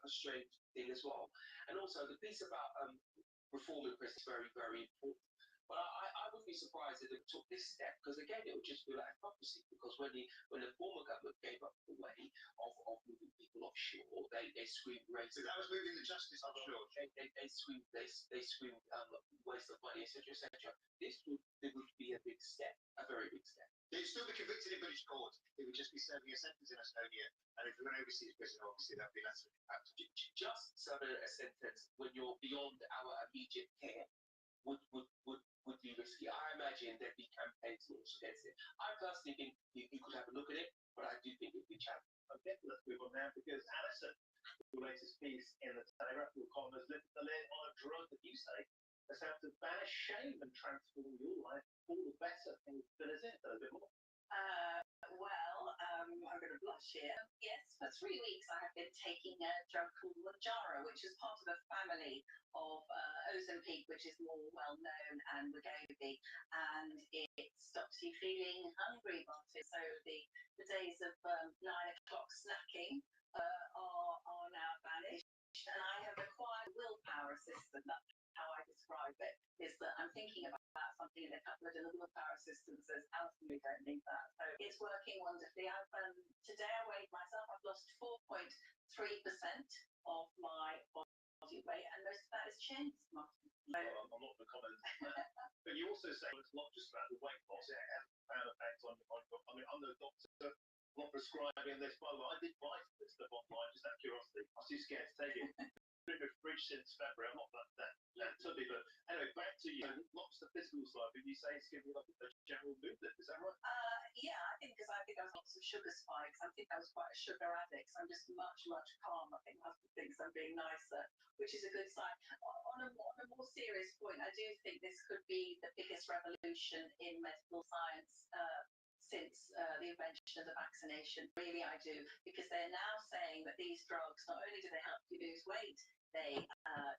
a strange thing as well. And also the piece about reforming prison is very, very important. But I would be surprised if they took this step, because again, it would just be like hypocrisy. Because when the former government gave up the way of moving people offshore, they screamed race. So that was moving the justice offshore. They screamed waste of money, etc., etc. This would be a big step, a very big step. They'd still be convicted in British court. They would just be serving a sentence in Estonia, and if they went overseas prison, obviously that'd be less of an impact. Just serving a sentence when you're beyond our immediate care would be risky. I imagine there'd be campaigns launched against it. I personally think you could have a look at it, but I do think it'd be challenging. Okay, let's move on now, because Alison, the latest piece in the Telegraph column, has lifted the lid on a drug that you say has helped to banish shame and transform your life for the better. Can you fill us in a little bit more? I'm going to blush here. Yes, for 3 weeks I have been taking a drug called Mounjaro, which is part of a family of Ozempic, which is more well-known, and Wegovy, and it stops you feeling hungry, Martin. So the days of 9 o'clock snacking are now vanished, and I have acquired willpower assistant. That's how I describe it, is that I'm thinking about something in a cupboard and the willpower assistant says, Alison, we don't need that. So it's working wonderfully. Today I weighed myself, I've lost 4.3% of my body weight, and most of that is changed, Martin. Well, I'm not going to comment on that. But you also say it's not just about the weight loss, it has a profound effect on I mean, I'm the doctor, not prescribing this. By the way, I did buy this stuff online, just out of curiosity. I was too scared to take it. Been in the fridge since February. I'm not that tubby, but anyway, back to you. Not just the physical side, but you say it's giving you like a general mood lift. Is that right? Yeah, I think because I was lots of sugar spikes. I think I was quite a sugar addict. So I'm just much calmer. I think my husband thinks I'm being nicer, which is a good sign. On a more serious point, I do think this could be the biggest revolution in medical science since the invention of the vaccination. Really, I do, because they're now saying that these drugs, not only do they help you lose weight, they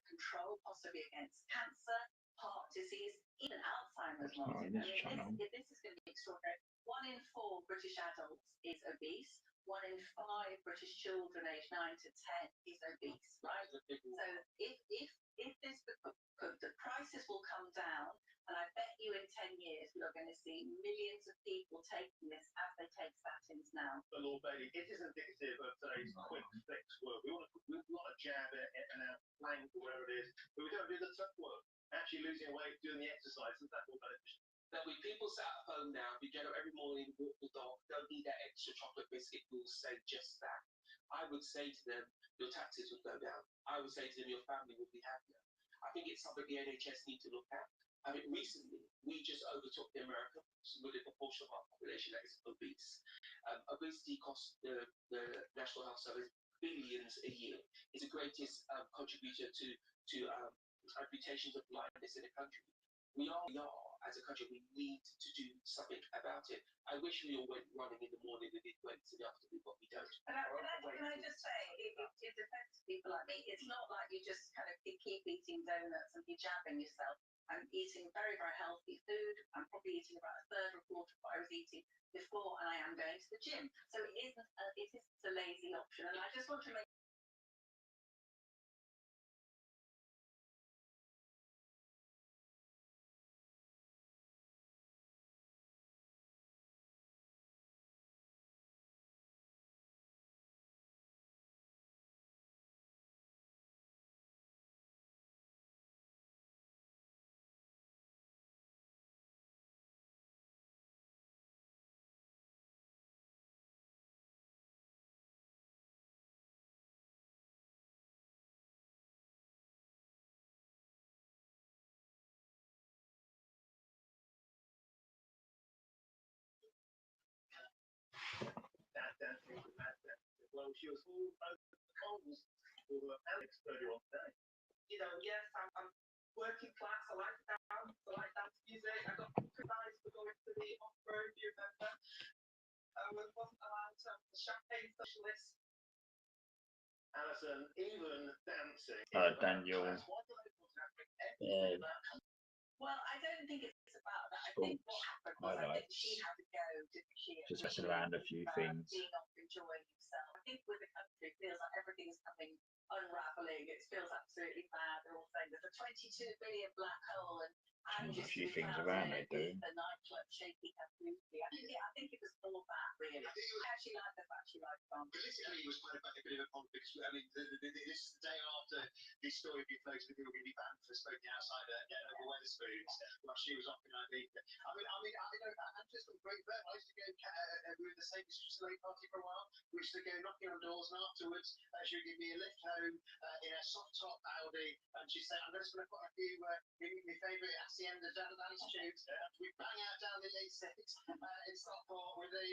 control possibly against cancer, heart disease, even Alzheimer's. Martin. This is going to be extraordinary. 1 in 4 British adults is obese. 1 in 5 British children aged 9 to 10 is obese, right? So if this the prices will come down, and I bet you in 10 years we are going to see millions of people taking this as they take statins now. But Lord Bailey, it is indicative of today's quick fix work. We want to jab it in our flank or wherever it is, but we don't do the tough work. Actually losing weight, doing the exercise, is that more beneficial? Now, with people sat at home now, you get up every morning, walk the dog, don't need that extra chocolate biscuit, will say just that. I would say to them, your taxes would go down. I would say to them, your family would be happier. I think it's something the NHS need to look at. I mean, recently, we just overtook the Americans with a proportion of our population that is obese. Obesity costs the National Health Service billions a year. It's the greatest contributor to amputations of blindness in the country. We are, as a country, we need to do something about it. I wish we all went running in the morning and did weights in the afternoon, but we don't. Can I just say, it affects people like me. It's not like you just kind of keep eating donuts and be jabbing yourself. I'm eating very healthy food. I'm probably eating about a third or a quarter of what I was eating before, and I am going to the gym. So it isn't a lazy option. And I just want to make well, she was all over the coals for Alex earlier on today. You know, yes, I'm working class. I like dance. I like dance music. I got criticised for going to the off-road, do you remember? I wasn't allowed to have the champagne socialist. Alison, even dancing. Daniel. Well, I don't think it's about that. I think what happened was I think she had to go, didn't she? Just messing around a few things. Being not enjoying himself. I think with the country, it feels like everything's coming 22 billion black hole, and There's a few things around they do. the nightclub shaking her briefly. I think it was all that, really. I actually like the fact she liked Bond. Politically, it was kind of a bit of a conflict. I mean, this is the day after the story being floated that people were going to be banned for smoking outside getting over Wetherspoons while she was off in Ibiza. I know, I'm just a great bet. I used to go with the same Slate party for a while. We used to go knocking on doors, and afterwards, she would give me a lift home in a soft top Audi, and she'd say, "I'm just going to put a few my favourite Hacienda Dance tunes." We bang out down the A6 in Stockport with the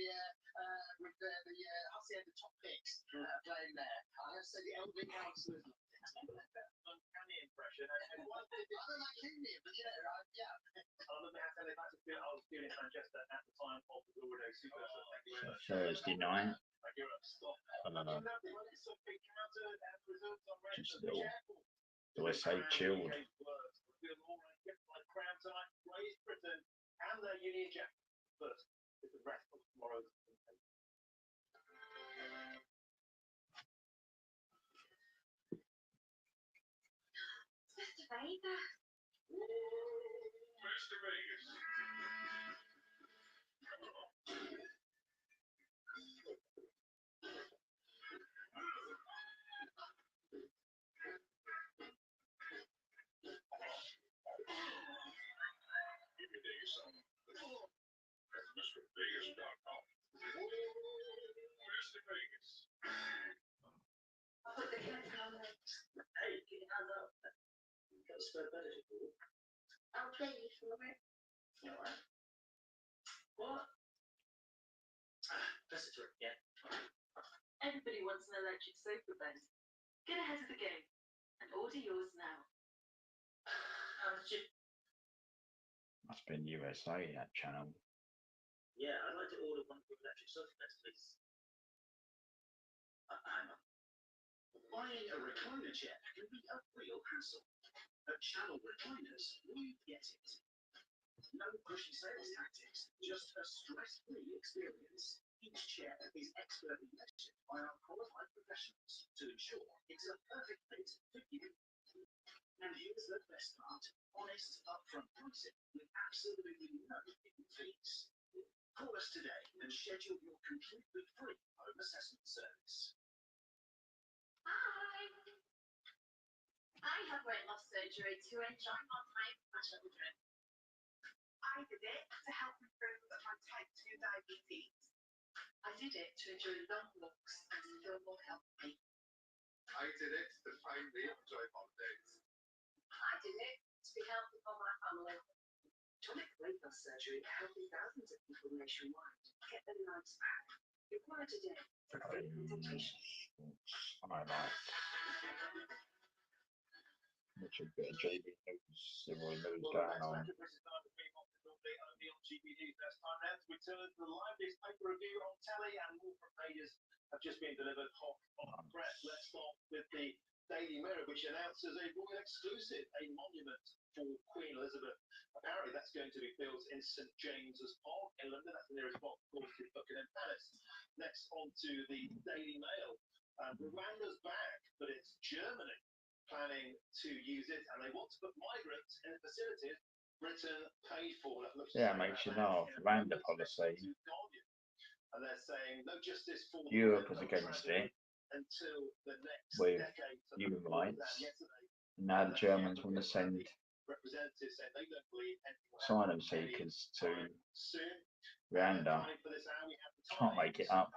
Hacienda top picks playing there. I have to say the elderly councillors uncanny impression. And I don't like Indian, but yeah. I was doing Manchester at the time of the Lord Super. Thursday night. I don't know. Just a little, do I say chilled? Britain and their Union Jack first with the rest of tomorrow's Mr. Vegas. Mr. Vegas. MrVegas.com. Mr. Vegas. I'll put the camera on there. Hey, get your hands up. Got a spare benefit for you. I'll play you for it. What? Press it through, yeah. Everybody wants an electric sofa bed. Get ahead of the game and order yours now. How much? Must be in USA, that channel. Yeah, I'd like to order one of your electric sofa beds, please. Hang on. Buying a recliner chair can be a real hassle. At Channel Recliners, we get it. No pushy sales tactics, just a stress-free experience. Each chair is expertly measured by our qualified professionals to ensure it's a perfect fit for you. And here's the best part: honest, upfront pricing with absolutely no hidden fees. Call us today and schedule your completely free home assessment service. Hi! I have weight loss surgery to enjoy more time with my children. I did it to help improve my type 2 diabetes. I did it to enjoy long walks and feel more healthy. I did it to finally enjoy holidays. I did it to be healthy for my family. Tonic weight loss surgery helping thousands of people nationwide get their lives back. Inquire today for a free consultation. Highlights. Which a bit of JB News, civil news going on. Only on GB News next time. Now to return to the liveliest paper review on telly, and more from pages have just been delivered hot off the press. Let's start with the Daily Mirror, which announces a royal exclusive, a monument for Queen Elizabeth. Apparently that's going to be built in St James's Park in London. That's the nearest park, of course, to Buckingham Palace. Next on to the Daily Mail. Rwanda's back, but it's Germany planning to use it, and they want to put migrants in facilities Britain paid for. Yeah, it makes you laugh. Rwanda policy. And they're saying no justice for Europe was against it until the next with decade. human rights. And now the Germans want to send Representatives saying they don't believe asylum seekers to Rwanda. Can't make it up.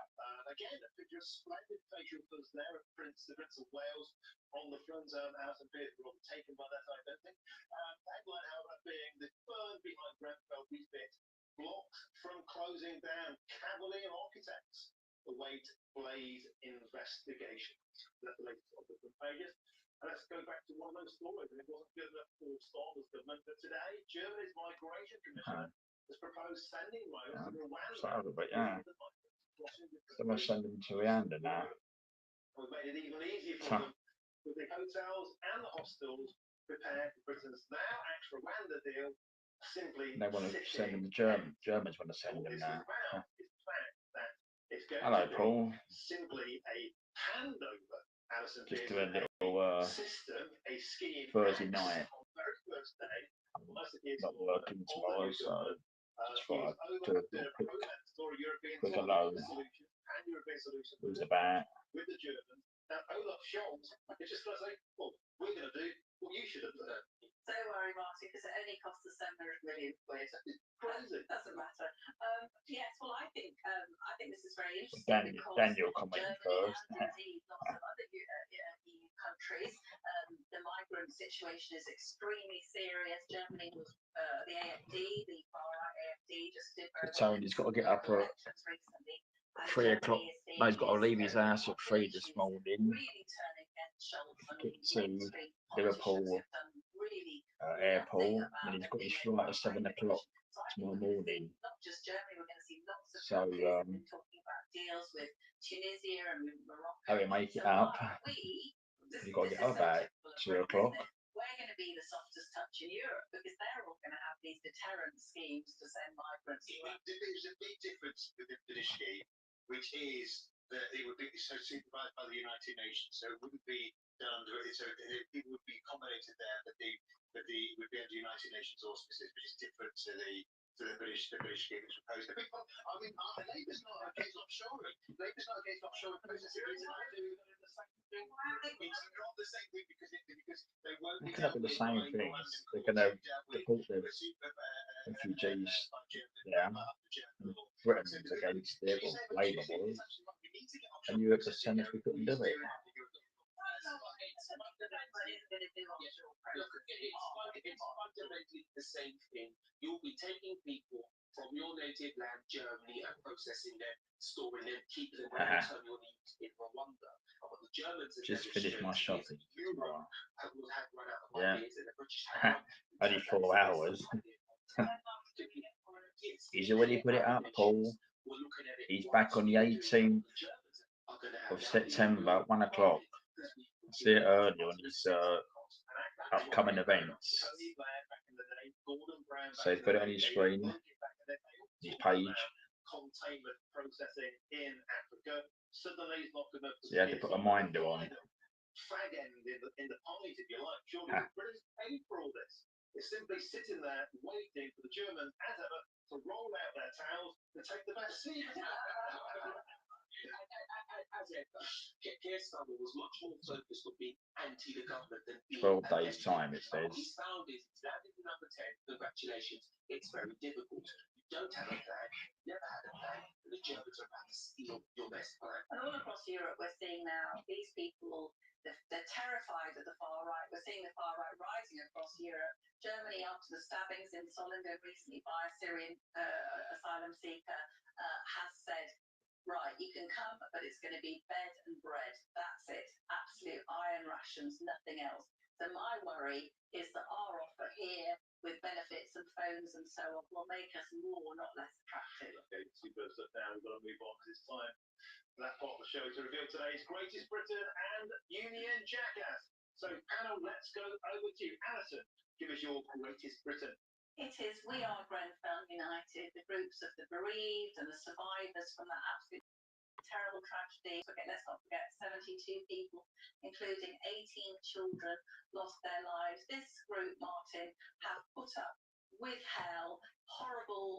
Again, a picture of splendid facial colours there of the Prince of Wales on the front house and appears rather taken by that, I don't think. The headline, however, being the burn behind Grenfell refit blocked from closing down. Cavalier architects await Blaze investigation. That's the latest on the front pages. And let's go back to one of those stories, and it wasn't good enough for Starmer's government, but today, Germany's Migration Commissioner has proposed sending migrants to Rwanda. Sorry, but yeah. Someone send them to Rwanda now. We've made it even easier for them with the hotels and the hostels prepared for Britain's now extra Rwanda deal. Simply they want to send them to Germans want to send them now. Hello, Paul. Simply a handover. Just do a little Thursday night Day. Most of the kids not working tomorrow, so just thought I'd do a quick hello. Who's about? With the Germans. Now, Olaf Scholz is just going to say, well, we're going to do what you should have done. Don't worry, Marty, because it only costs us 700 million quid. Crazy. Doesn't matter. Yes, well, I think this is very interesting. Daniel commenting Germany first. and indeed lots of other EU countries, the migrant situation is extremely serious. Germany was the AFD, the far-right AFD, just did very well. Tony's got to get up at recently. 3 o'clock. No, he's got to leave his house at 3 this morning. Really turning against Scholz Get to Liverpool airport, and he's got his flight at 7 o'clock tomorrow morning. Not just Germany, we're going to see lots of So, countries talking about deals with Tunisia and Morocco. How we make it up? You've got to get up at 2 o'clock. We're going to be the softest touch in Europe because they're all going to have these deterrent schemes to send migrants. There's a big difference with the British scheme, which is that it would be so supervised by the United Nations, so it wouldn't be done under it. So it would be accommodated there, but the would be under United Nations auspices, which is different to the British scheme that's proposed. I mean, Labour's not against offshoring. Labour's not against offshoring processes. It's not doing the same thing. It's not the same thing because they won't be. It could be the same thing. They're going to deport the refugees. Yeah. Britain's against it, or Labour was. And Europe was saying if we couldn't do it. It's fundamentally the same thing. You'll be taking people from your native land, Germany, and processing them, storing them, keeping them, and returning your needs in Rwanda. And what the Germans have Just finished my shopping. Europe will have run out of Yeah. ideas, and the British have Only 4 hours. He's already put it up, Paul. He's back on the 18th of September, 1 o'clock. See it early on his upcoming events. So he's put it on his screen, his page. Containment processing in Africa. Suddenly he's not enough. So he had to put a minder on. Fag end in the pies, if you like. Surely the British paid for all this. It's simply sitting there waiting for the Germans, as ever, to roll out their towels and take the back seat. As ever, Keir Starmer was much more focused on being anti the government than being 12 days' time, it says. What he's found is he's landed in number 10. Congratulations. It's very difficult. You don't have a plan. You never had a plan. And the Germans are about to steal your best plan. And all across Europe, we're seeing now these people, they're terrified of the far right. We're seeing the far right rising across Europe. Germany, after the stabbings in Solingen recently by a Syrian asylum seeker, has said, right, you can come, but it's going to be bed and bread. That's it. Absolute iron rations, nothing else. So my worry is that our offer here, with benefits and phones and so on, will make us more, not less attractive. Okay, super stuff now. We've got to move on because it's time for that part of the show to reveal today's greatest Britain and Union jackass. So, panel, let's go over to you. Alison, give us your greatest Britain. It is We Are Grenfell United, the groups of the bereaved and the survivors from that absolute terrible tragedy. Let's not forget 72 people, including 18 children, lost their lives. This group, Martin, have put up with hell, horrible,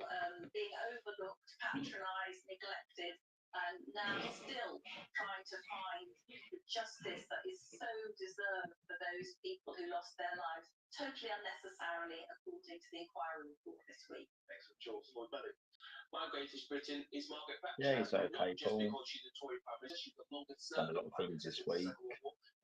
being overlooked, patronised, neglected, and now still trying to find the justice that is so deserved for those people who lost their lives, totally unnecessarily, according to the inquiry report this week. Excellent choice, Lloyd Belly. My greatest Britain is Margaret Thatcher. Yeah, he's okay, not just Paul. because she's a Tory Prime Minister, she's got longer Done a lot of things this week.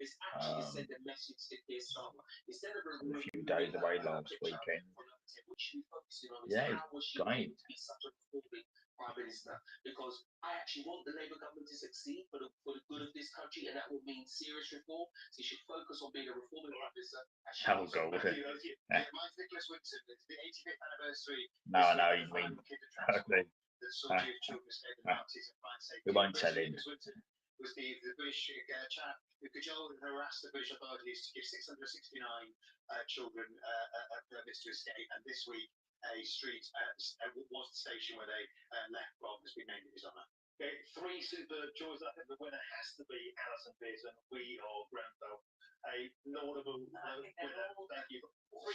It's actually to send a message to Keir Starmer. Instead of A few days away last weekend. what should be focusing on is Yeah, how was she great. able to be such a performing Prime Minister? Because I actually want the Labour government to succeed for the good of this country, and that will mean serious reform. So you should focus on being a reforming Prime Minister. Have a go with it. Yeah. Mine's Nicholas Winton. It's the 85th anniversary. No, I know you mean. Okay. We won't tell him. Was the British chap who cajoled and harassed the British authorities to give 669 children permits to escape, and this week a street was the station where they left Rob has been named in his honour. Okay, 3 super choices. I think the winner has to be Alison Pearson. We Are Grenfell. A laudable winner. Thank you.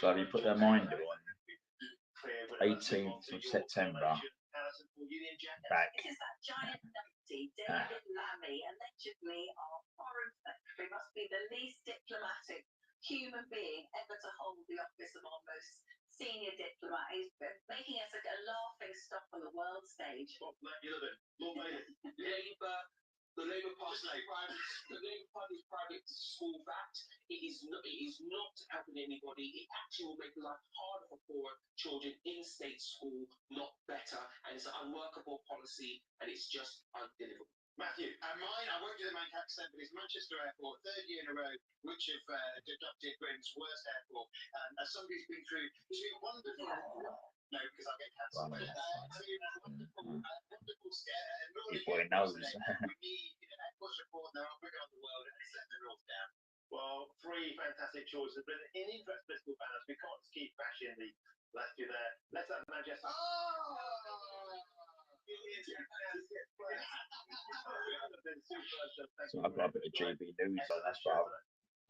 3 So they put their mind on 18th of September back. It is that giant numpty David Lammy, allegedly our foreign secretary, must be the least diplomatic human being ever to hold the office of our most senior diplomat. He's been making us a laughing stock on the world stage. The Labour Party's private school VAT. It is not helping anybody. It actually will make life harder for poor children in state school, not better. And it's an unworkable policy, and it's just undeliverable. Matthew, and mine, I won't do the main accent, but it's Manchester Airport, third year in a row, which have deducted Britain's worst airport. As somebody who's been through, it's been wonderful. No, because I get cancelled. Wonderful scare. People knows. We need airports report, they're all bigger on the world, and it's setting the rules down. Well, three fantastic choices, but in the interest of political balance, we can't just keep bashing the left you there. Let's have Manchester. So I've got a bit of GB news on, that's why I'm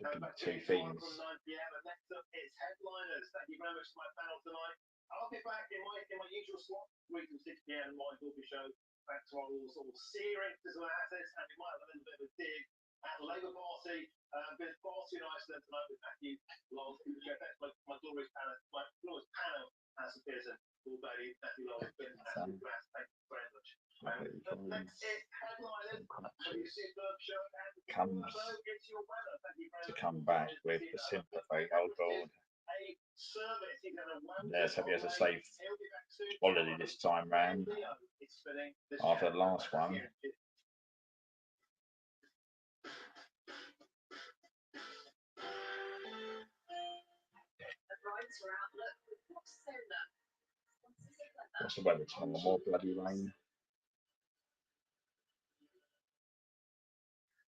looking at two things. From 9 p.m. and next up is headliners. Thank you very much to my panel tonight. I'll be back in my usual slot, 3 to 6 p.m. My Dorby show. Back to our all searing physical assets, and we might have a little bit of a dig at Labour Party. With Party in Iceland tonight with Matthew Lowell. That's my Dorby's panel. My Dorby's panel, Alison Pearson, Paul Bailey, Matthew Lowell. Thank you very much. Next is headliners. Comes to come back with the sympathy. Oh God. Let's hope he has a safe holiday this time round after the last one. What's the weather tomorrow? More bloody rain.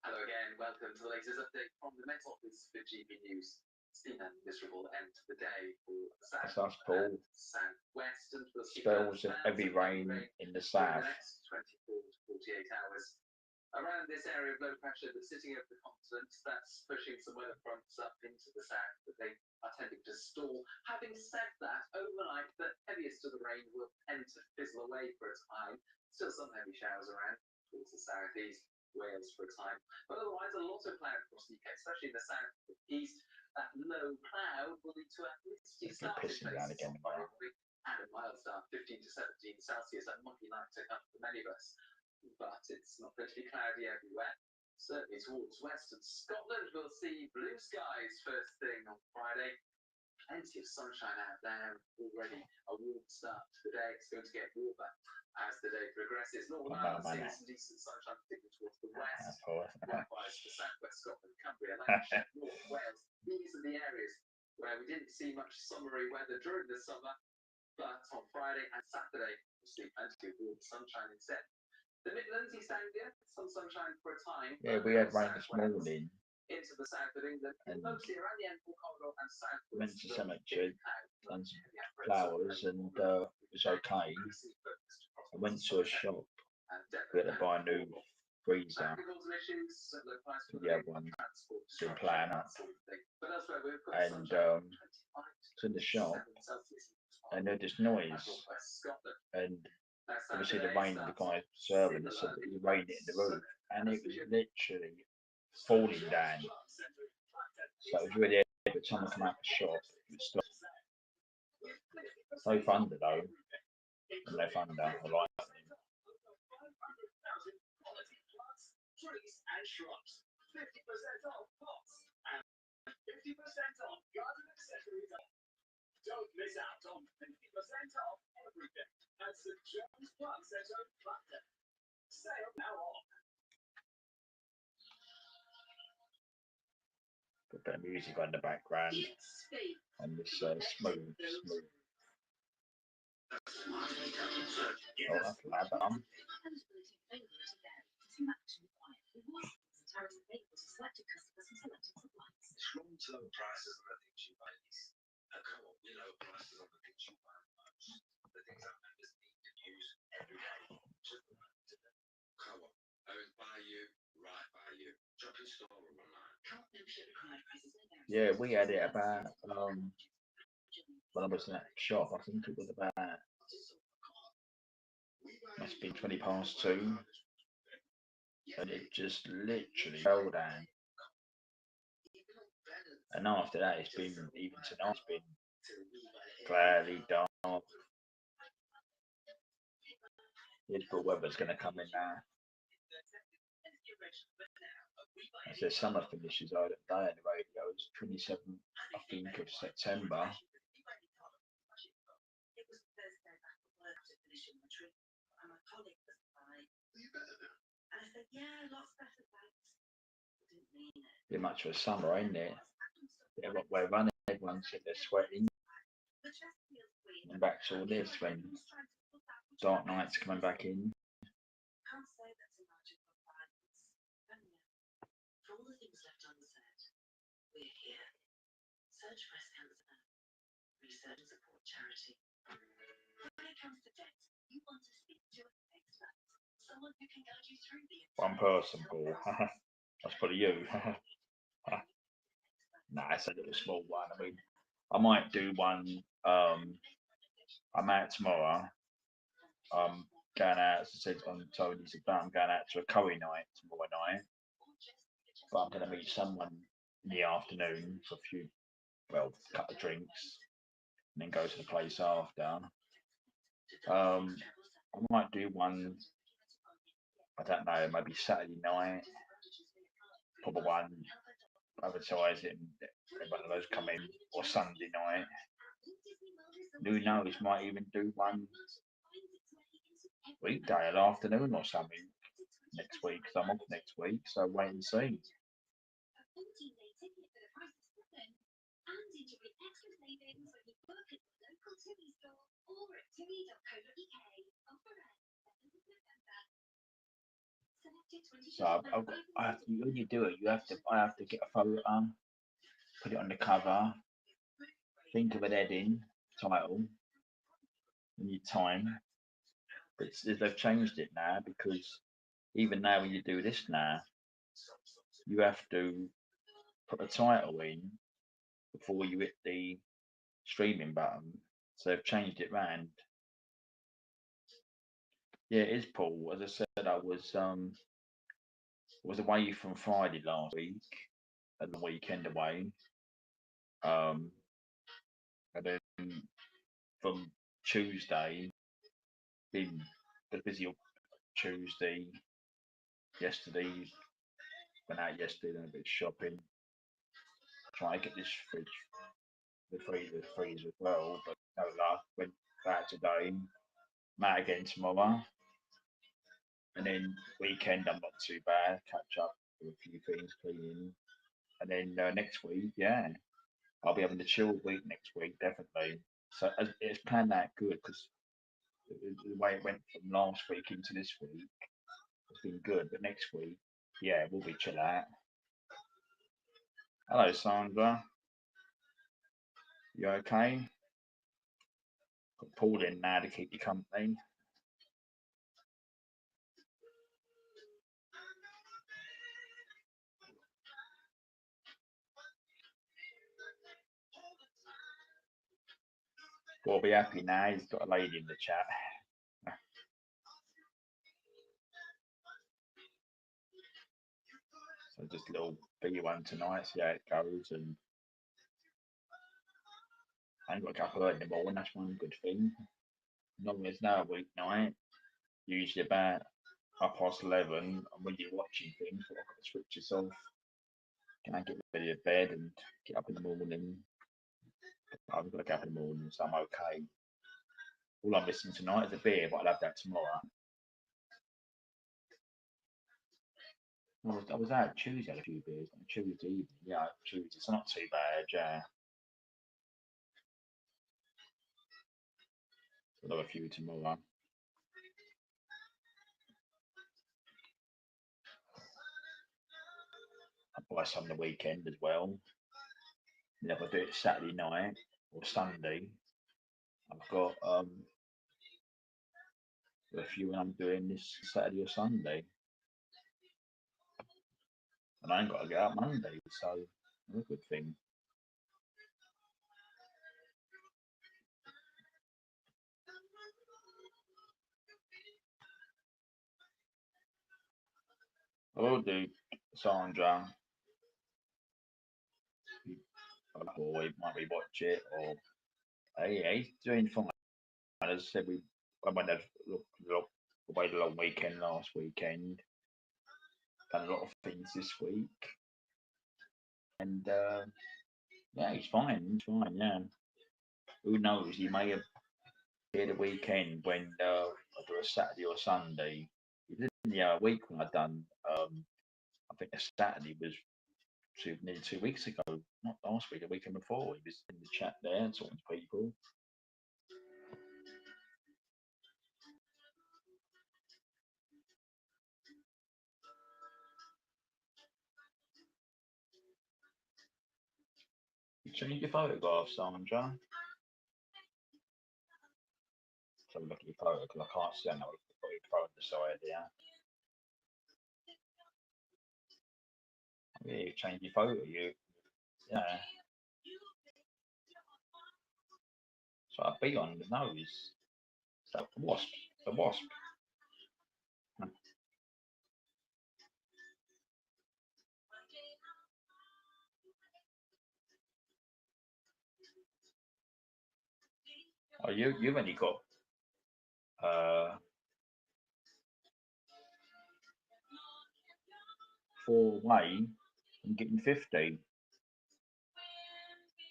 Hello again, welcome to the latest update from the Met Office for GB News. It's been a miserable end to the day for the south and southwest, and we'll see spells of heavy rain in the south. The next 24 to 48 hours. Around this area of low pressure that's sitting over the continent, that's pushing some weather fronts up into the south, but they are tending to stall. Having said that, overnight, the heaviest of the rain will tend to fizzle away for a time. Still some heavy showers around towards the southeast, Wales for a time, but otherwise a lot of cloud across the UK, especially in the south and east. That low cloud will lead to a misty start in places and a mild start, 15 to 17 Celsius. That might be nice to come for many of us, but it's not going to be cloudy everywhere. Certainly towards western Scotland, we'll see blue skies first thing on Friday. Plenty of sunshine out there already. A warm start to the day. It's going to get warmer as the day progresses. Northern Ireland seeing some decent sunshine, particularly towards the west. Likewise for southwest Scotland, Cumbria, Lancashire, North Wales. These are the areas where we didn't see much summery weather during the summer, but on Friday and Saturday, we'll see plenty of warm sunshine instead. The Midlands, East Anglia, some sunshine for a time. Yeah, we had rain this morning. Into the south of England, and mostly around the M4 corridor and south. Went to cemetery, and flowers, and it was okay. I went to a shop, we had to buy a new freezer. The other one been playing up, and it's in the shop, and there's this noise, and obviously the rain, the guy serving us said that it rained in the roof, and it was literally falling down. So it was really every time I come out the shop, it would stop. No thunder though. No thunder, I like it. Trees and shrubs, 50% off pots, and 50% off garden accessories. Don't miss out on 50% off everything at St. John's Plant Centre, Clacton. Sale now on. Put a bit of music on the background, and this smooth. Oh, that's loud. Long-term prices on the things you buy. Come on, we know prices on the things you buy most. The things that members need to use every day. Come on, owned by you, right by you. Shop in store or online. Yeah, we had it about when I was in that shop, I think it was about, must be 2, and it just literally fell down. And after that, it's been, even tonight, it's been cloudy, dark. April weather's going to come in now. As the summer finishes out at day on the radio, it's 27th, I think, of September. It was the first day back at work to finish in my trip, and my colleague was like, and I said, yeah, lots better, thanks. I didn't mean it. Bit much of a summer, ain't it? Yeah, we're running, everyone's sitting there sweating. And back to all this when dark nights coming back in. Can't say that's a magical balance. And yet, for all the things left unsaid, we're here. Search Breast Cancer, research and support charity. When it comes to debt, you want to speak to an expert, someone who can guide you through the One person, Paul. That's probably you. Nah, it's a little small one. I mean, I might do one. I'm out tomorrow. Going out, as I said on Tony's about, I'm going out to a curry night tomorrow night. But I'm going to meet someone in the afternoon for a few, well, a couple of drinks, and then go to the place after. I might do one, I don't know, maybe Saturday night, probably one, advertise it, and one of those come in, or Sunday night. Who knows, might even do one weekday at afternoon or something next week, because I'm off next week, so wait and see. So I have to, when you do it, I have to get a photo, put it on the cover, think of an heading, title, and your time. But they've changed it now, because even now when you do this now, you have to put a title in before you hit the streaming button. So they've changed it round. Yeah, it is, Paul. As I said, I was away from Friday last week, and the weekend away. And then from Tuesday, been busy up Tuesday, yesterday, went out yesterday, done a bit of shopping, trying to get this fridge, the freezer as well, but no luck. Went out today, out again tomorrow, and then weekend I'm not too bad, catch up with a few things, cleaning, and then next week, yeah, I'll be having a chilled week next week, definitely. So it's planned out good, because the way it went from last week into this week has been good, but next week, yeah, we'll be chill out. Hello, Sandra. You okay? Got Paul in now to keep you company. We'll be happy now. He's got a lady in the chat. So just a little biggie one tonight, see how it goes. And I ain't got a couple in the morning, that's one good thing. Normally it's now a weeknight, usually about 11:30, and when you're watching things, I've got to switch this off. Can I get ready to bed and get up in the morning? I've got to get up in the morning, so I'm okay. All I'm missing tonight is a beer, but I'll have that tomorrow. I was out Tuesday, had a few beers on Tuesday evening. Yeah, Tuesday, so not too bad, yeah. I'll have a few tomorrow. I'll buy some on the weekend as well. And if I do it Saturday night or Sunday, I've got a few I'm doing this Saturday or Sunday. And I ain't got to get out Monday, so that's a good thing. I will do Sandra. Or we might we watch it, or yeah, he's doing fine. As I said, I went away the long weekend last weekend. Done a lot of things this week, and yeah, he's fine. He's fine. Yeah. Who knows? He may have here the weekend when I do a Saturday or Sunday. In the week when I done, I think a Saturday was nearly 2 weeks ago. Not last week, the weekend before. He was in the chat there and talking to people. You change your photograph, Sandra. Let's have a look at your photo because I can't see. I know what your photo on the side there. Yeah, you change your photo. Yeah. So a bee on the nose. Is that a wasp? A wasp. Oh, you've only got 4 away from getting 50.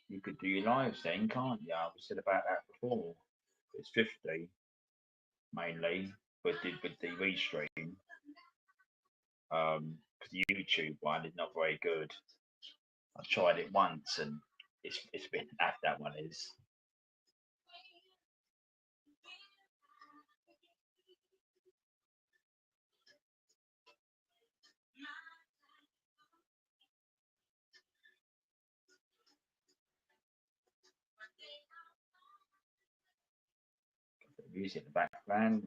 You could do your lives then, can't you? We said about that before. It's 50 mainly with the Restream. Because the YouTube one is not very good. I tried it once and it's been that one is. Music in the background.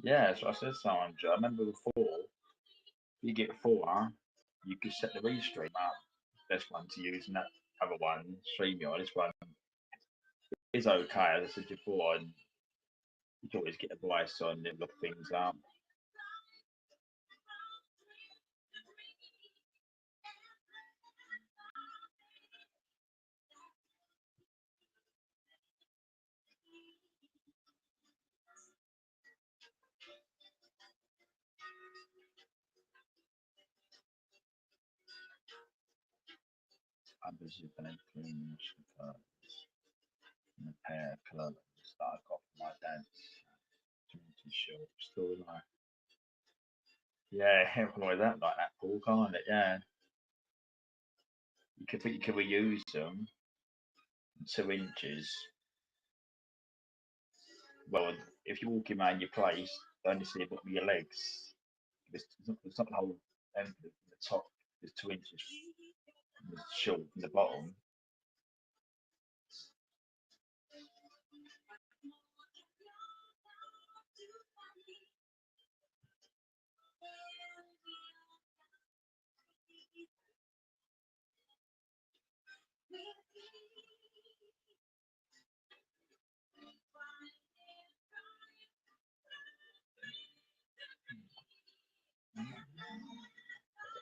Yeah, so I said Sandra. I remember before you get 4, you could set the Restream up. Best one to use, and that other one, StreamYard. This one is okay, as I said before, and you can always get a voice on and look things up. Others have been clean in a pair of clothes that I got from my dad's community shop. Still like, yeah, like that, Paul, can't it? Yeah, you could reuse them. 2 inches. Well, if you're walking around your place, you only see the bottom of your legs. It's not the whole end, the top is 2 inches short from the bottom.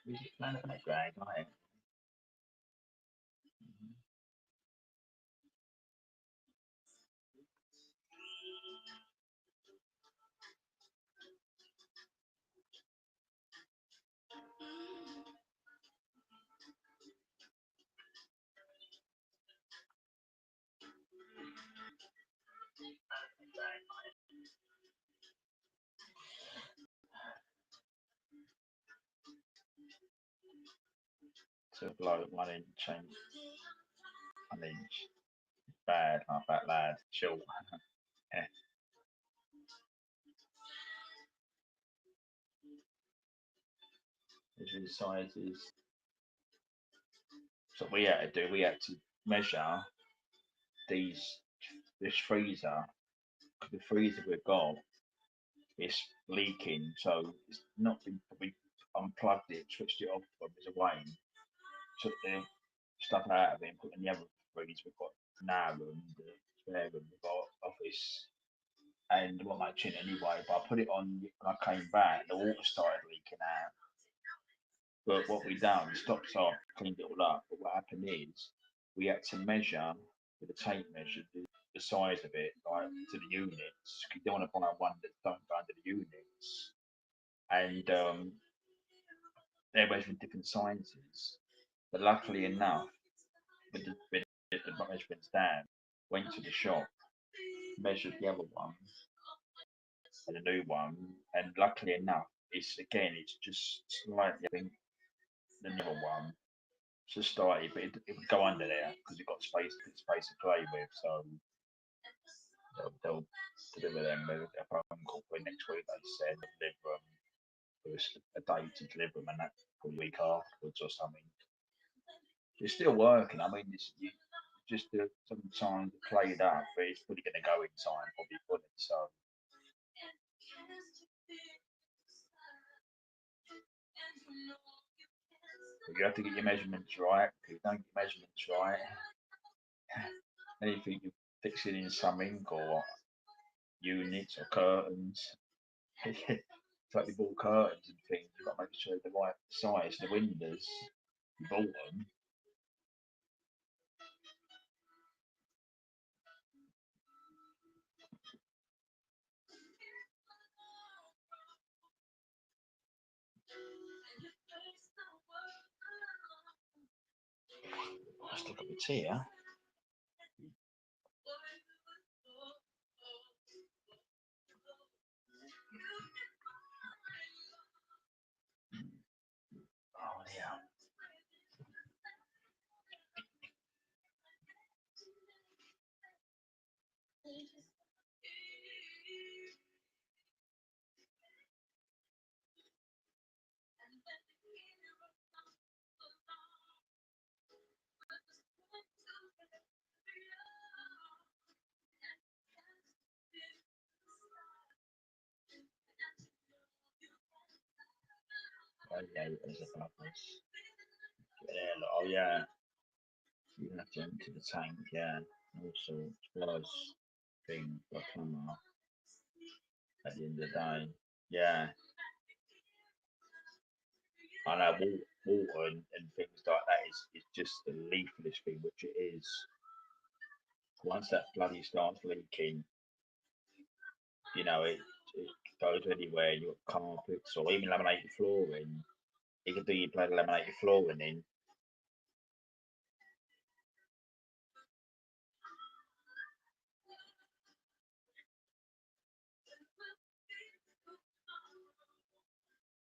Music playing in the background, right? So below 1 inch change. 1 inch. Bad, half that lad. Chill. Yeah. Usually the sizes. So we had to do, we had to measure this freezer. The freezer we've got is leaking, so it's not been. We unplugged it, switched it off when it was away, took the stuff out of it, and put in the other freezer we've got now, and spare room, we've got office, and not much in anyway. But I put it on when I came back. The water started leaking out. But what we done, we stopped off, cleaned it all up. But what happened is we had to measure with a tape measure the size of it, like to the units. You don't want to buy one that don't go under the units. And they're measuring different sizes. But luckily enough, with the measurements down, went to the shop, measured the other one and the new one, and luckily enough, it's just slightly, I think, the other one just started, but it would go under there because it got space to play with. So they'll deliver them with a phone call for next week. They said deliver them. There was a day to deliver them, and that for a week afterwards or something. It's still working. I mean, just sometimes play it up, but it's probably going to go in time, probably fully. So you have to get your measurements right. If you don't get your measurements right, anything you fix it in something or units or curtains, it's like you bought curtains and things. You've got to make sure they're the right size. The windows, you bought them. Let's look at the tea, huh? Oh, yeah. Oh, yeah, there's a bubbles. Yeah, oh, yeah. You have to empty the tank, yeah. Also, was being a plumber at the end of the day. Yeah. I know water and things like that is just the leafless thing, which it is. Once that bloody starts leaking, you know, it goes anywhere. You've got carpets or even laminated flooring. You can do your bloody laminated flooring in.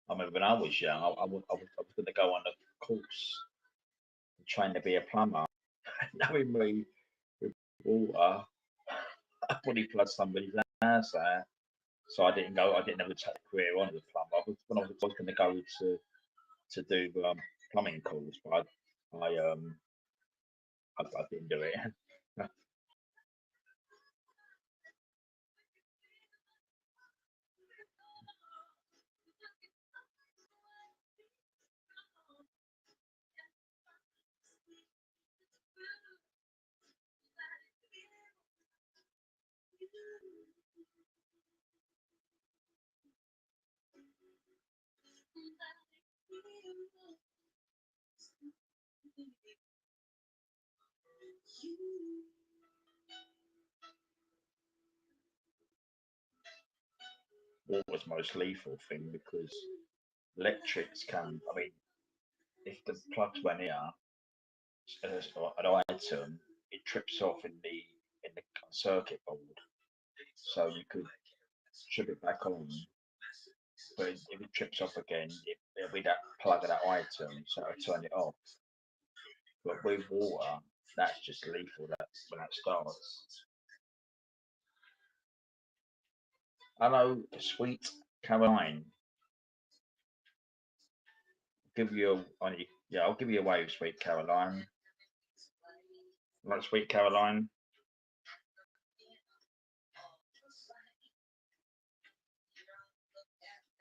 I remember when I was young, I was going to go on a course, trying to be a plumber. Knowing me with water, I probably flood somebody's house there. So I didn't go. I didn't ever take a career on as a plumber. When I was going to go to do plumbing course, but I didn't do it. Water's the most lethal thing because electrics can. I mean, if the plugs went here, or an item, it trips off in the circuit board. So you could strip it back on, but if it trips off again, it'll be that plug of that item, so it'll turn it off. But with water, that's just lethal. That when that starts. Hello, sweet Caroline. Give you yeah, I'll give you a wave, sweet Caroline. Like sweet Caroline.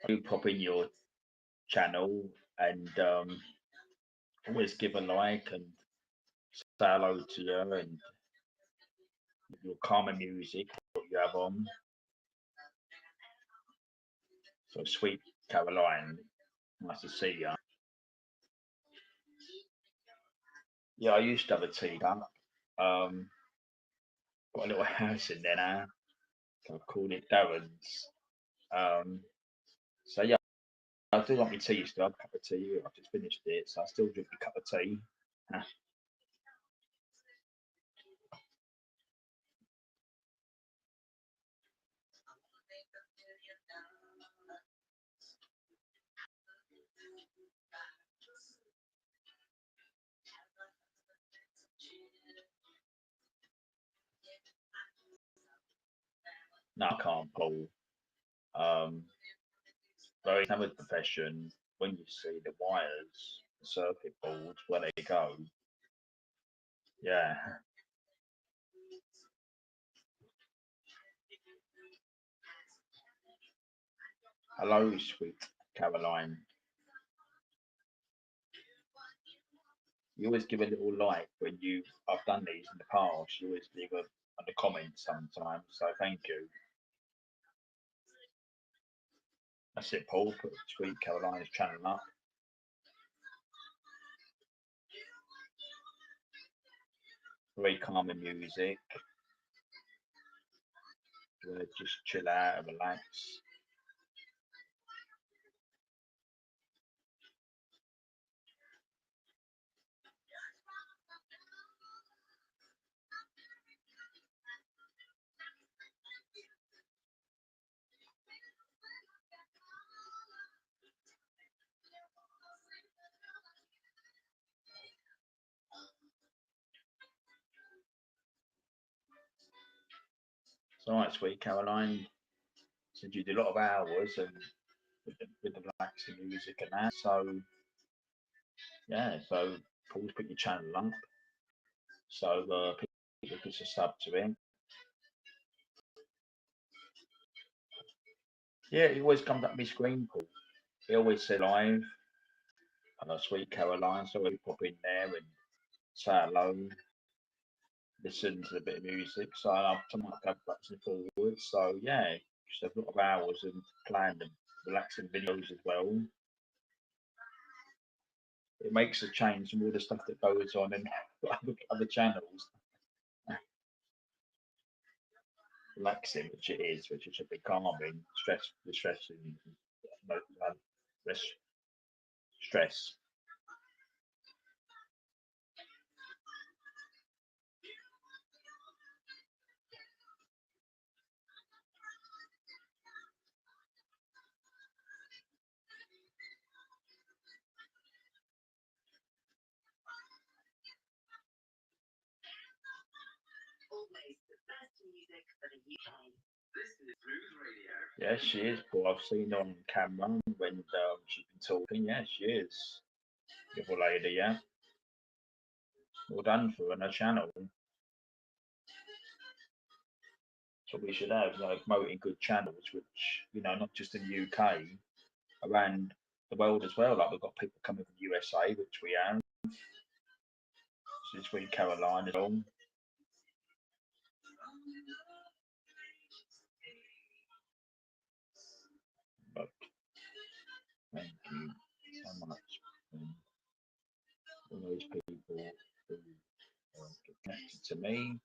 Do pop in your channel and always give a like and say hello to you and your calmer music, what you have on. So Sweet Caroline, nice to see you. Yeah, I used to have a teacup. Got a little house in there now. So I called it Darren's. So yeah, I do like my tea still. I have a cup of tea. I just finished it, so I still drink a cup of tea. No, I can't pull. Very common profession. When you see the wires, the circuit boards, where they go, yeah. Hello, Sweet Caroline. You always give a little like when you. I've done these in the past. You always leave a on the comments sometimes. So thank you. That's it, Paul. Put Sweet Caroline's channel up. Very calming music. Just chill out and relax. It's all right, Sweet Caroline. Since you do a lot of hours and with the relaxing music and that, so yeah, so Paul's put your channel up, so people can sub to him. Yeah, he always comes up my screen, Paul. He always said live, Sweet Caroline, so we pop in there and say hello, listen to a bit of music. So I've somewhat go backwards and forwards. So yeah, just a lot of hours and playing the relaxing videos as well. It makes a change from all the stuff that goes on in other channels. Relaxing, which it should be calming, distressing, less stress. Always the best music for the UK. This is Blues Radio. Yes, she is, Paul. I've seen her on camera when she's been talking. Yes, she is. Beautiful lady, yeah. Well done for her channel. So we should have, promoting good channels, which, not just in the UK, around the world as well. Like we've got people coming from USA, which we have. This week, Caroline as well. But thank you so much. All those people who get connected to me.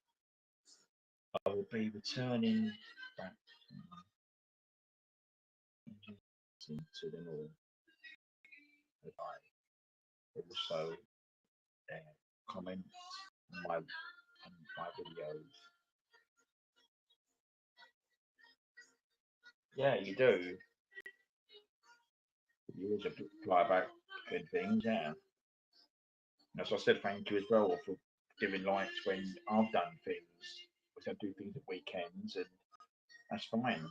I will be returning back to them all. Also, comment on my videos. Yeah, you do. You always reply back good things, yeah. As I said, thank you as well for giving likes when I've done things. Because I do things at weekends, and that's fine.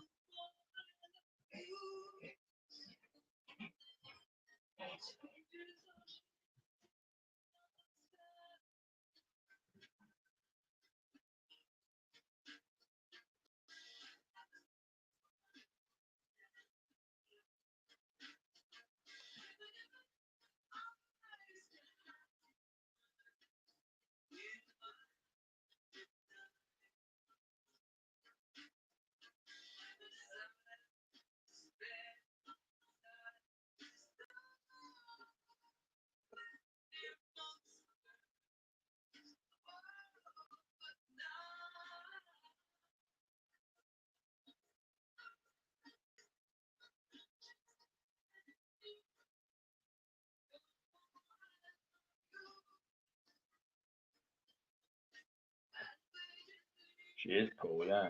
She is cool, yeah.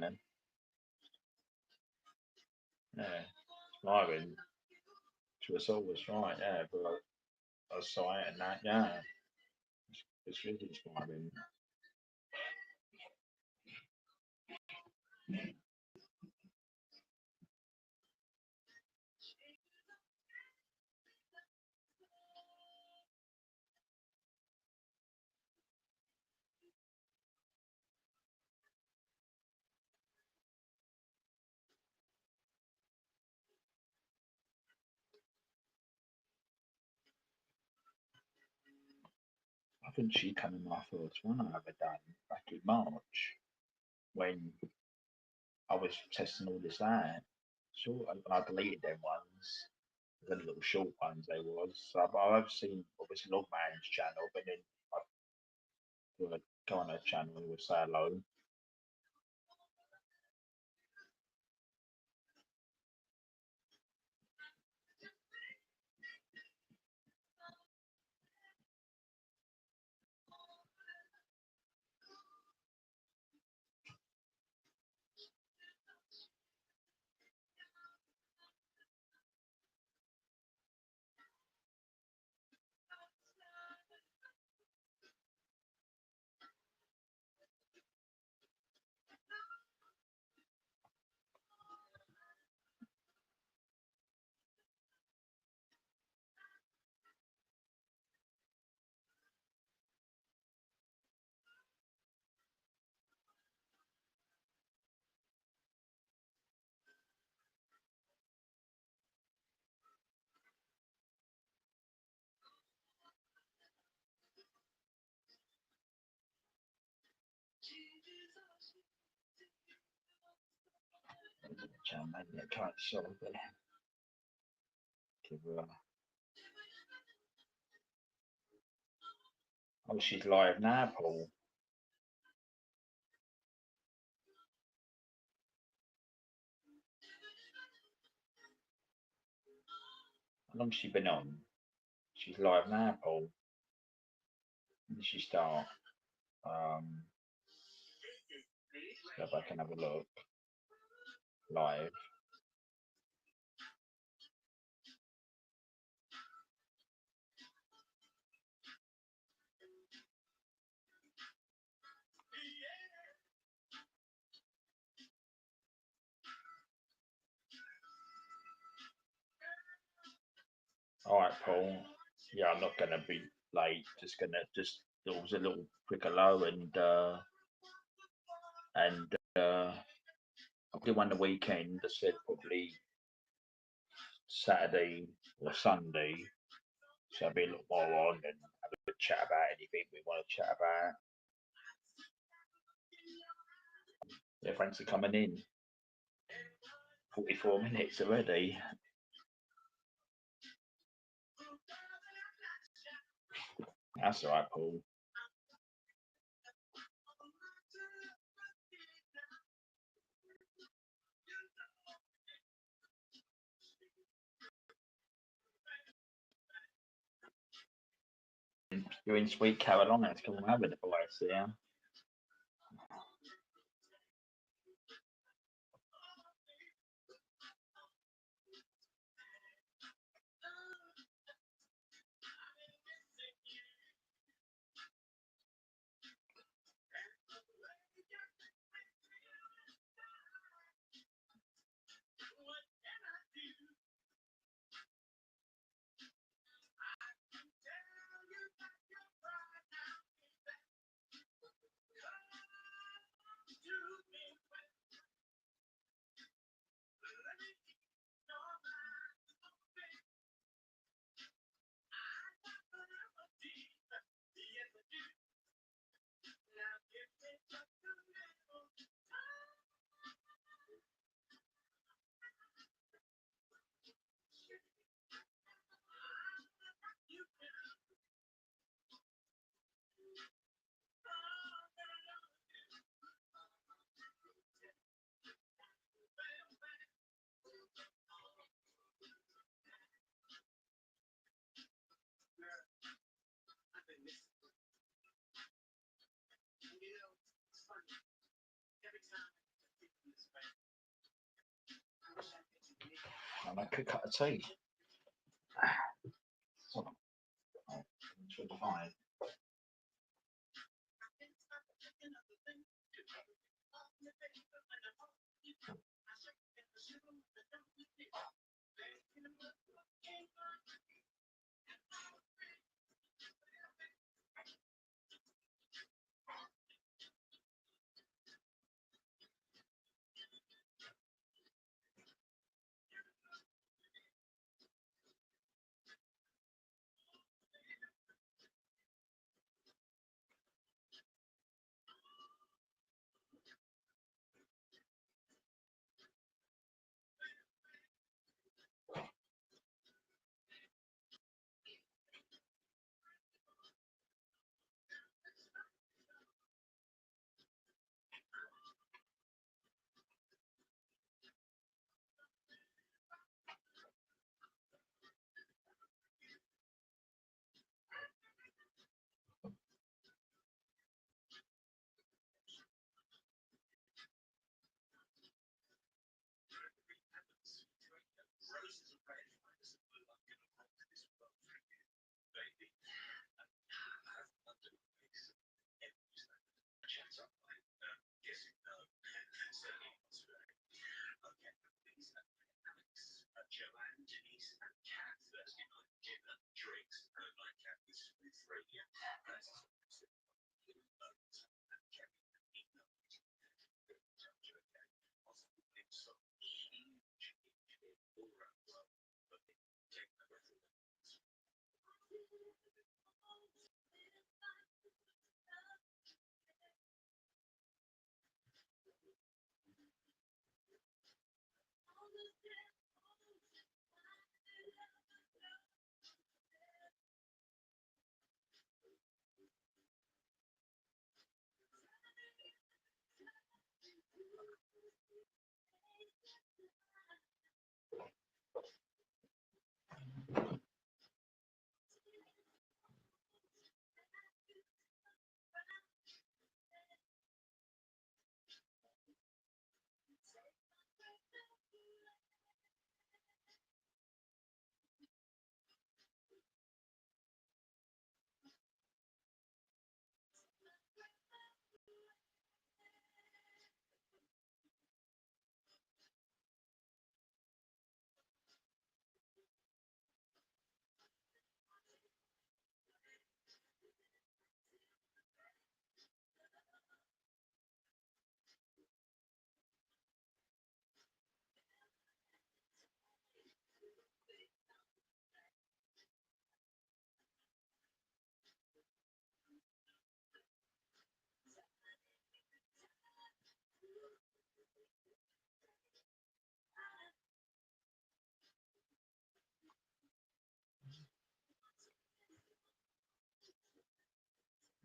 Yeah. Smiling. She was always right, yeah, but I saw it and that, yeah. It's really smiling. I think she came in my first one I ever done back in March when I was testing all this out. Sure, and I deleted them ones, the little short ones they was. So I've seen obviously Logman's channel, but then I would go on her channel and would say hello. Channel, maybe I can't solve it. Give her. Oh, she's live now, Paul. How long's she been on? She's live now, Paul. When did she start? Go back and have a look. Live. All right, Paul. Yeah, I'm not gonna be late. Just gonna there was a little quick hello and I'll do one the weekend. I said probably Saturday or Sunday. So I'll be a little more on and have a chat about anything we want to chat about. Yeah, thanks for coming in. 44 minutes already. That's all right, Paul. You're in Sweet Carolina. It's come over the boys, yeah. I'll make a cup of tea. So, 25.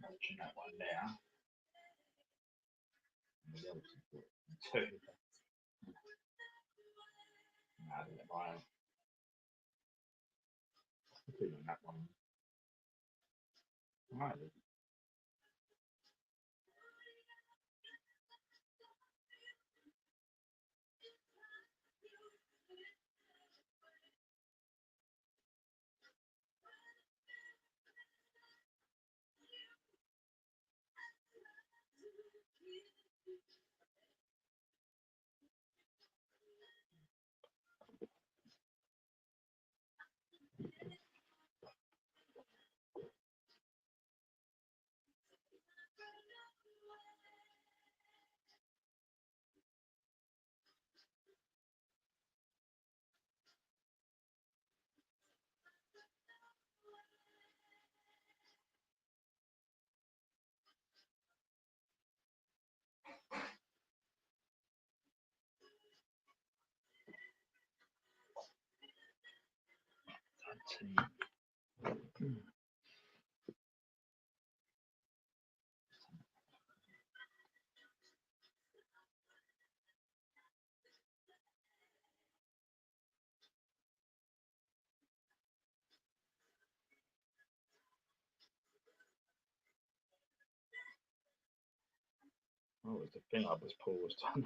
Mention that one there. And the other two. No, I didn't buy that one. Right. What was the thing I was paused on?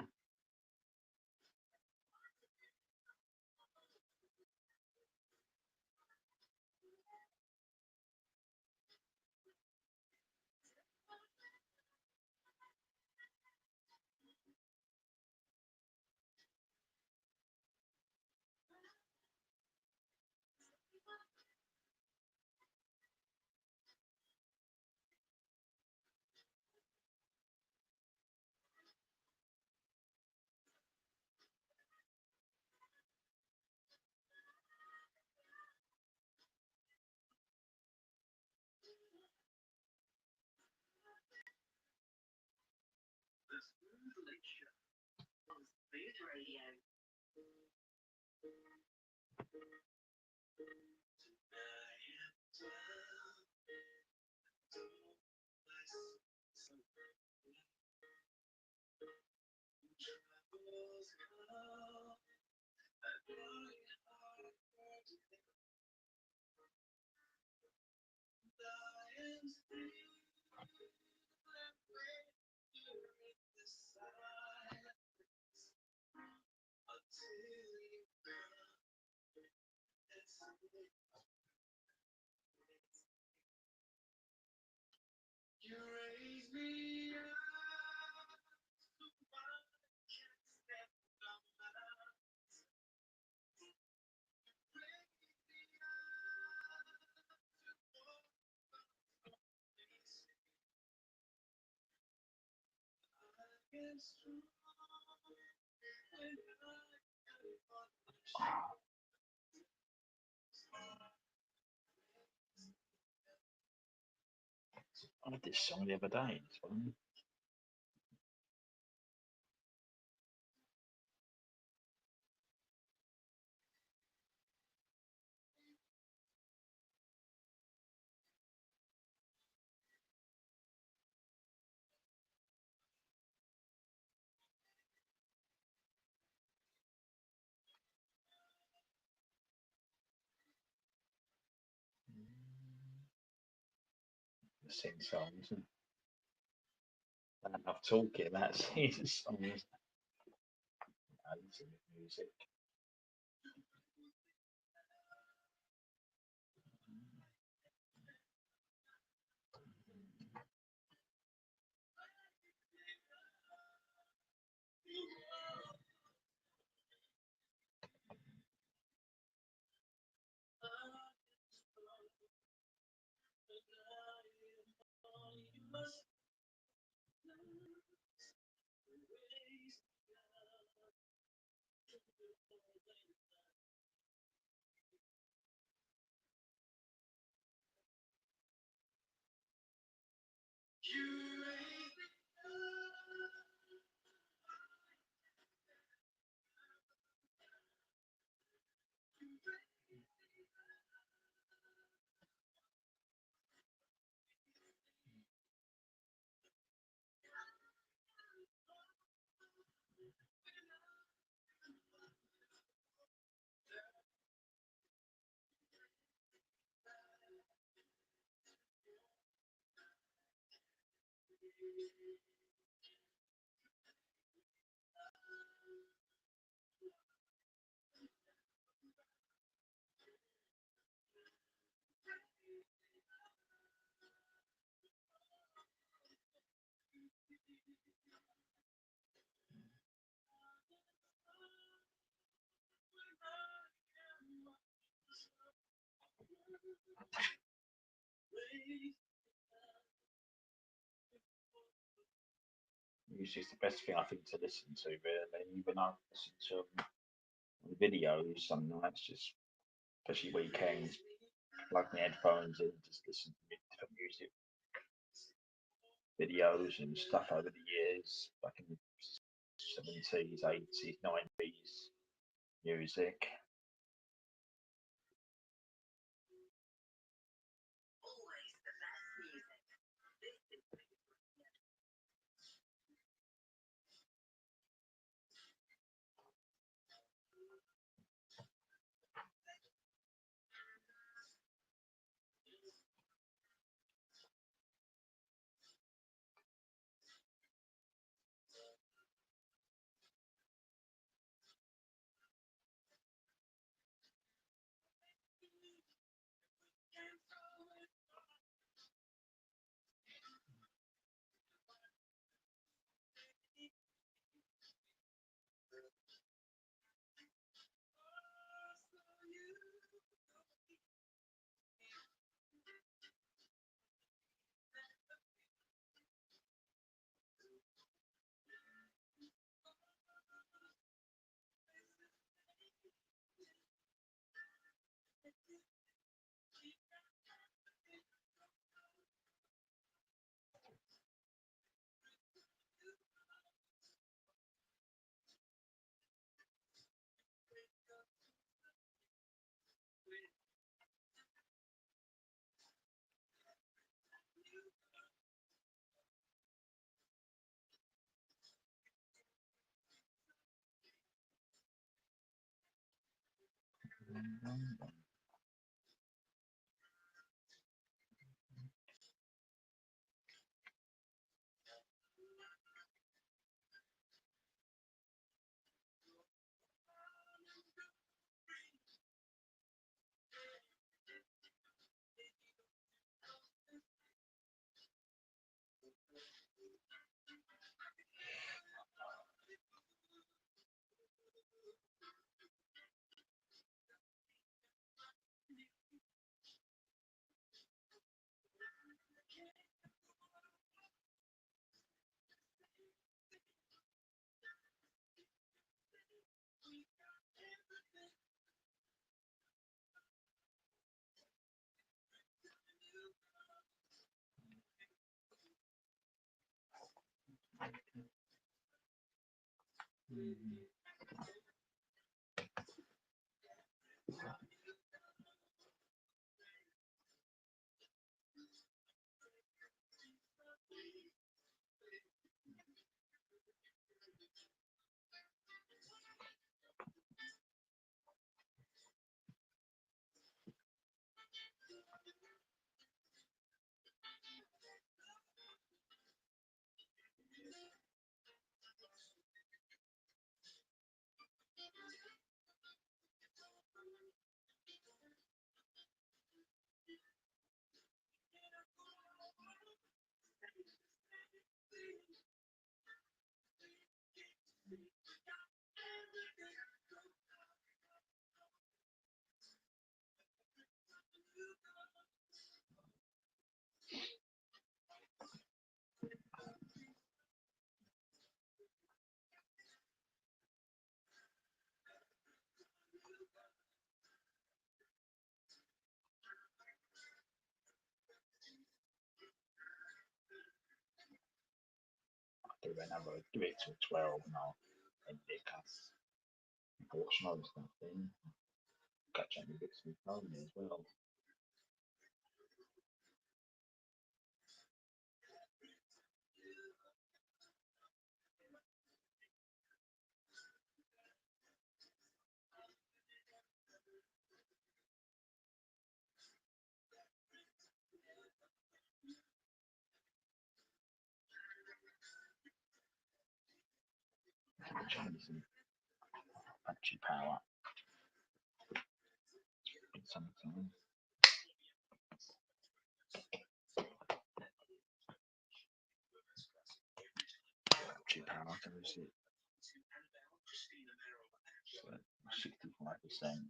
radio. You raise me up to my step on my I did this song the other day. It's fun. Sing songs and enough talking about singing songs. Music. Music's the best thing I think to listen to, really. Even though I listen to videos some nights, just especially weekends, plug my headphones in, just listen to different music videos and stuff over the years, back in the 70s, 80s, 90s music. Always the best music. This is Do another, do it till 12 now, and they can watch another stuff then. Catch up with bits and phone as well. Some punchy power. Sometimes. Punchy power, can you see? 65%.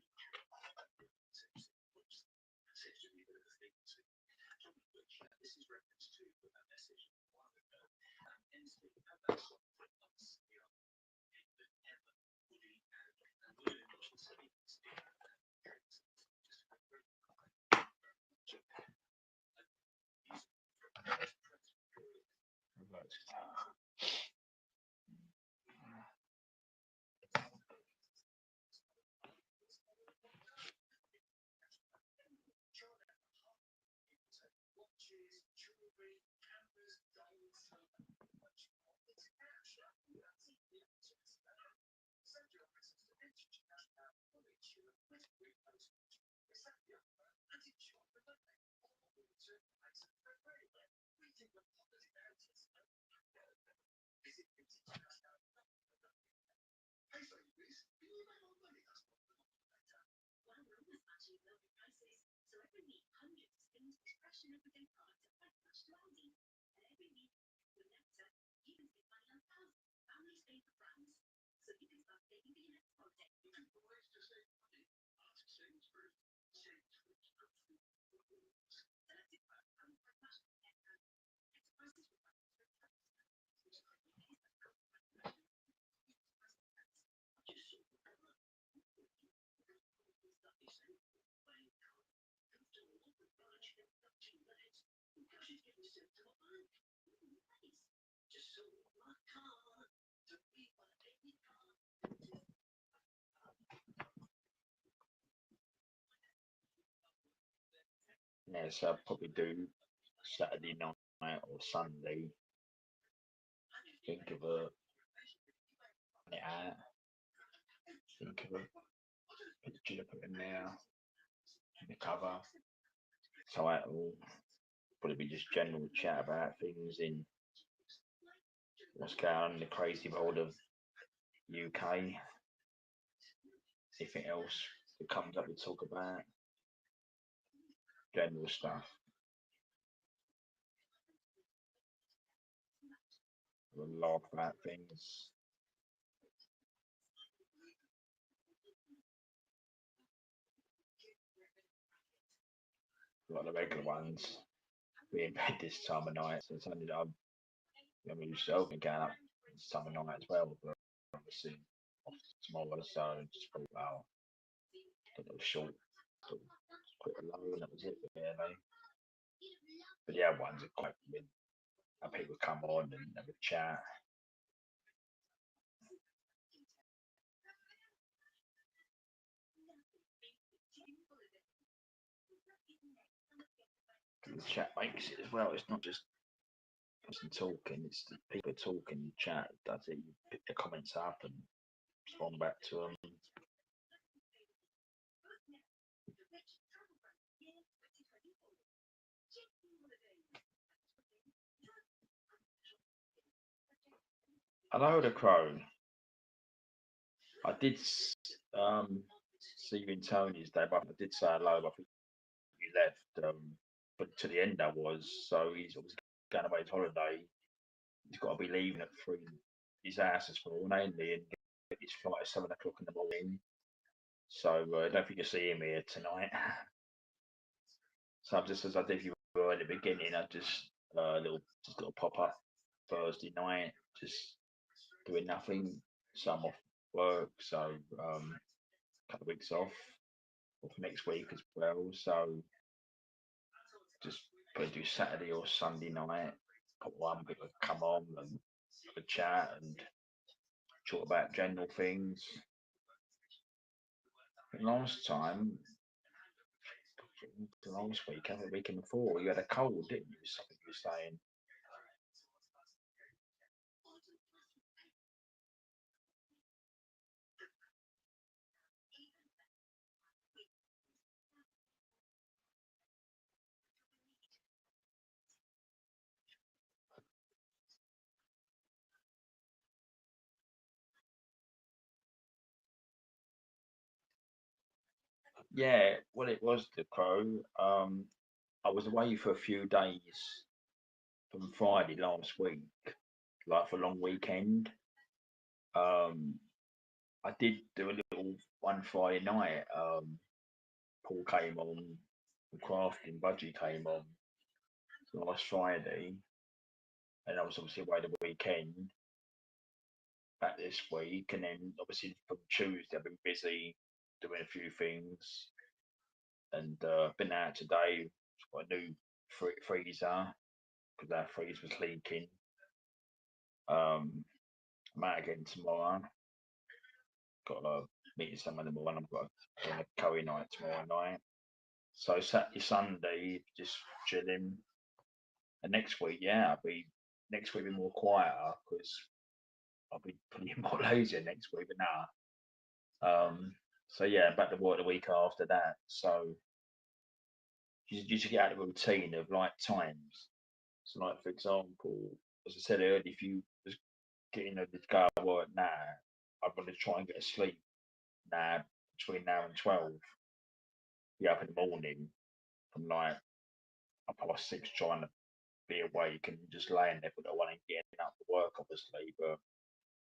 Yeah, so I'll probably do Saturday night or Sunday. Think of a night out. Think of a picture to put in there, in the cover. So that'll probably be just general chat about things in what's going on in the crazy world of UK. Anything else that comes up, we talk about general stuff. We'll laugh about things. Like the regular ones, be in bed this time of night. So it's only that I'm used to open going up this time of night as well. But obviously off tomorrow, so just thought, wow, a little short, quick low, and that was it really. But the other ones are quite good. People come on and have a chat. The chat makes it as well. It's not just person talking, it's the people talking, the chat does it. You pick the comments up and respond back to them. Hello, the Crow. I did see you in Tony's day, but I did say hello. I think you left, but to the end I was. So he's obviously going away on holiday. He's got to be leaving at 3. His house this morning, and get his flight at 7 o'clock in the morning. So I don't think you'll see him here tonight. So just as I did you were at the beginning, I just little pop up Thursday night, just doing nothing. So I'm off work, so a couple of weeks off next week as well. So just probably do Saturday or Sunday night. Put one, people come on and have a chat and talk about general things. Last week, the weekend before, you had a cold, didn't you? Something you were saying. Yeah, well, it was the Crow. I was away for a few days from Friday last week, like for a long weekend. Um, I did do a little one Friday night. Paul came on, the crafting budgie came on last Friday, and I was obviously away the weekend. Back this week, and then obviously from Tuesday I've been busy doing a few things, and been out today. Got a new freezer because our freezer was leaking. I'm out again tomorrow. Got a meeting someone in the morning. I've got a curry night tomorrow night. So Saturday, Sunday, just chilling. And next week, yeah, next week be more quieter because I'll be pretty more lazy next week. But now, so yeah, back to work the week after that. So you should get out of the routine of like times. So, like for example, as I said earlier, if you was getting ready to go to work now, I'm going to try and get asleep now between now and 12. Be up in the morning from like 6:30, trying to be awake and just laying there, but I want to get up to work, obviously. But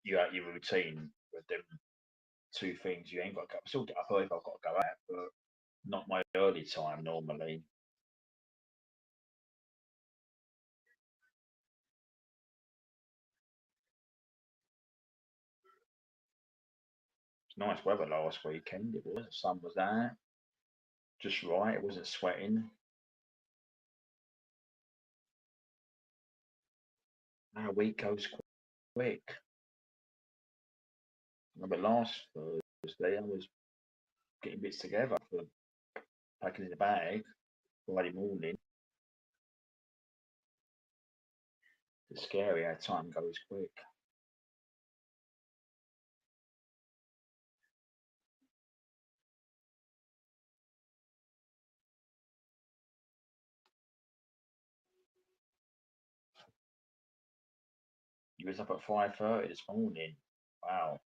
you out your routine with them two things. You ain't got to go. Still get up early if I've got to go out, but not my early time normally. It's nice weather last weekend. It was. The sun was out, just right. It wasn't sweating. Our week goes quick. I remember last Thursday I was getting bits together for packing in the bag Friday morning. It's scary how time goes quick. He was up at 5:30 this morning. Wow.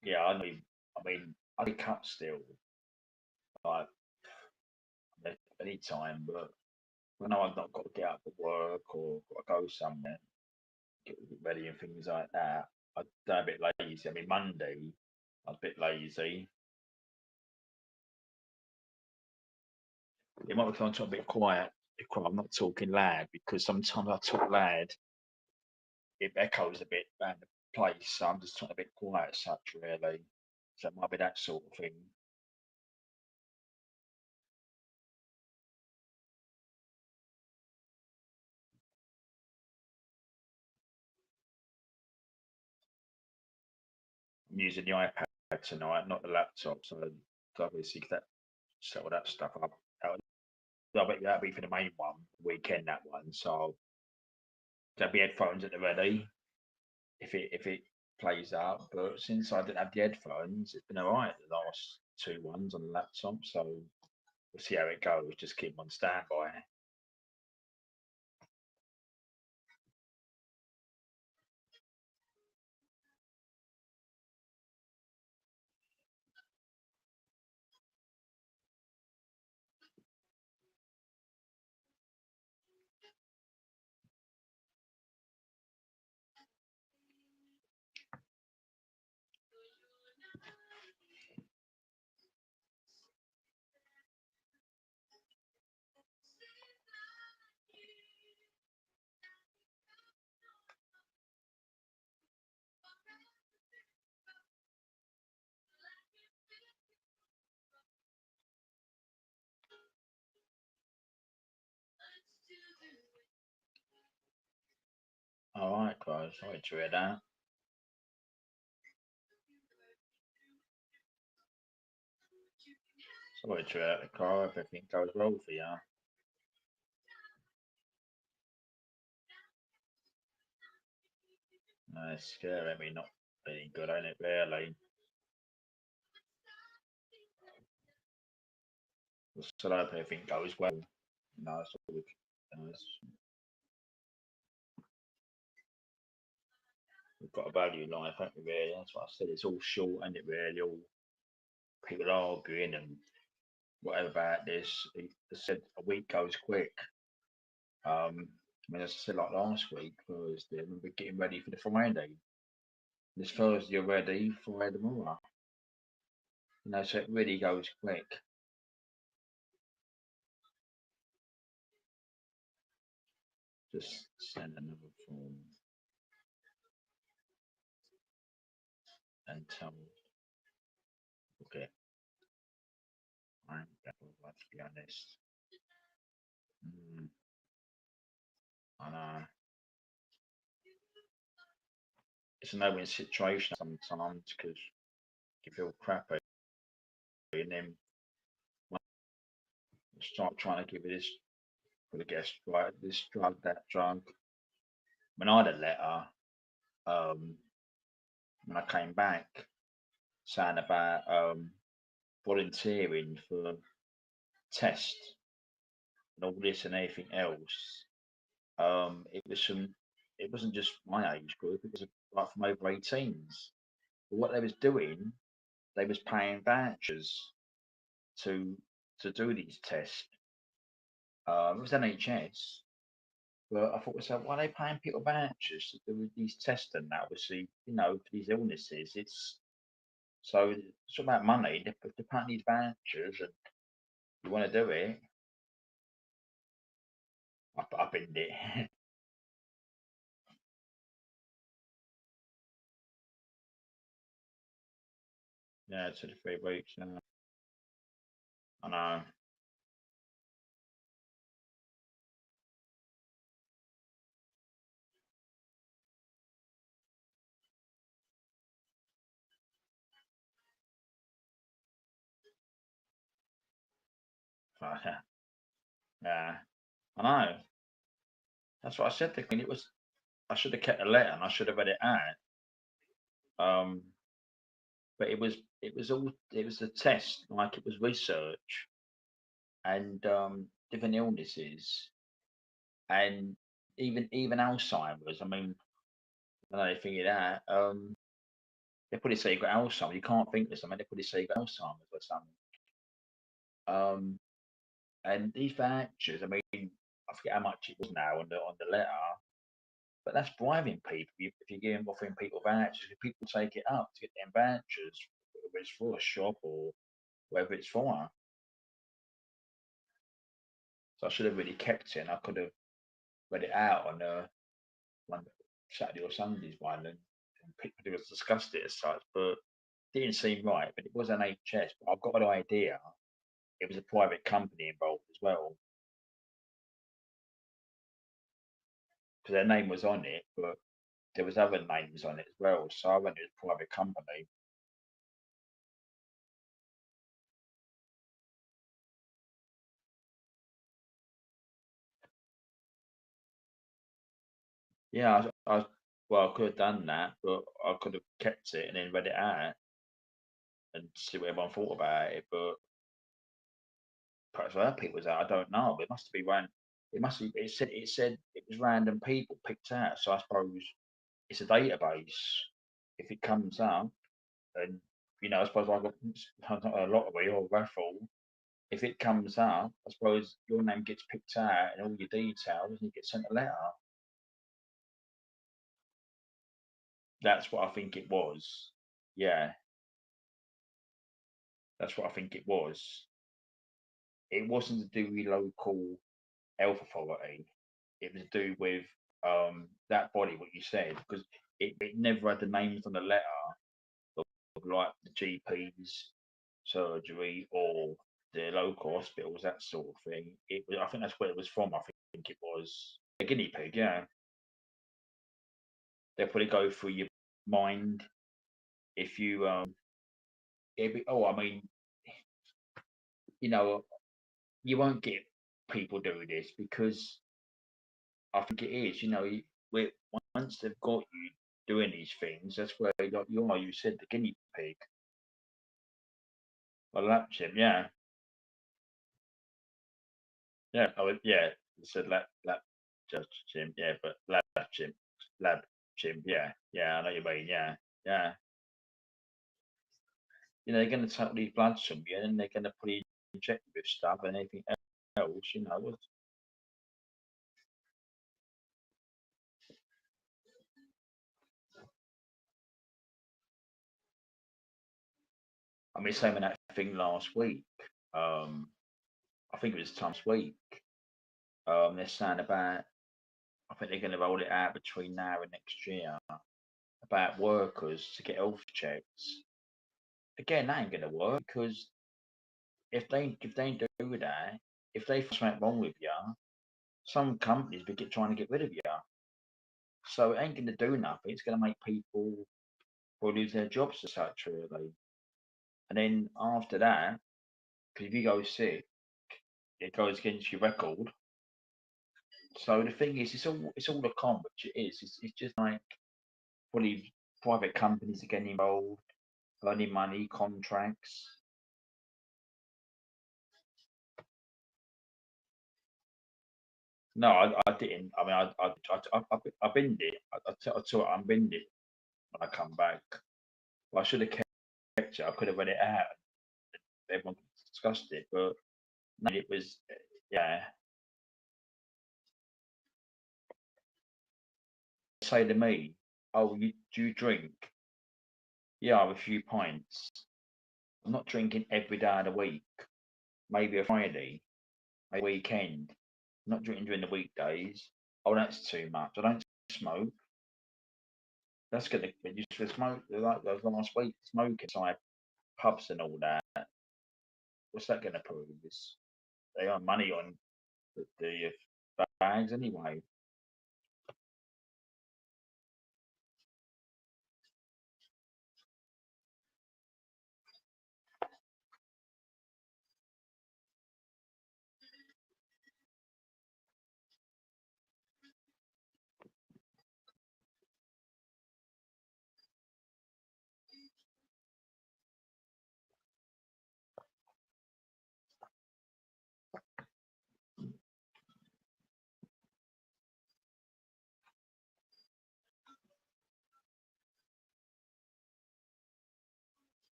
Yeah, I know. I mean, I wake up still like any time, but when I've not got to get up for work or got to go somewhere, get ready and things like that, I'm a bit lazy. I mean, Monday, I was a bit lazy. It might be because I'm talking a bit quiet. I'm not talking loud because sometimes I talk loud, it echoes a bit around the place. So I'm just talking a bit quiet, as such, really. So it might be that sort of thing. I'm using the iPad tonight, not the laptop. So obviously that set all that stuff up. I bet that'll be for the main one, weekend that one. So there'll be headphones at the ready if it plays up. But since I didn't have the headphones, it's been alright the last two ones on the laptop. So we'll see how it goes. Just keep them on standby. All right, guys. Sorry to hear that. Sorry to hear that, Carl. Everything goes well for you. It's scary. I mean, not being good, ain't it? Really. So I hope everything goes well. That's all we can, we've got to value life, haven't we? Really, that's what I said. It's all short, and it really all people arguing and whatever about this. I said a week goes quick. I mean, as I said, like last week, Thursday, we're getting ready for the Friday. This Thursday already, Friday tomorrow. So it really goes quick. Just send another form and tell. Okay, I'm gonna be honest. I know. It's a no-win situation sometimes because you feel crappy and then start trying to give you this for the guest, right? This drug, that drug. When I had a letter, when I came back saying about volunteering for test and all this and everything else, it wasn't just my age group, it was like from over 18s. But what they was doing, they was paying vouchers to do these tests. It was NHS, but I thought to myself, why are they paying people vouchers to do these tests and that? Obviously, for these illnesses, it's all about money. They're paying these vouchers, and you want to do it. I've been there. Yeah, 3 weeks. Yeah. I know. Yeah, I know. That's what I said to Queen. I should have kept the letter and I should have read it out. but it was a test, like it was research and different illnesses and even Alzheimer's. I mean, I know they figured out. They probably say you got Alzheimer's. You can't think this. I mean, they probably say you got Alzheimer's or something. And these vouchers. I mean, I forget how much it was now on the letter, but that's bribing people. If you're giving offering people vouchers, if people take it up to get them vouchers, whether it's for a shop or whether it's for. So I should have really kept it. And I could have read it out on one Saturday or Sunday's one, and people would have discussed it as such. But it didn't seem right. But it was an HS. But I've got an idea. It was a private company involved as well, because their name was on it, but there was other names on it as well. So I went to a private company. Yeah, well, I could have done that, but I could have kept it and then read it out and see what everyone thought about it. But perhaps other people was out. I don't know. But it must be ran. It must be. It said it was random people picked out. So I suppose it's a database. If it comes up, and I suppose I got a lottery or raffle. If it comes up, I suppose your name gets picked out and all your details, and you get sent a letter. That's what I think it was. Yeah, that's what I think it was. It wasn't to do with local health authority. It was to do with that body, what you said, because it never had the names on the letter of like the GP's surgery or the local hospitals, that sort of thing. It was, I think that's where it was from. I think it was a guinea pig. Yeah, they'll probably go through your mind if you I mean, you know, you won't get people doing this because I think it is, once they've got you doing these things, that's where you said the guinea pig. Well, lap chimp, yeah, yeah, yeah. You said lap just chimp, yeah, but lab chimp, yeah, yeah. I know what you mean, yeah, yeah. They're going to take these bloods from you, and they're going to put you inject you with stuff and anything else. I mean, same with that thing last week. Um, I think it was last week. They're saying about, I think they're going to roll it out between now and next year about workers to get health checks. Again, that ain't going to work because if they do that, if they find something wrong with you, some companies will trying to get rid of you. So it ain't going to do nothing. It's going to make people will lose their jobs as such, really. And then after that, because if you go sick, it goes against your record. So the thing is, it's all a con, which it is. It's just like probably private companies are getting involved, earning money, contracts. No, I didn't. I mean, I binned it. I taught I binned it when I come back. Well, I should have kept it. I could have read it out. Everyone discussed it, but no, it was yeah. Say to me, "Oh, do you drink?" Yeah, I have a few pints. I'm not drinking every day of the week. Maybe a Friday, maybe a weekend. I'm not drinking during the weekdays. Oh, that's too much. I don't smoke. That's gonna be used for smoke. Like those last week, smoking inside pubs and all that. What's that gonna prove? They earn money on the bags anyway.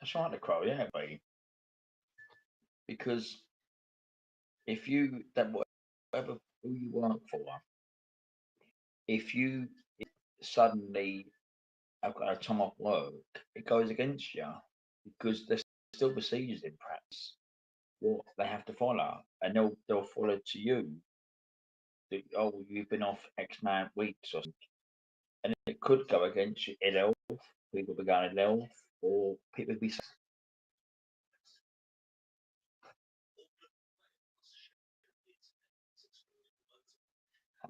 That's right, the crow, yeah, babe. Because if you that whatever who you work for, if you suddenly have got a time off work, it goes against you because they're still procedures in practice what they have to follow, and they'll follow to you. That, oh, you've been off X amount of weeks or something, and it could go against your ill health. People be going ill health, or people be.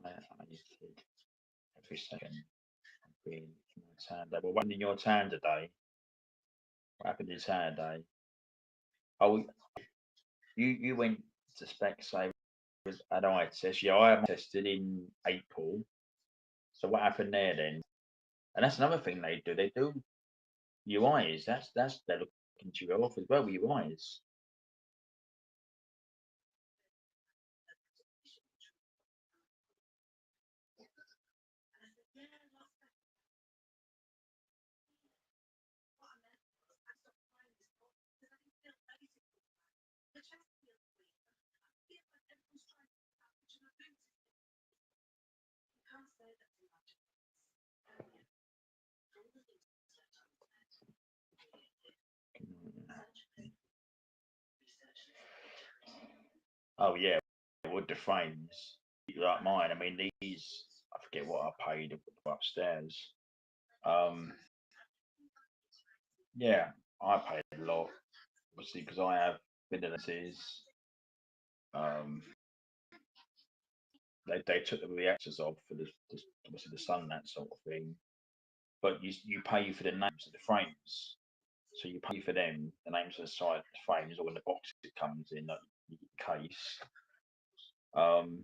I need to every second. I'm being in my town day. Well, what happened in your town today? What happened in town today? Oh, you went to Specsavers at eye test. Yeah, I haven't tested in April. So what happened there then? And that's another thing they do. They do your eyes. That's they're looking to your health as well with your eyes. Oh yeah, with the frames like mine. I mean these. I forget what I paid upstairs. Um, yeah, I paid a lot, obviously because I have abilities. Um, they took the reactors off for the obviously the sun that sort of thing. But you pay for the names of the frames. So you pay for them, the names of the side frames, or when the box it comes in, that case. Um,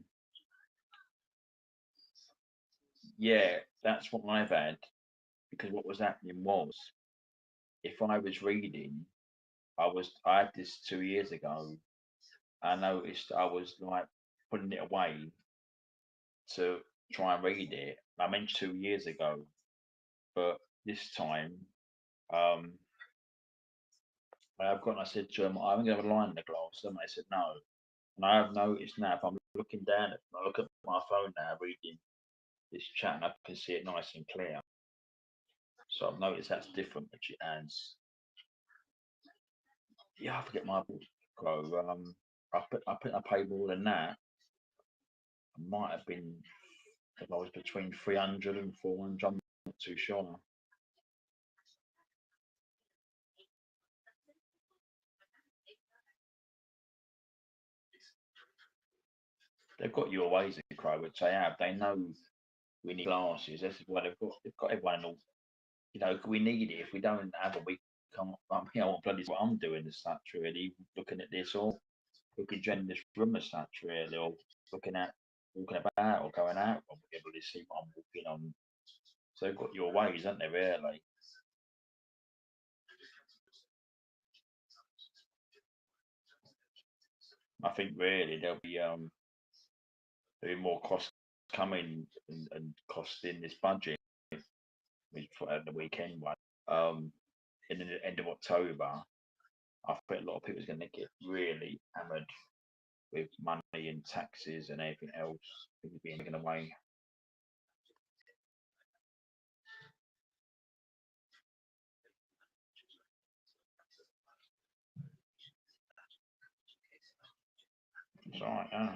yeah, that's what I've had because what was happening was if I was reading, I had this 2 years ago. I noticed I was like putting it away to try and read it. I mentioned 2 years ago, but this time um, I've gone. I said to them, I'm going to have a line in the glass. And they said no. And I have noticed now if I'm looking down at, I look at my phone now reading this chat, and I can see it nice and clear. So I've noticed that's different, which it adds. Yeah, I forget my book. I paid more than that. It might have been if I was between 300 and 400. I'm not too sure. They've got your ways in Crow, which they have. They know we need glasses. This is why they've got everyone all. You know, we need it. If we don't have it, we can't. You know, what bloody what I'm doing as such, really, looking at this or looking in this room as such, really, or looking at walking about or going out, or be able to see what I'm walking on. So they've got your ways, haven't they, really? I think really there'll be more costs coming and costing this budget for the weekend one. In the end of October, I think a lot of people's going to get really hammered with money and taxes and everything else being taken away. It's all right, yeah.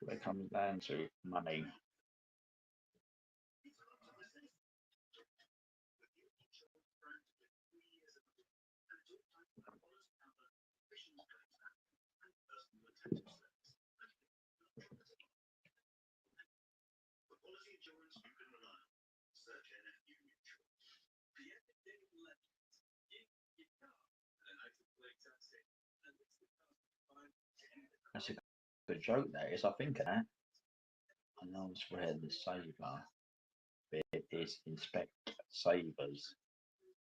When it comes down to money. That's a good joke, that is. I think of that. I know it's where the saver bit is inspect savers.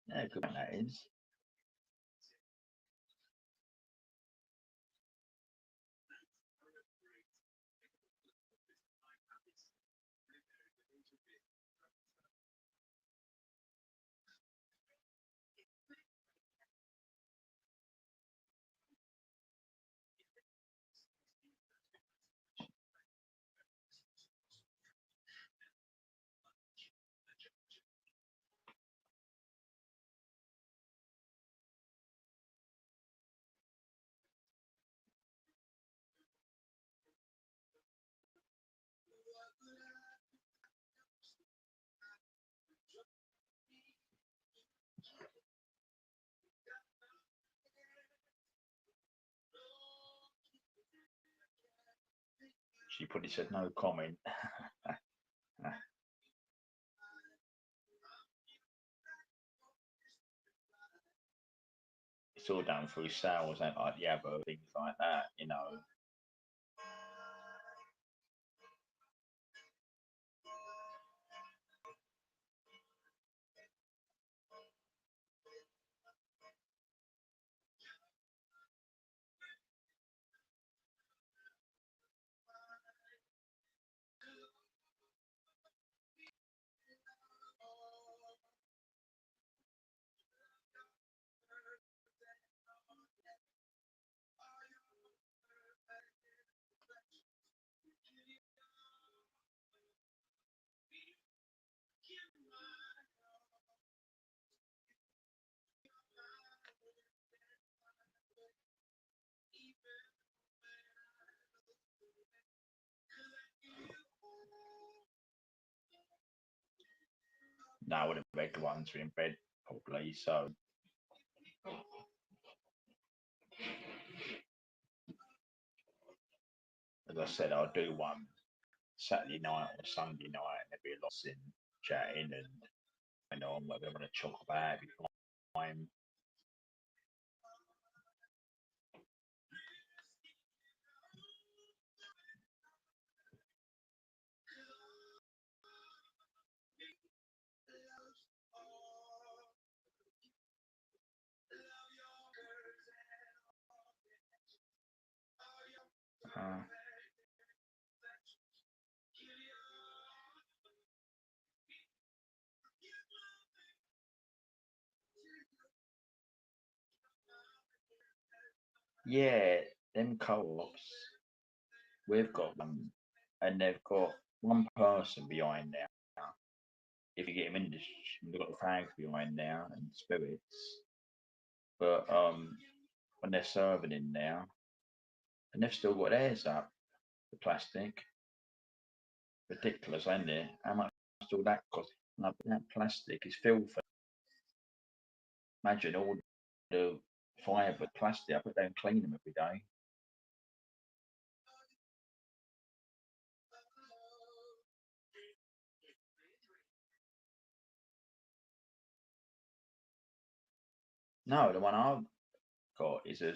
Yeah, good one that is. She probably said no comment. It's all done through sales, ain't like the other things like that, you know. Now the regular ones are in bed probably, so as I said, I'll do one Saturday night or Sunday night, and there'll be lots in chatting and on what they want to talk about before time. Yeah, them co-ops, we've got them, and they've got one person behind there. If you get them in, they've got the flags behind there and spirits. But when they're serving in there, and they've still got theirs up, the plastic. Ridiculous, ain't it? How much all that cost? No, that plastic is filthy. Imagine all the fibre plastic. I bet they don't clean them every day. No, the one I've got is a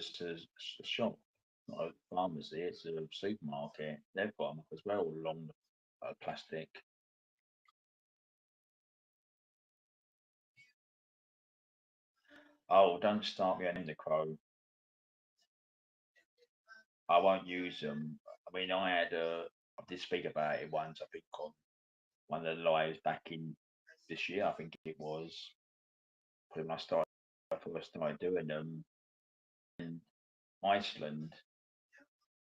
shop, not a pharmacy. It's a supermarket. They've got them as well along the plastic. Oh, don't start me on the crow. I won't use them. I mean, I did speak about it once. I think on one of the lives back in this year. I think it was when I first started doing them in Iceland.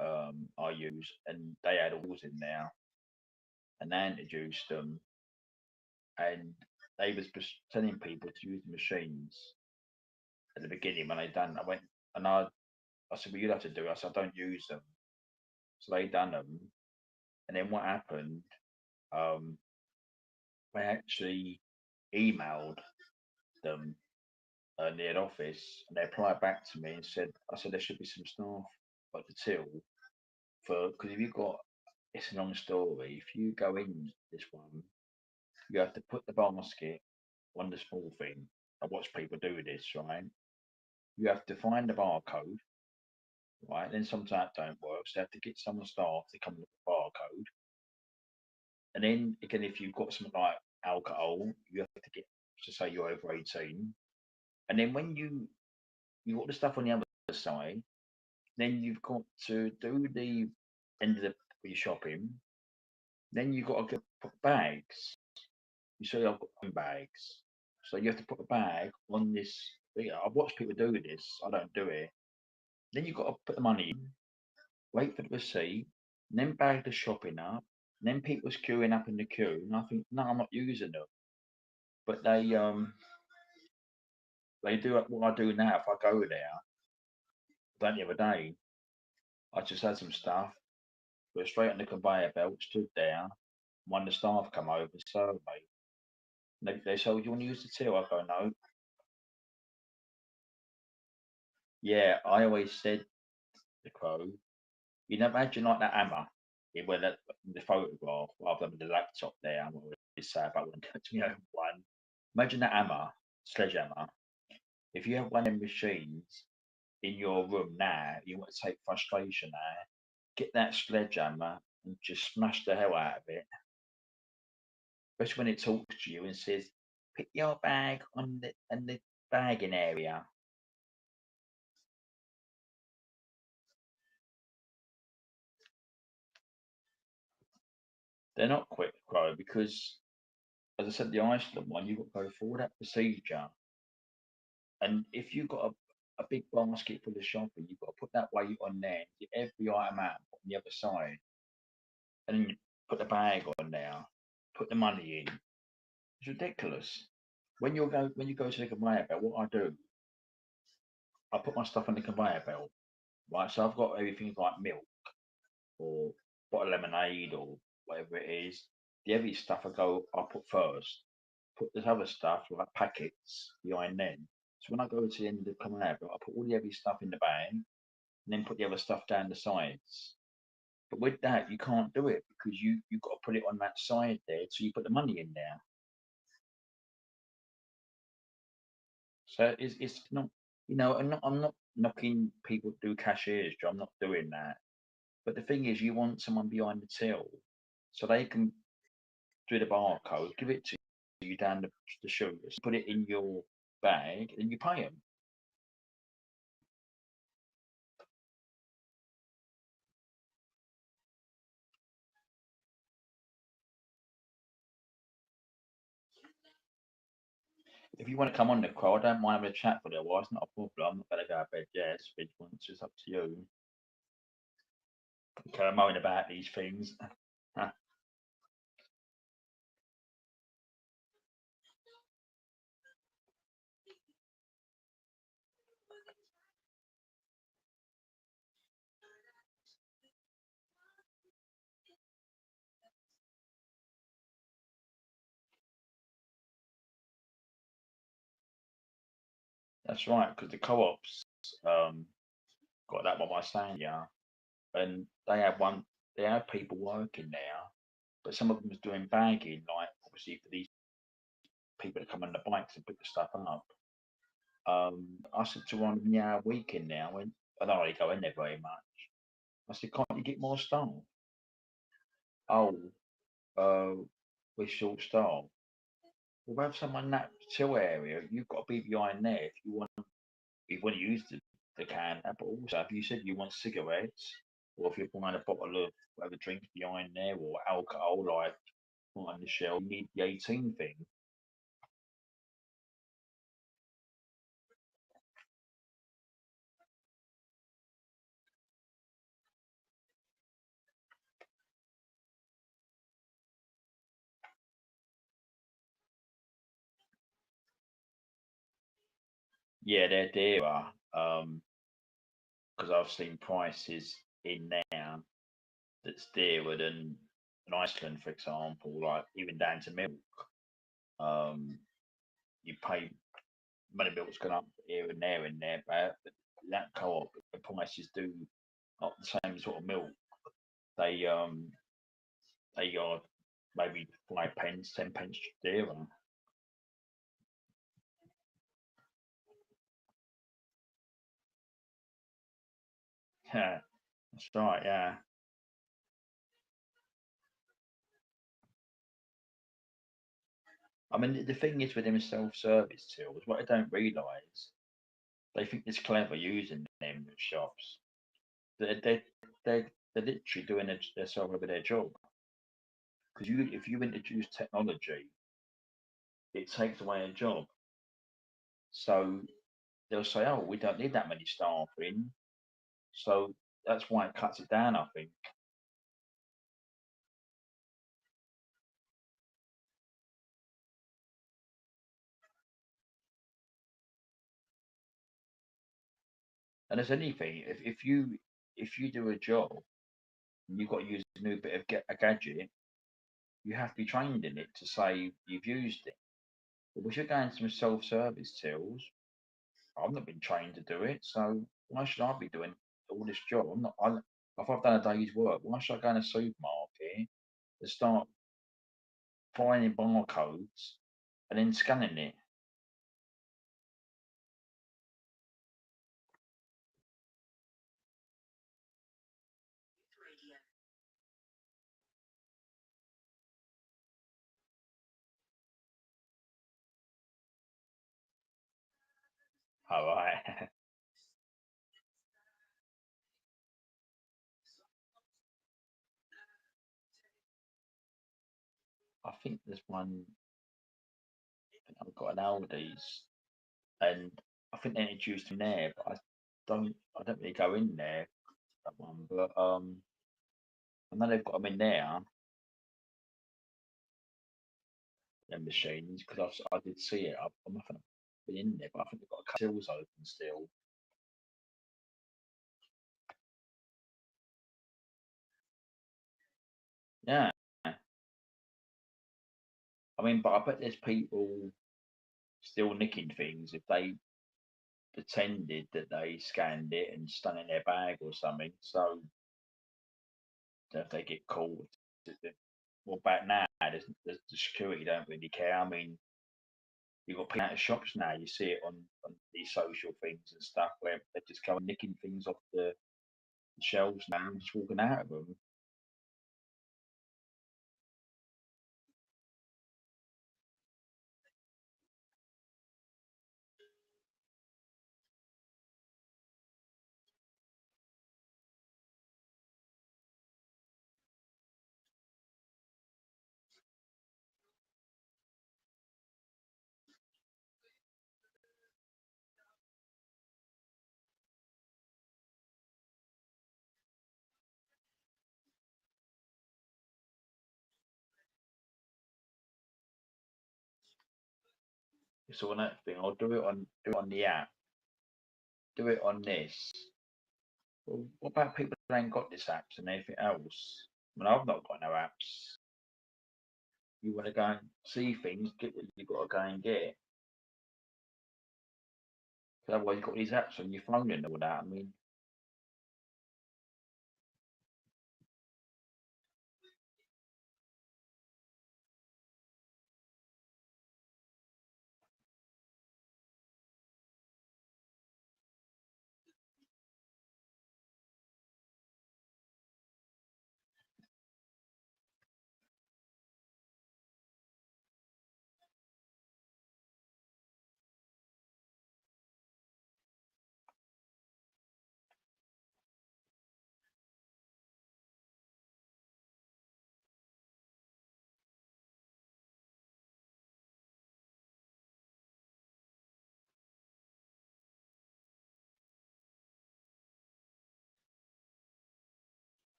I used, and they had alls in there, and they introduced them, and they was telling people to use the machines at the beginning when they done. I went and I said, well, you'd have to do it. I said, I don't use them. So they done them, and then what happened? Um, they actually emailed them in the head office, and they replied back to me and said, I said there should be some staff at the till for because if you've got it's a long story. If you go in this one, you have to put the basket on the small thing. I watch people do this, right? You have to find the barcode, right? Then sometimes it don't work, so you have to get some staff to come with the barcode. And then again, if you've got something like alcohol, you have to get to say you're over 18. And then when you got the stuff on the other side, then you've got to do the end of your shopping. Then you've got to put bags. You see, I've got bags. So you have to put a bag on this. Yeah, I've watched people do this. I don't do it. Then you've got to put the money in, wait for the receipt, and then bag the shopping up. And then people's queuing up in the queue. And I think, no, I'm not using them. But they do what I do now. If I go there, like the other day, I just had some stuff, put it straight on the conveyor belt, stood there. One of the staff come over and served me. They said, "Do you want to use the till?" I go, "No." Yeah, I always said the crow. You know, imagine like that hammer. When the photograph rather than the laptop there, I'm always say about when you know one. Imagine that hammer, sledgehammer. If you have one of them machines in your room now, you want to take frustration now, get that sledgehammer and just smash the hell out of it. Especially when it talks to you and says, "Put your bag on the bagging area." They're not quick grow because, as I said, the Iceland one, you've got to go through all that procedure. And if you've got a big basket full of shopping, you've got to put that weight on there, get every item out on the other side, and then you put the bag on there, put the money in. It's ridiculous. When you go to the conveyor belt, what I do, I put my stuff on the conveyor belt, right? So I've got everything like milk or bottle of lemonade or whatever it is. The heavy stuff I put first. Put this other stuff like packets behind then. So when I go to the end of the conveyor belt, I put all the heavy stuff in the bag and then put the other stuff down the sides. But with that, you can't do it because you've got to put it on that side there, so you put the money in there. So it's not, I'm not knocking people who do cashiers job. I'm not doing that. But the thing is, you want someone behind the till so they can do the barcode, give it to you down the shoes, put it in your bag, and you pay them. If you want to come on the call, I don't mind having a chat for a little while. It's not a problem. I'm not going to go to bed yet. It's just up to you. Okay, I'm moaning about these things. That's right, because the co-ops got that what I was saying, yeah, and they had people working there, but some of them was doing bagging, like obviously for these people that come on the bikes and pick the stuff up. I said to one of them, yeah, a week in now, when I don't really go in there very much. I said, can't you get more staff? Oh, uh, we're short staff. Well, we have someone in that till area. You've got to be behind there if you want to use the can. But also, if you said you want cigarettes, or if you're buying a bottle of whatever drinks behind there, or alcohol, like on the shelf, you need the 18 thing. Yeah, they're dearer. Because I've seen prices in there that's dearer than in Iceland, for example, like even down to milk. Um, you pay money milk's gone up here and there, but that co-op the prices do not the same sort of milk. They they are maybe 5 pence, 10 pence dearer. Yeah, that's right. Yeah, I mean the thing is with them self-service tills, what I don't realise, they think it's clever using them shops. They're literally doing themselves over their job. Because if you introduce technology, it takes away a job. So they'll say, "Oh, we don't need that many staff in," so that's why it cuts it down. I think. And as anything, if you do a job and you've got to use a new bit of a gadget, you have to be trained in it to say you've used it. But if you're going to self-service tills, I've not been trained to do it, so why should I be doing all this job? I'm not. if I've done a day's work, why should I go in a supermarket and start finding barcodes and then scanning it? Radio. All right. I think there's one. I've got an Aldi's, and I think they introduced them there, but I don't really go in there that one. But I know they've got them in there, them machines, because I did see it. I'm not gonna be in there, but I think they've got a couple tills open still. Yeah, I mean, but I bet there's people still nicking things if they pretended that they scanned it and stuck it in their bag or something. So if they get caught, well, back now, the security don't really care. I mean, you've got people out of shops now. You see it on these social things and stuff where they're just going nicking things off the shelves now and just walking out of them. It's all that thing. I'll do it on the app. Do it on this. Well, what about people that ain't got this apps and anything else? I mean, I've not got no apps. You want to go and see things, get what you got to go and get. 'Cause otherwise, you've got these apps on your phone and all that. I mean,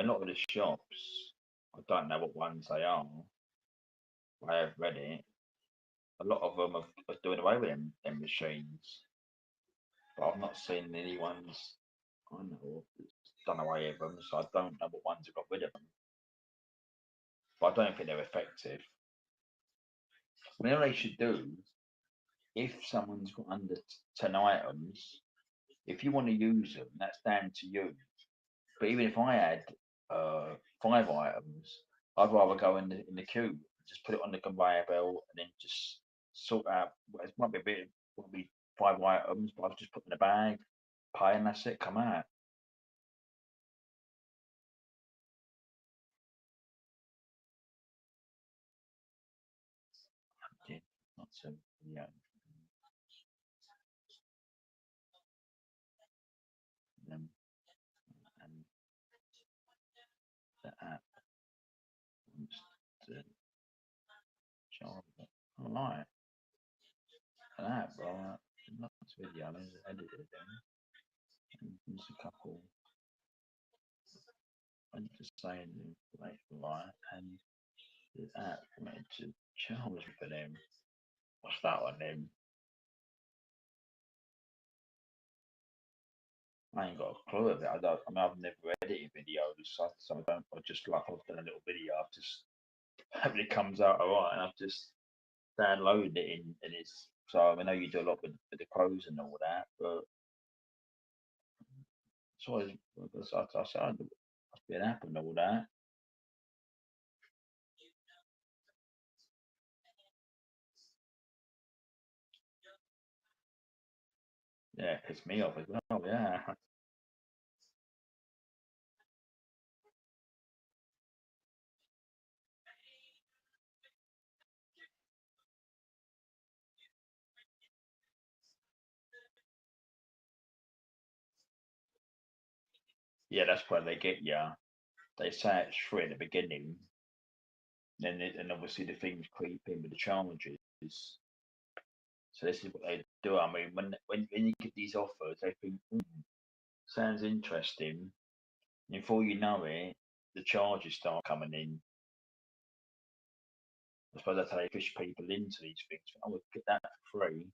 a lot of the shops, I don't know what ones they are. I have read it. A lot of them are doing away with them machines, but I've not seen any ones I know of that's done away with them, so I don't know what ones have got rid of them. But I don't think they're effective. I mean, all they should do, if someone's got under 10 items, if you want to use them, that's down to you. But even if I had 5 items, I'd rather go in the queue, just put it on the conveyor belt, and then just sort out. Well, it might be a bit, might be 5 items, but I've just put in a bag, pay, and that's it. Come out. Yeah, not so. Yeah. And, and the app. The job. All right. An app, right? Not this video. There's edited them. And there's a couple. I'm just saying, like, right, and the app went to charge for them. What's that on them? I ain't got a clue of it. I mean, I've never edited videos, so I don't. I just like I've done a little video. I've just hope it comes out alright, and I've just downloaded it and it's. So I know you do a lot with the crows and all that, but it's always I said must be an app and all that. Yeah, it pissed me off as well. Yeah. Yeah, that's where they get you. They say it's free at the beginning, and obviously the things creep in with the charges. So this is what they do. I mean, when you get these offers, they think, sounds interesting. And before you know it, the charges start coming in. I suppose that's how they push people into these things. I would get that for free.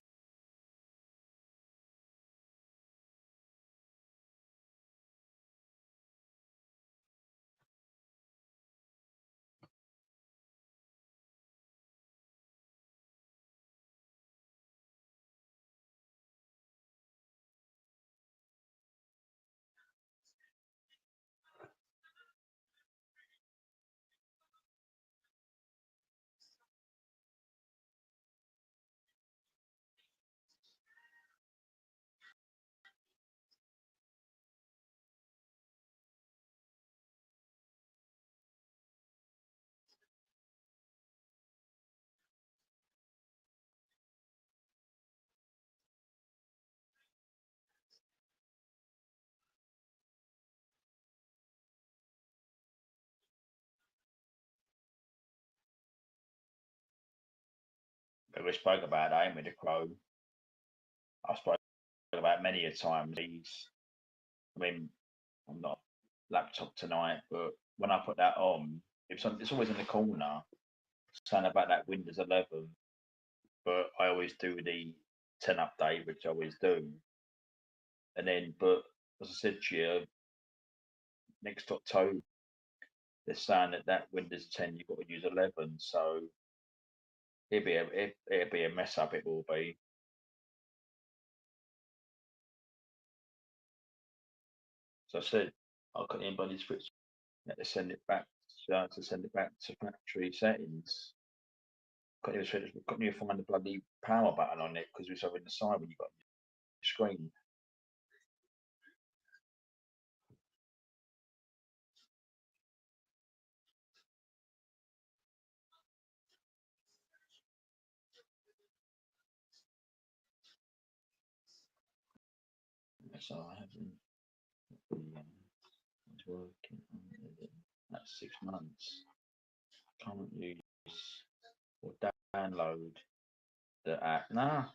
But we spoke about that with the crow. I spoke about many a time. I mean, I'm not laptop tonight, but when I put that on, it's always in the corner saying about that Windows 11. But I always do the 10 update, which I always do. And then, but as I said to you, next October, they're saying that Windows 10 you've got to use 11. So it'll be a mess up. It will be. So I said I couldn't anybody switch. To send it back to send it back to factory settings. Couldn't even find the bloody power button on it because it was over in the side when you got your screen. So I haven't. It's working on it. That's 6 months. Can't use or download the app. Nah,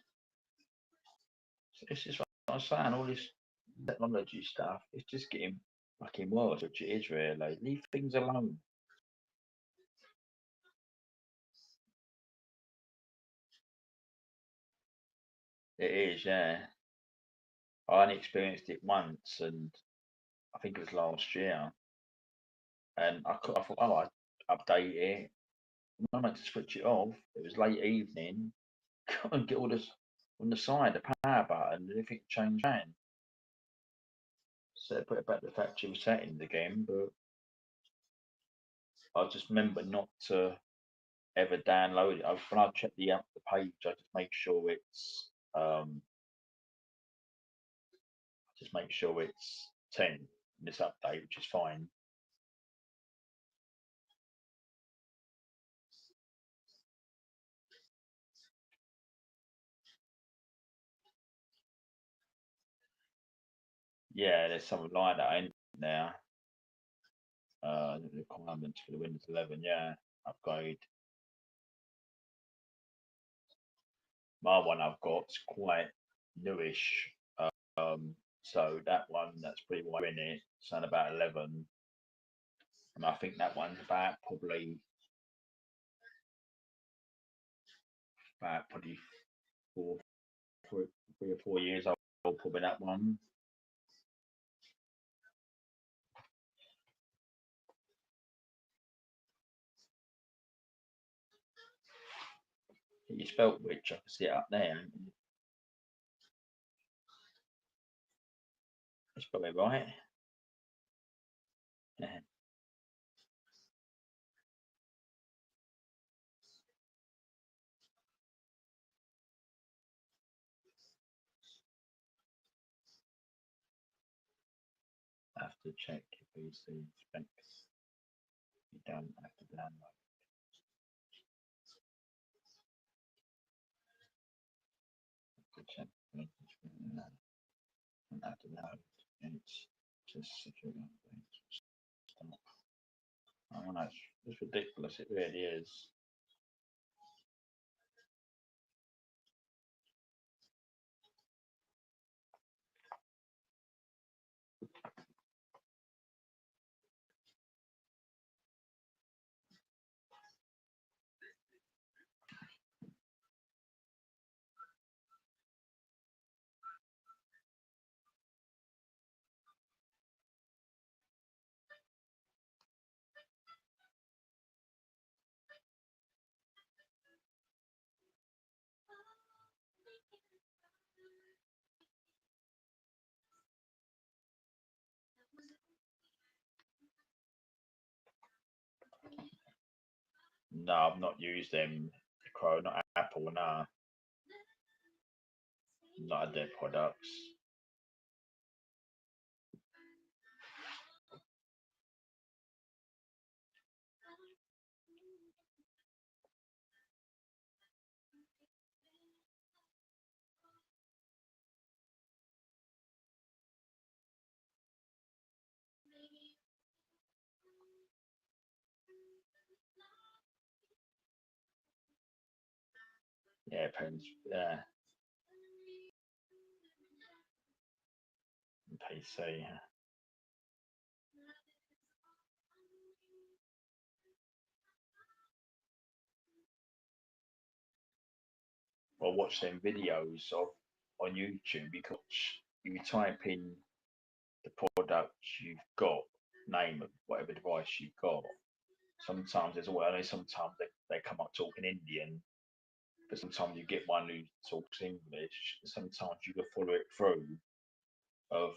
it's just what I'm saying. All this technology stuff. It's just getting fucking worse, which it is really. Leave things alone. It is, yeah. I only experienced it once, and I think it was last year. And I thought, oh, I update it. When I meant to switch it off, it was late evening. Couldn't get all this on the side, the power button, and everything changed hand. So I put it back to factory settings again, but I just remember not to ever download it. When I check the page, I just make sure it's 10 in this update, which is fine. Yeah, there's something like that in there. The requirements for the Windows 11, yeah, upgrade. My one I've got's quite newish, so that one that's pretty wide in it. It's about 11. And I think that one's about probably 4, 3 or 4 years old, probably that one. You spelt which, I can see it up there. It's probably right. Yeah. I have to check if these specs. You don't have to download. Check. I have to download. It's just security updates. Oh no, it's ridiculous. It really is. No, I've not used them. Crow, not Apple, no. Not their products. Yeah, depends. Yeah. PC. Or watch them videos of on YouTube because you type in the product you've got, name of whatever device you've got. Sometimes there's I know sometimes they come up talking Indian, but sometimes you get one who talks English. Sometimes you can follow it through of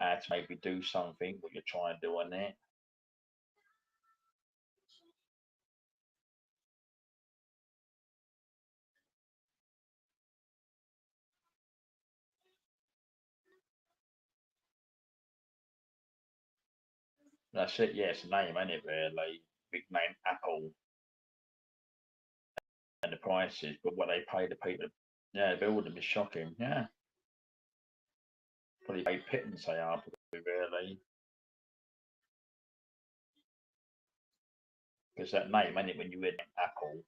how to maybe do something what you're trying to do on it. That's it. Yeah, it's a name, ain't it? Really big name Apple and the prices, but what they pay the people, yeah, the build them is shocking. Yeah, probably pay pittance they are, probably really, because that name, ain't it? When you read Apple,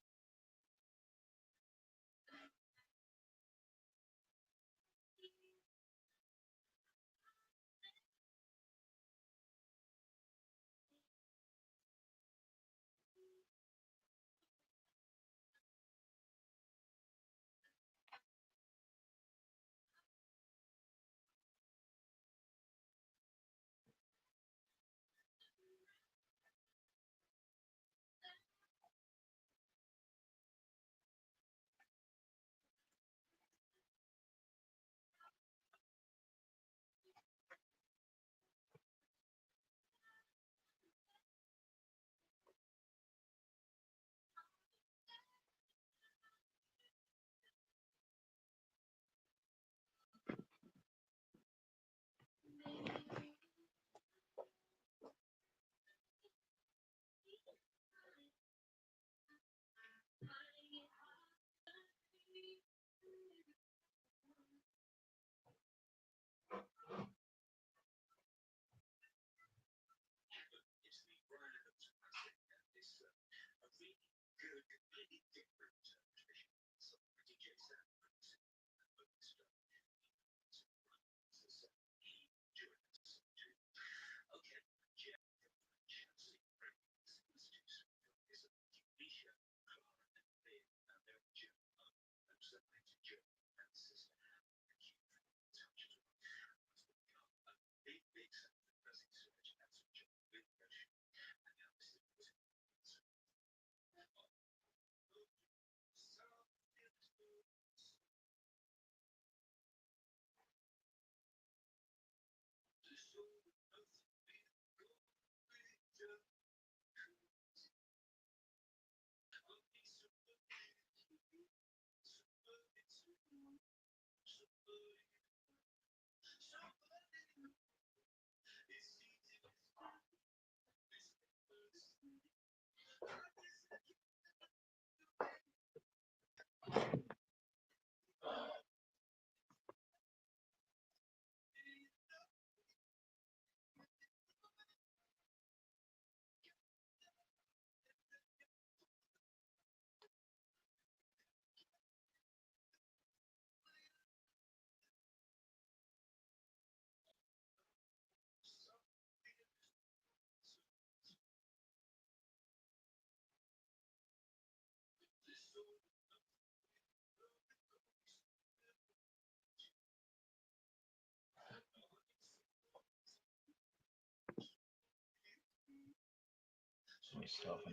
myself a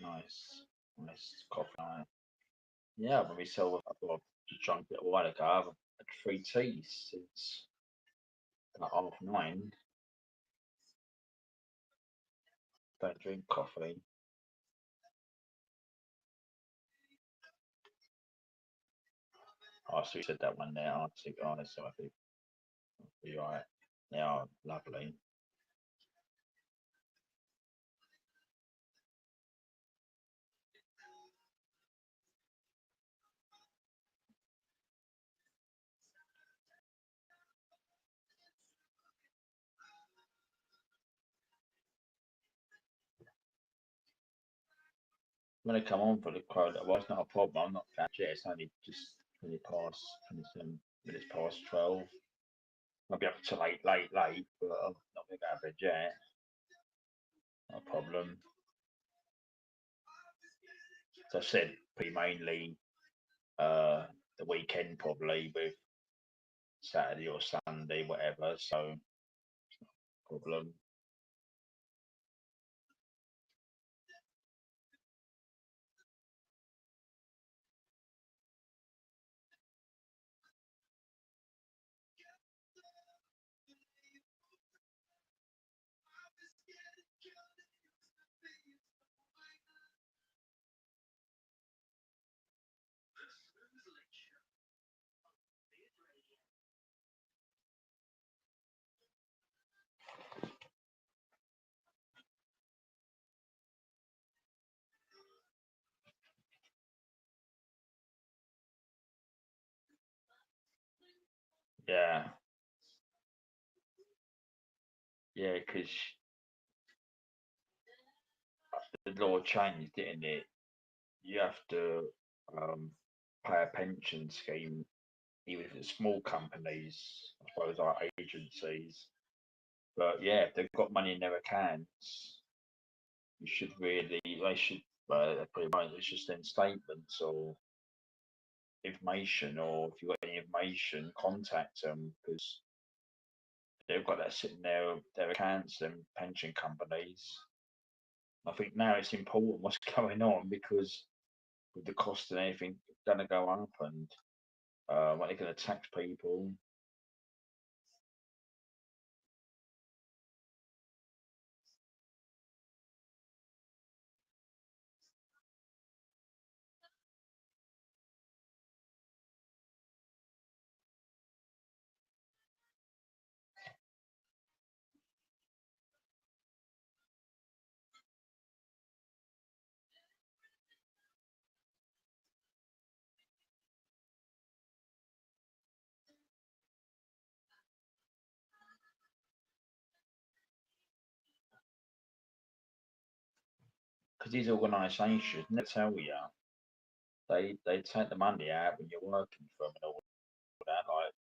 nice coffee. Yeah, when we sell, I've just drunk it a while ago. I've had 3 teas since like 9:30. Don't drink coffee. Oh, so you said that one there. I think honestly, I think you're right. They are lovely. When I come on for the quote, well, it's not a problem. I'm not catch it. It's only just 27 minutes past 12. I'll be up to late, but I'm not going to go to bed yet. No problem. As I said, pretty mainly the weekend probably with Saturday or Sunday, whatever. So, problem. Yeah, yeah, because the law changed, didn't it? You have to um, pay a pension scheme, even if it's small companies, I suppose, like agencies. But yeah, if they've got money in their accounts, you should really, they should, pretty much, it's just in statements or information, or if you've got any information, contact them because they've got that sitting there, their accounts, and pension companies. I think now it's important what's going on because with the cost and everything going to go up and what they're going to tax people. Because these organisations, they tell you, they take the money out when you're working for them and all that, like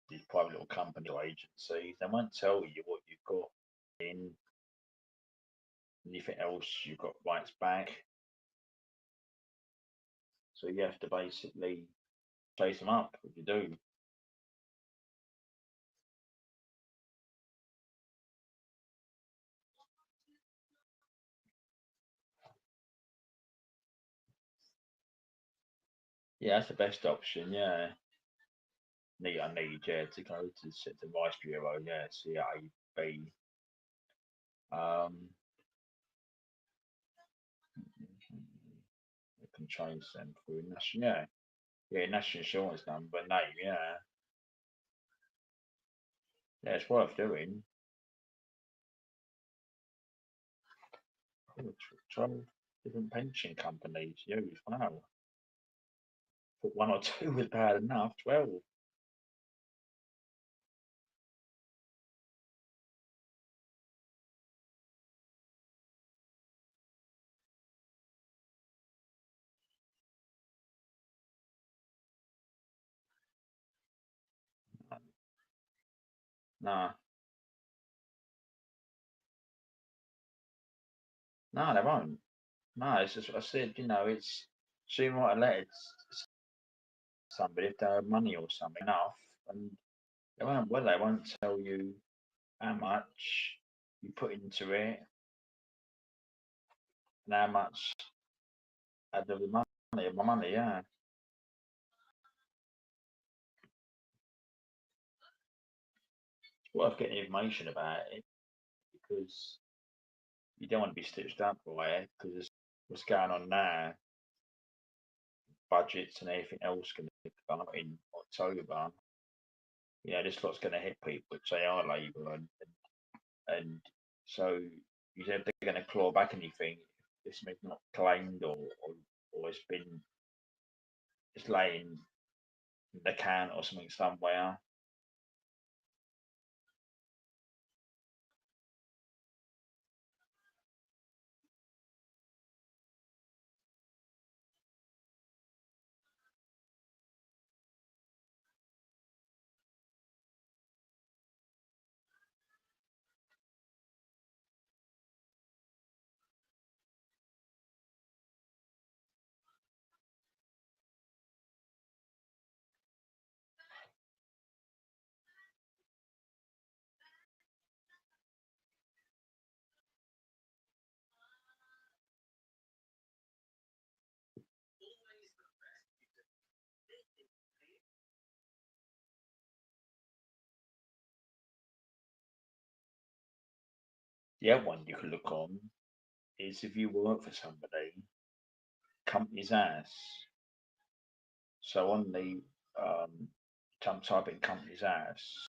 these private little company or agencies. They won't tell you what you've got in, anything else you've got rights back. So you have to basically chase them up if you do. Yeah, that's the best option. Yeah, I need to go to the Vice Bureau. Yeah, CAB. You can change them through national. Yeah, national insurance number, name. Yeah, it's worth doing. Oh, 12 different pension companies used. Wow. Put one or two was bad enough. 12. No, no, they won't. No, it's just what I said. It's she might have let somebody if they have money or something enough, and they won't. Well, they won't tell you how much you put into it. and how much out of the money, of my money, yeah. It's worth getting information about it because you don't want to be stitched up by it because what's going on now, budgets and everything else going to come out in October. You know, this lot's going to hit people which they are Labour and so you said they're going to claw back anything if something's not claimed or it's been it's laying in the can or something somewhere. The other one you can look on is if you work for somebody, company's house. So on the type in company's house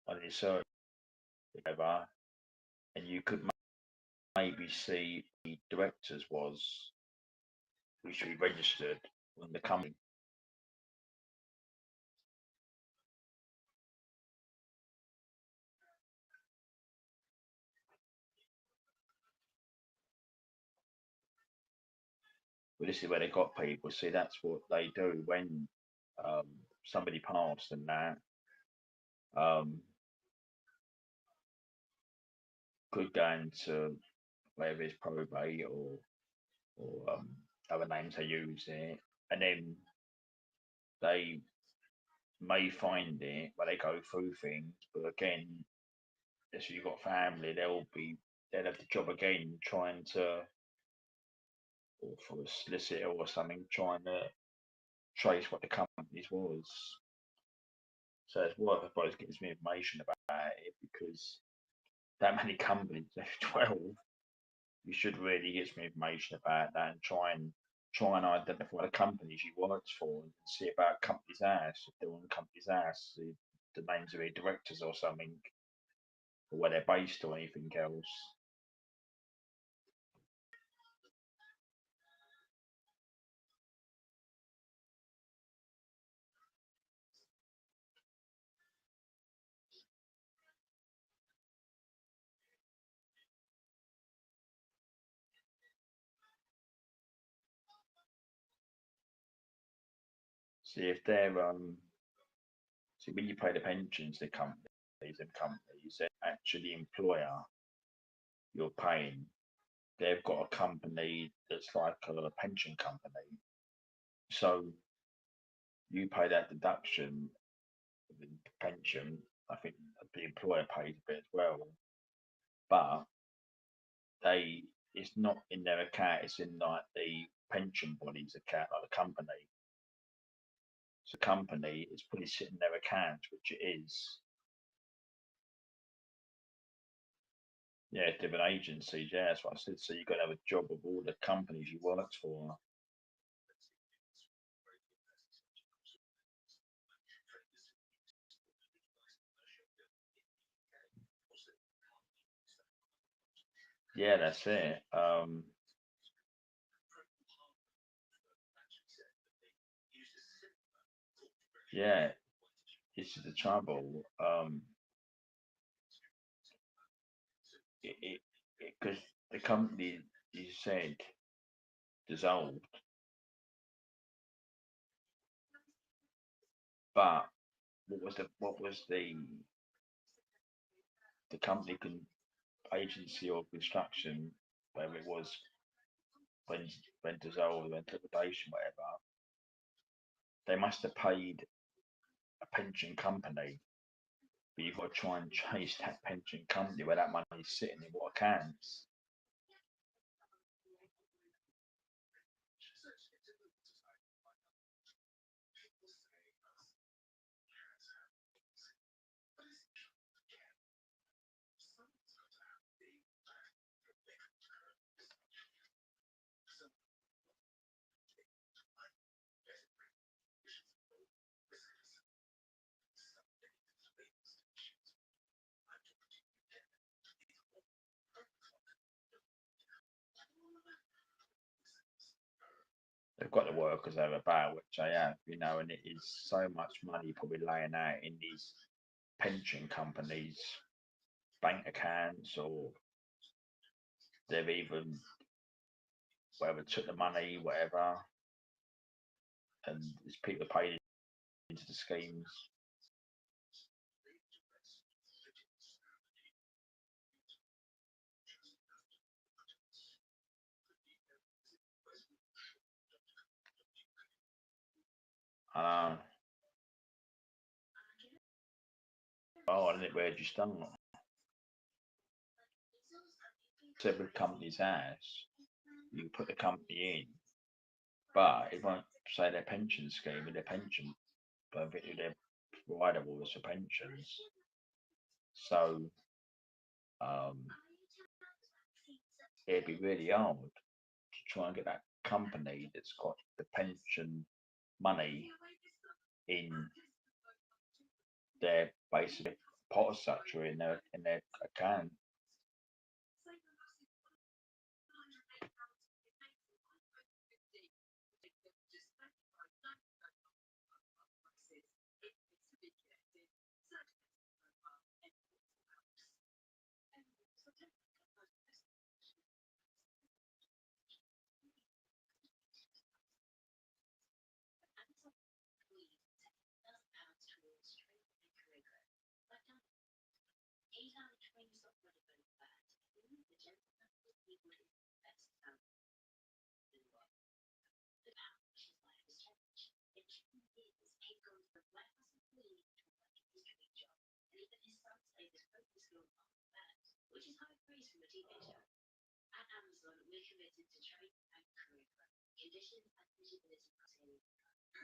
on your search whatever, and you could maybe see the directors was who should be registered on the company. But this is where they got people. See, that's what they do when somebody passed and that. Could go into whether it's probate or other names they use it, and then they may find it where they go through things. But again, if you've got family, they'll have the job again trying to, or for a solicitor or something, trying to trace what the company's was. So it's worth, I suppose, getting some information about it because that many companies, there's 12. You should really get some information about that and try and identify the companies you worked for and see about company's house. If they're on the company's house, the names of their directors or something, or where they're based or anything else. See if they're see when you pay the pensions, the companies, they're actually the employer you're paying. They've got a company that's like a pension company. So you pay that deduction of the pension. I think the employer pays a bit as well, but it's not in their account. It's in like the pension body's account, like the company. So the company is probably sitting in their account, which it is. Yeah, different agencies. Yeah, that's what I said. So you've got to have a job of all the companies you worked for. Yeah, that's it. Yeah, this is the trouble. Because the company you said dissolved, but what was the company agency or construction where it was when dissolved, when liquidation, whatever, they must have paid a pension company, but you've got to try and chase that pension company where that money's sitting in what accounts. they've got the workers over about, which they have, you know, and it is so much money probably laying out in these pension companies' bank accounts, or they've even whatever took the money, whatever, and there's people paid into the schemes. Oh, and where do you start? Several companies has, you can put the company in, but it won't say their pension scheme and their pension, but their provider was for pensions. So it'd be really hard to try and get that company that's got the pension money in their basic pot of such or in their account.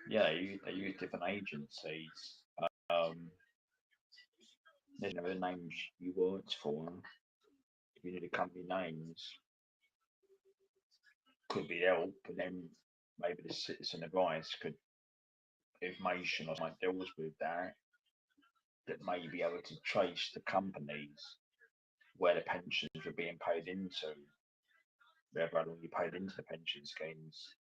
Yeah, they use different agencies. There's no names you worked for. If you knew the company names, could be help, and then maybe the citizen advice could information or something deals with that may be able to trace the companies where the pensions were being paid into, whether how long you paid into the pension schemes.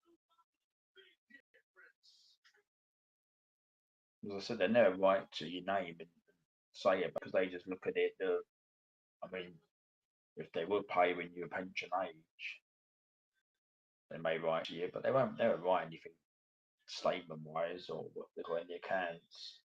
As I said, they never write to your name and say it because they just look at it. I mean, if they will pay when you're pension age, they may write to you, but they won't never write anything statement wise or what they've got in the accounts.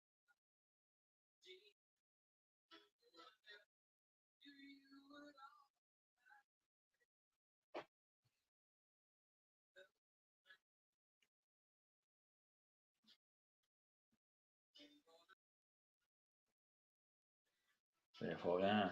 Therefore, yeah.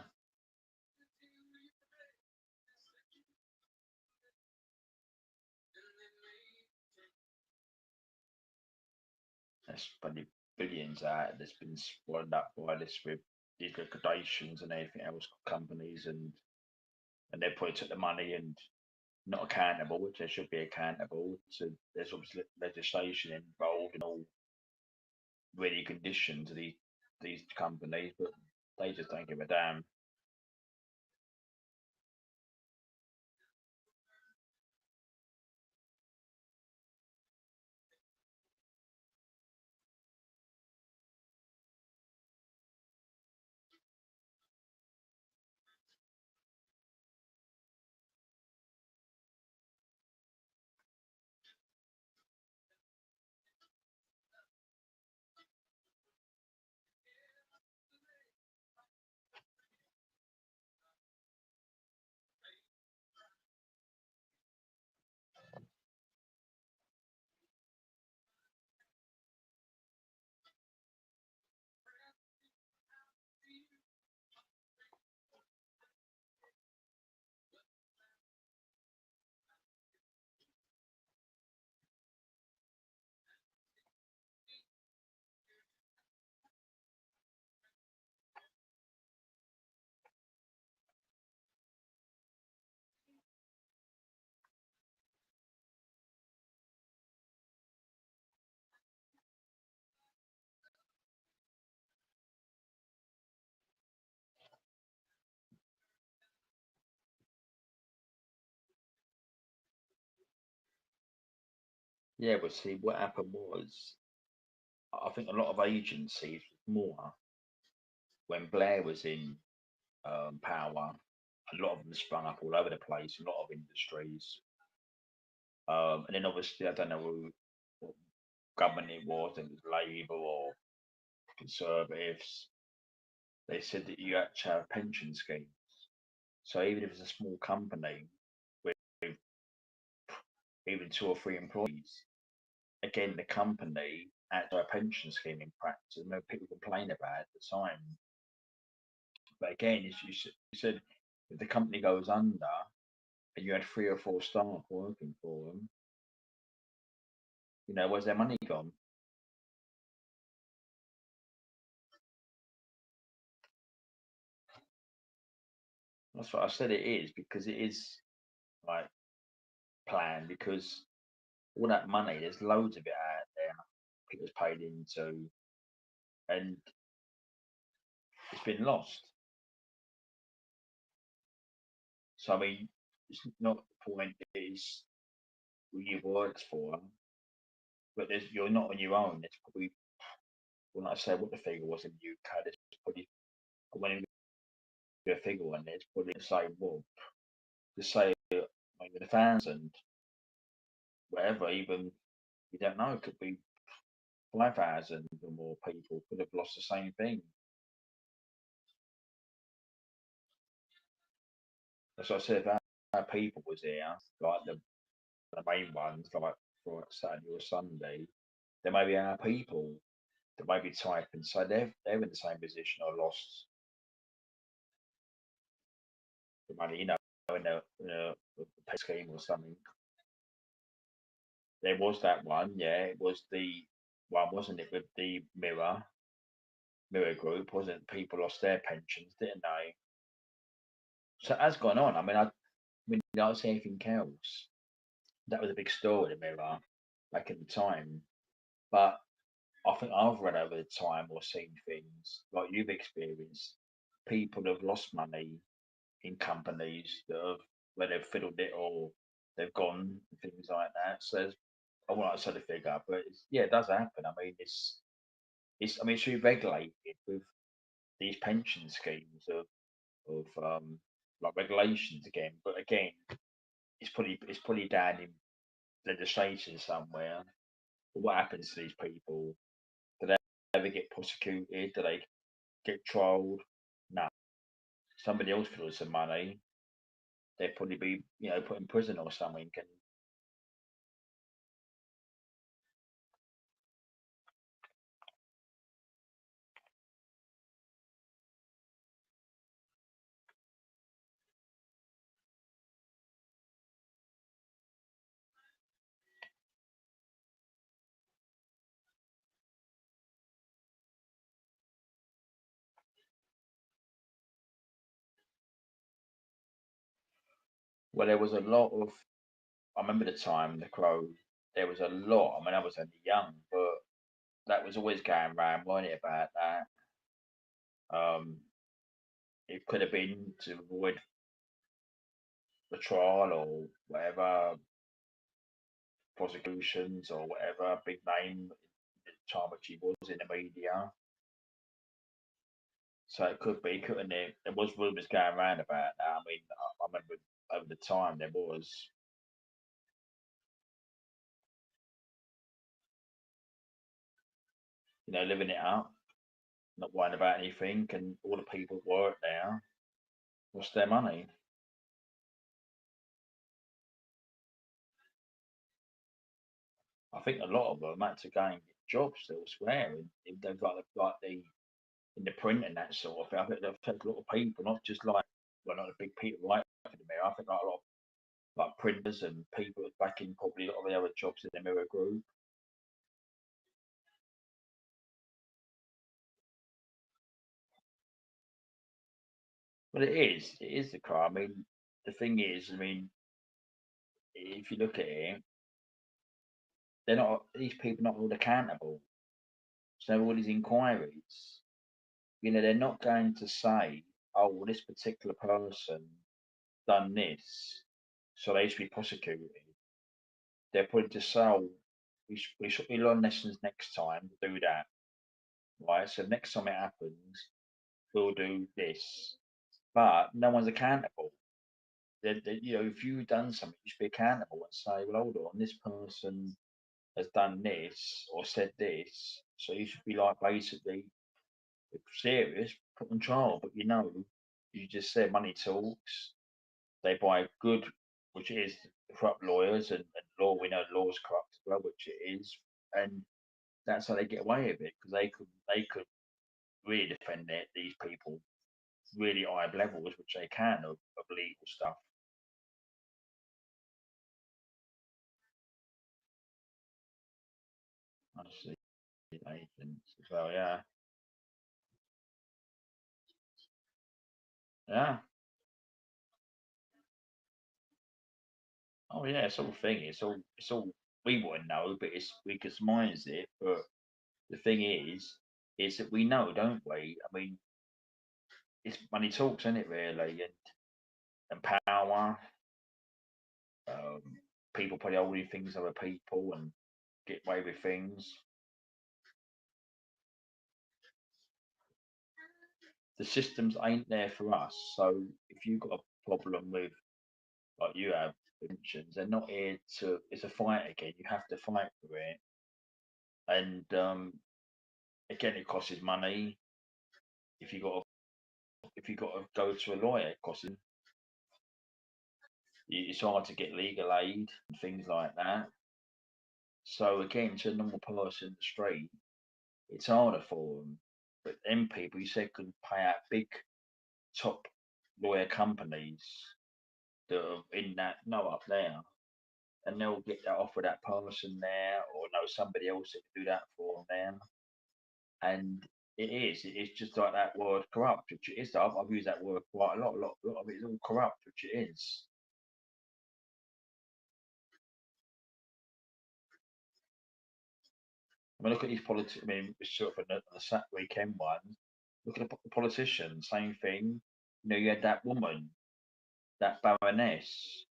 There's probably billions out that's been swallowed up by this with these liquidations and everything else, companies, and they probably took the money and not accountable, which they should be accountable to. There's obviously legislation involved in all really conditions to these companies, but they just don't give a damn. Yeah, but see, what happened was, I think a lot of agencies more when Blair was in power. A lot of them sprung up all over the place. A lot of industries, and then obviously I don't know what government it was. It was Labour or Conservatives. They said that you had to have pension schemes. So even if it's a small company with even two or three employees, again the company had to have a pension scheme in practice. I know people complain about it at the time, but again, as you said, if the company goes under and you had three or four staff working for them, where's their money gone? That's what I said it is, because it is like planned, because all that money, there's loads of it out there, people's paid into, and it's been lost. So I mean, it's not the point is who you work for, but you're not on your own. It's probably, when I say what the figure was in the UK, there's probably, when you do a figure on it, it's probably say, well, to say maybe 1,000, whatever, even you don't know, it could be 5,000 or more people could have lost the same thing. That's what I said, if our people was here, like the main ones, like for Saturday or Sunday, there may be our people that may be typing, so they're in the same position or lost the money, in a pay scheme or something. There was that one, yeah, it was the one, wasn't it, with the mirror group, wasn't it? People lost their pensions, didn't they? So it has gone on. I mean, I don't see anything else. That was a big story, the mirror, back in the time. But I think I've read over the time or seen things like you've experienced. People have lost money in companies that have, where they've fiddled it or they've gone, things like that. So I won't like to say the figure, but yeah, it does happen. I mean, I mean, it's regulated with these pension schemes of like regulations again. But again, it's probably down in legislation somewhere. But what happens to these people? Do they ever get prosecuted? Do they get trolled? No. Somebody else feels some money. They'd probably be, put in prison or something. And well, there was a lot of. I remember the time the Crow. There was a lot. I mean, I was only young, but that was always going around, wasn't it, about that? It could have been to avoid the trial or whatever, prosecutions or whatever, big name at the time which he was in the media. So it could be, couldn't it? There was rumours going around about that. I mean, I remember over the time there was. Living it up, not worrying about anything, and all the people who work there lost their money. I think a lot of them had to go and get jobs elsewhere, and they've like the in the print and that sort of thing. I think they've taken a lot of people, not just like, well, not the big people right for the Mirror. I think like a lot of like printers and people back in probably a lot of the other jobs in the Mirror group. But it is the crime. I mean, the thing is, I mean, if you look at it, these people not all accountable. So all these inquiries, they're not going to say, oh, well, this particular person done this, so they should be prosecuted. They're probably just say, oh, we should be learn lessons next time to do that, right? So next time it happens, we'll do this, but no one's accountable. You know, if you've done something, you should be accountable and say, well, hold on, this person has done this or said this, so you should be like basically, if serious, put on trial. But you know, you just said money talks. They buy good, which is corrupt lawyers, and law. We know law's corrupt as well, which it is, and that's how they get away with it because they could really defend these people really high levels, which they can of legal stuff. I see agents as well, yeah. Yeah. Oh yeah, it's all thing. It's all we wouldn't know, but it's we can surmise it. But the thing is that we know, don't we? I mean, it's money talks, isn't it? Really, and power. Um, People probably holding things over people and get away with things. The systems ain't there for us. So if you've got a problem with like you have pensions, they're not here to. It's a fight again. You have to fight for it, and again, it costs money. If you got if you got to go to a lawyer, it costs. It's hard to get legal aid and things like that. So again, to a normal person in the street, it's harder for them. But them people, you said, can pay out big top lawyer companies that are in that no up there, and they'll get that off of that person there, or know somebody else that can do that for them. And it's just like that word corrupt, which it is. I've used that word quite a lot. A lot of it is all corrupt, which it is. I mean, look at these politics. I mean, it's sort of the Sat weekend one. Look at the politicians, same thing. You know, you had that woman, that baroness.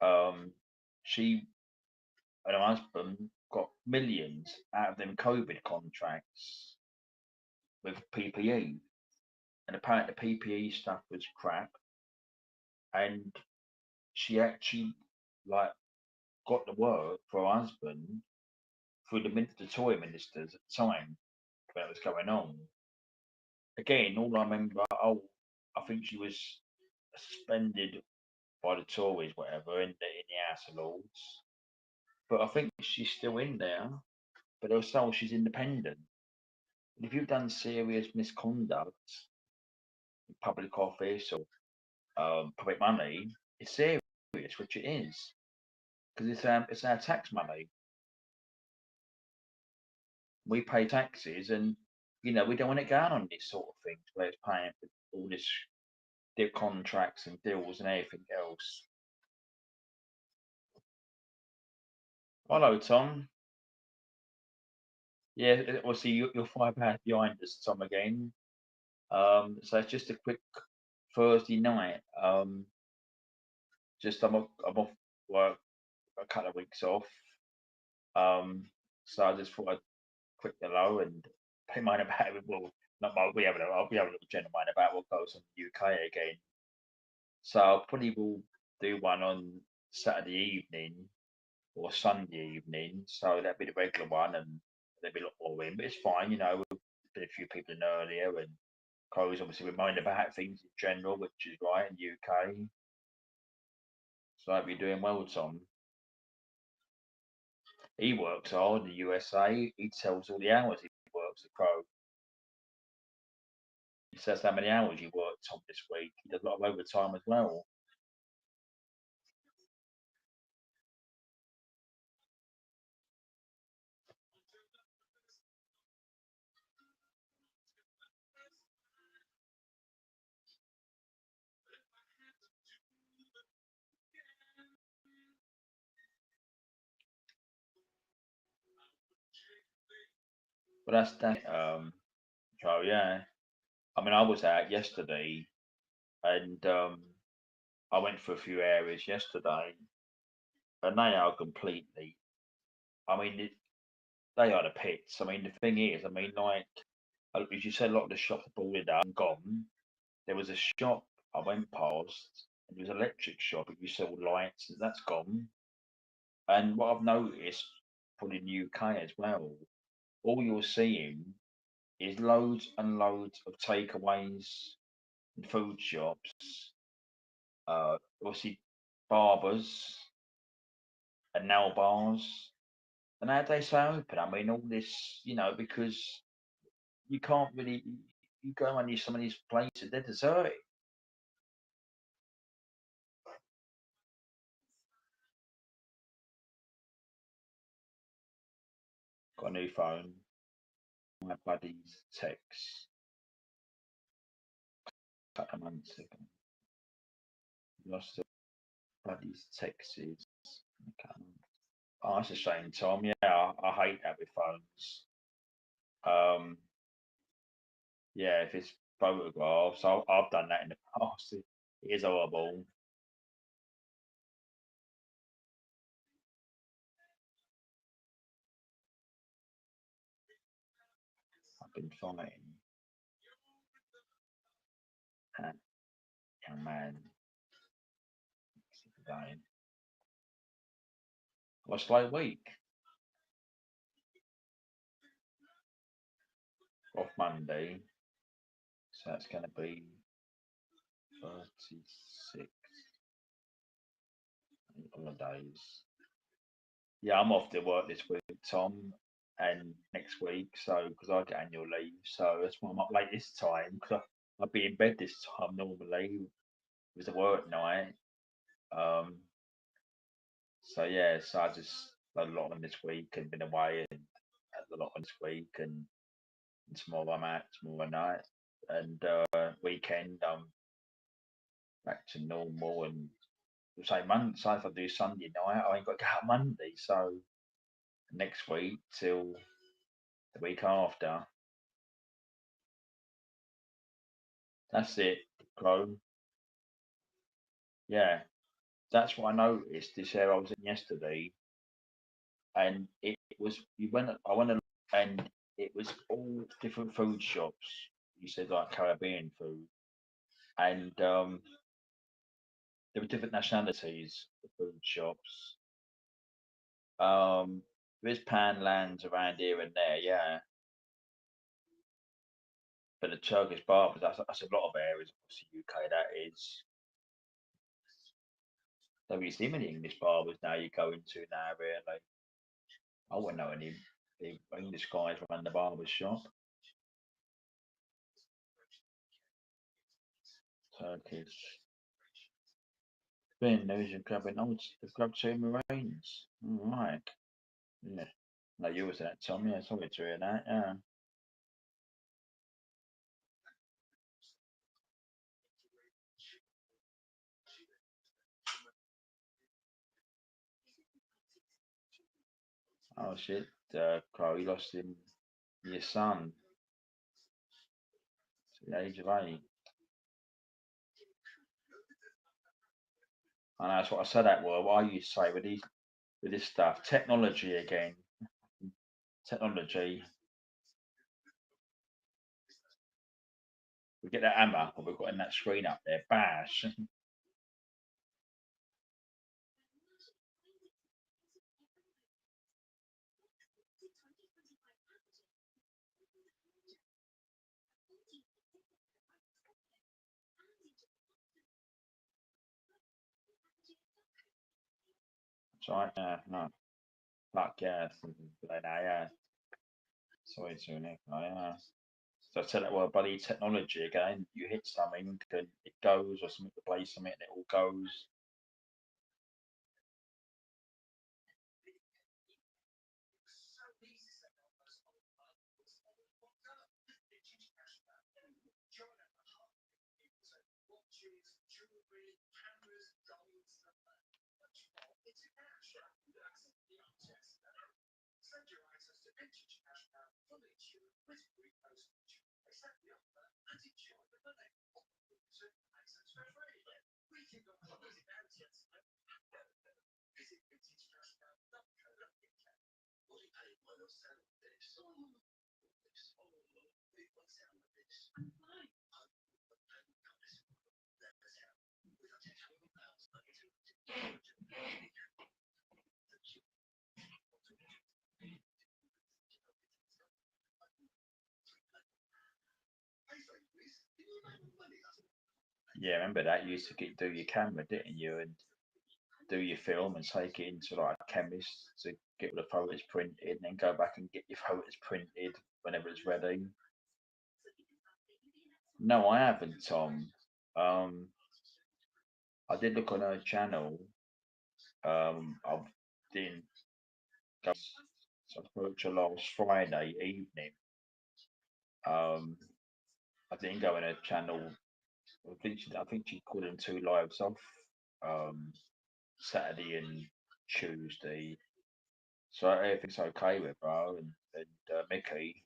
Um, she and her husband got millions out of them COVID contracts with PPE, and apparently the PPE stuff was crap. And she actually like got the work for her husband through the toy ministers at the time that was going on. Again, all I remember, I think she was suspended by the Tories, whatever, in the House of Lords. But I think she's still in there. But also, she's independent. And if you've done serious misconduct in public office or public money, it's serious, which it is, because it's our tax money. We pay taxes, and you know we don't want it going on these sort of things where it's paying for all this deal contracts and deals and everything else. Hello, Tom. Yeah, obviously you're 5 hours behind us, Tom, again. So it's just a quick Thursday night. Just I'm off work a couple of weeks off. So I just thought I'd quick hello and pay mine about it. Well, not my, we have a little general mind about what goes on in the UK again. So I probably will do one on Saturday evening or Sunday evening. So that'd be the regular one, and there'll be a lot more in. But it's fine, you know. There's been a few people in earlier, and Chloe's obviously remind about things in general, which is right in the UK. So I hope you're doing well, Tom. He works hard in the USA. He tells all the hours he works, the Crow. He says how many hours he worked, Tom, this week. He does a lot of overtime as well. But that's that. So yeah. I mean, I was out yesterday, and I went for a few areas yesterday, and they are completely I mean, they are the pits. I mean, the thing is, I mean, like as you said, a lot of the shops are boarded up and gone. There was a shop I went past, and it was an electric shop. It used to sell lights, and that's gone. And what I've noticed, probably in the UK as well, all you're seeing is loads and loads of takeaways and food shops. Obviously, barbers and nail bars. And how they stay open? I mean, all this, because you can't really, you go on some of these places, they're deserted. Got a new phone. My buddy's text a couple of months ago. Lost a buddy's texts. Oh, that's a shame, Tom. Yeah, I hate that with phones. Yeah, if it's photographs, I've done that in the past. It is horrible. I've been fighting that young man today. Well, slow week off Monday, so that's going to be 36 holidays. Yeah, I'm off to work this week, Tom, and next week, so because I get annual leave, so that's why I'm up late this time. Because I'll be in bed this time normally with the work night. So yeah, so I just had a lot on this week and been away and had a lot on this week and tomorrow I'm out tomorrow night and weekend I'm back to normal and say Monday. So if I do Sunday night, I ain't got to go out Monday. So next week till the week after. That's it, Chrome. Yeah, that's what I noticed. This area I was in yesterday, and it was I went and it was all different food shops. You said like Caribbean food, and there were different nationalities. The food shops. There's Panlands around here and there, yeah. But the Turkish barbers, that's a lot of areas across the UK. That is. Don't really see many English barbers now. You go into now, really. I wouldn't know any English guys run the barber shop. Turkish. Ben knows you're grabbing. Oh, they've grabbed two Marines. All right. Yeah. No, you was that, Tom. Yeah, sorry to hear that. Yeah. Oh shit, Carl, you lost your son to the age of 8. And that's what I said that word. What I used to say with this stuff, technology again. Technology. We get that hammer, what we've got in that screen up there. Bash. That's right. Yeah. No. Fuck yeah. Yeah. Sorry to Nick. Yeah. So I said that word, buddy. Technology again. You hit something and it goes, or something to play something, and it all goes. Yeah, remember that you used to do your camera, didn't you, and do your film and take it into like a chemist to get the photos printed, and then go back and get your photos printed whenever it's ready. No, I haven't, Tom. Um, I did look on her channel. I didn't go. So I spoke to her last Friday evening. Um, I didn't go on her channel. I think she called in two lives off. Um, Saturday and Tuesday. So everything's okay with her and Mickey.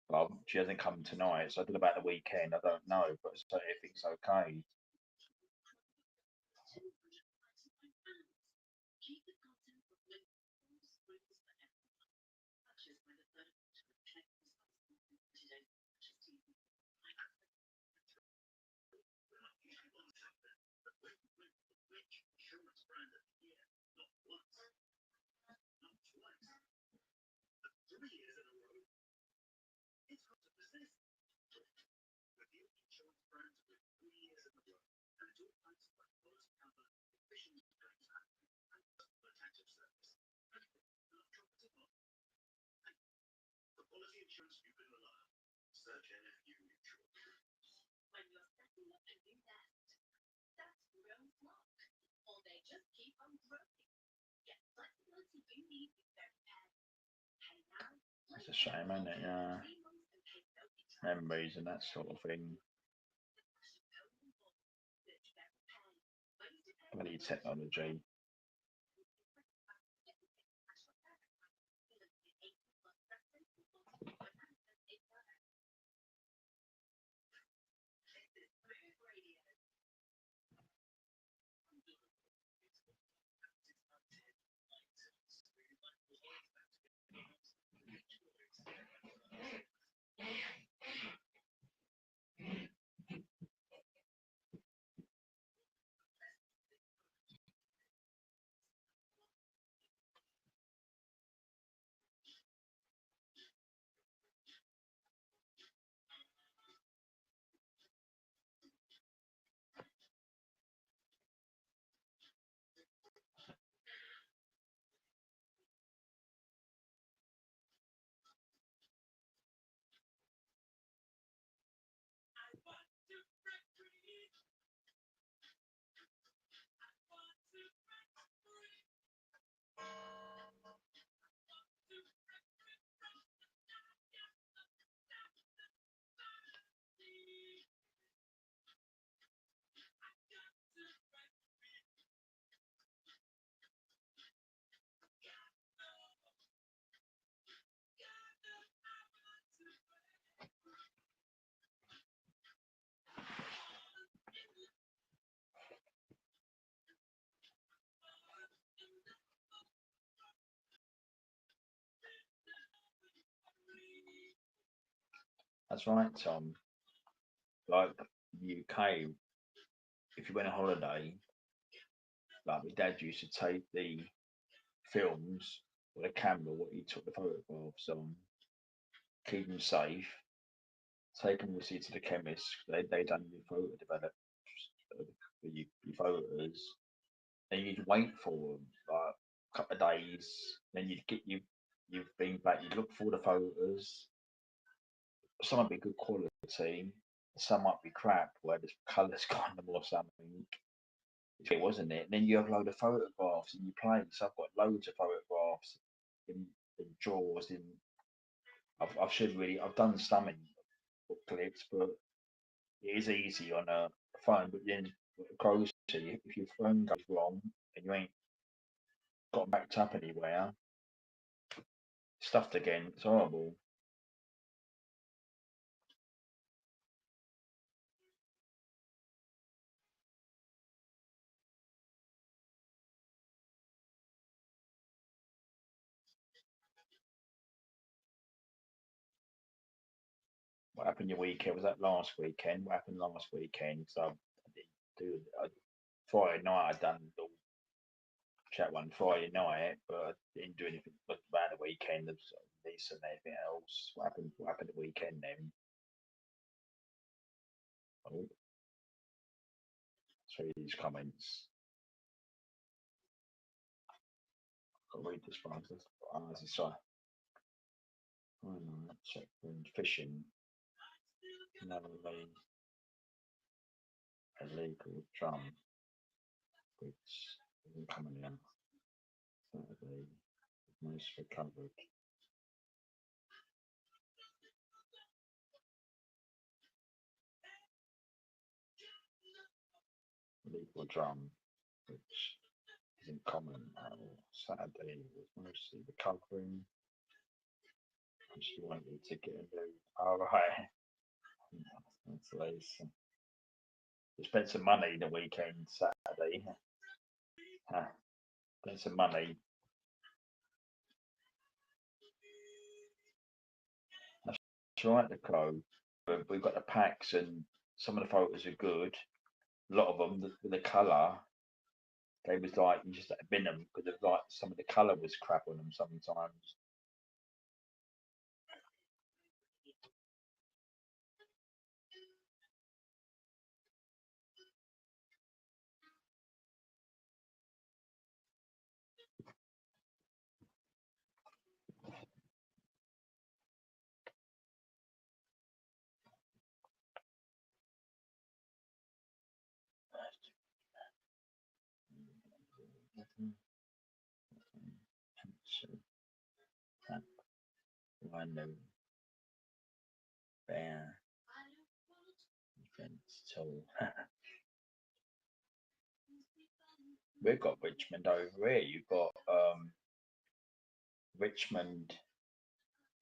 Well, she hasn't come tonight, so I don't know about the weekend. I don't know, but so everything's okay. It's a shame, isn't it? Yeah, memories and that sort of thing. Bloody technology. That's right, Tom. Like UK, if you went on holiday, like my dad used to take the films with a camera, what he took the photographs on, keep them safe, take them with you to the chemist. They done your photo develop for your photos, and you'd wait for them like a couple of days. Then you'd get you've been back. You'd look for the photos. Some might be good quality, some might be crap, where the colours kind of or something. It wasn't it. Then you have a load of photographs in your place. I've got loads of photographs in drawers. I've should really I've done some in book clips, but it is easy on a phone. But then what it goes to, if your phone goes wrong and you ain't got backed up anywhere, stuffed again. It's horrible. What happened your weekend? Was that last weekend? What happened last weekend? So I didn't do Friday night. I done the chat one Friday night, but I didn't do anything about the weekend. Of this and anything else. What happened? What happened the weekend then? Oh, let's read these comments. I'll read this one. Sorry. Check fishing. Another illegal drum, which isn't coming in. Saturday, most recovered. Illegal drum, which isn't common. Saturday was mostly recovering. She wanted to get a new. All right. That's nice. We spent some money the weekend, Saturday. Spent some money. That's right, the clothes. We've got the packs, and some of the photos are good. A lot of them, the colour, they was like you just had to bin them because of like some of the colour was crap on them sometimes. One bear defense tool. We've got Richmond over here. You've got Richmond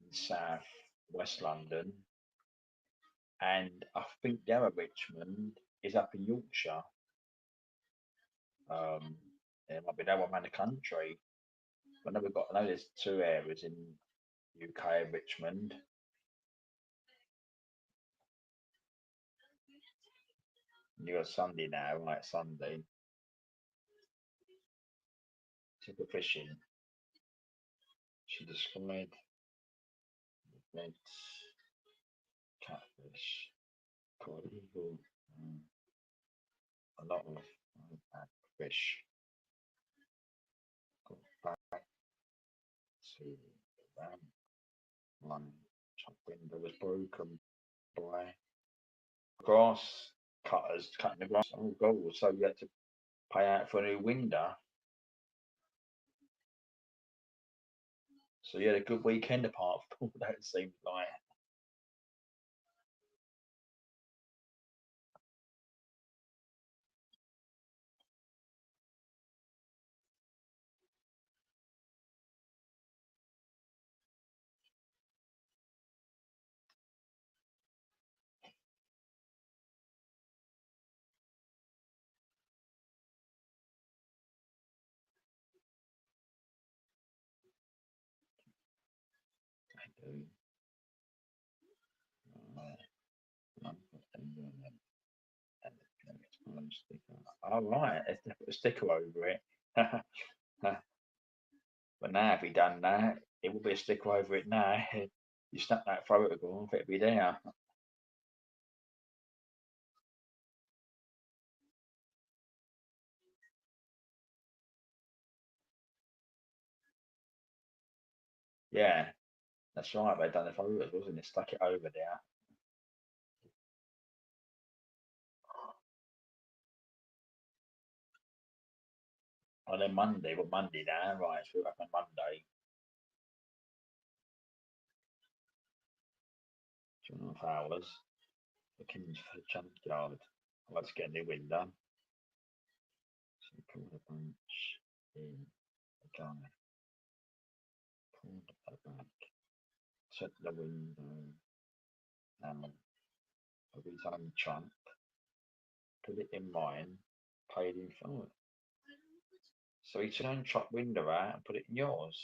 in South West London, and I think the other Richmond is up in Yorkshire. It might be that one around the country. I know I know there's two areas in UK, Richmond. You got Sunday now, right? Sunday. Super fishing. She described red catfish, cod eagle, a lot of fish. Got back to one shop window was broken by grass cutters cutting the grass. Oh god, so you had to pay out for a new window. So you had a good weekend apart from all that, it seemed like. All right, let's put a sticker over it. But now, if he done that, it will be a sticker over it now. You snap that photograph, it'll be there. Yeah, that's right. They done the photos, wasn't it? Stuck it over there. On then Monday, but Monday now, right? So we're back on Monday. 2.5 hours. Looking for the junkyard. Let's get a new window. So pull the bunch in the guy. Pull the back. Set the window. Of his own trunk. Put it in mine. Paid him for it. So he took own truck window out and put it in yours.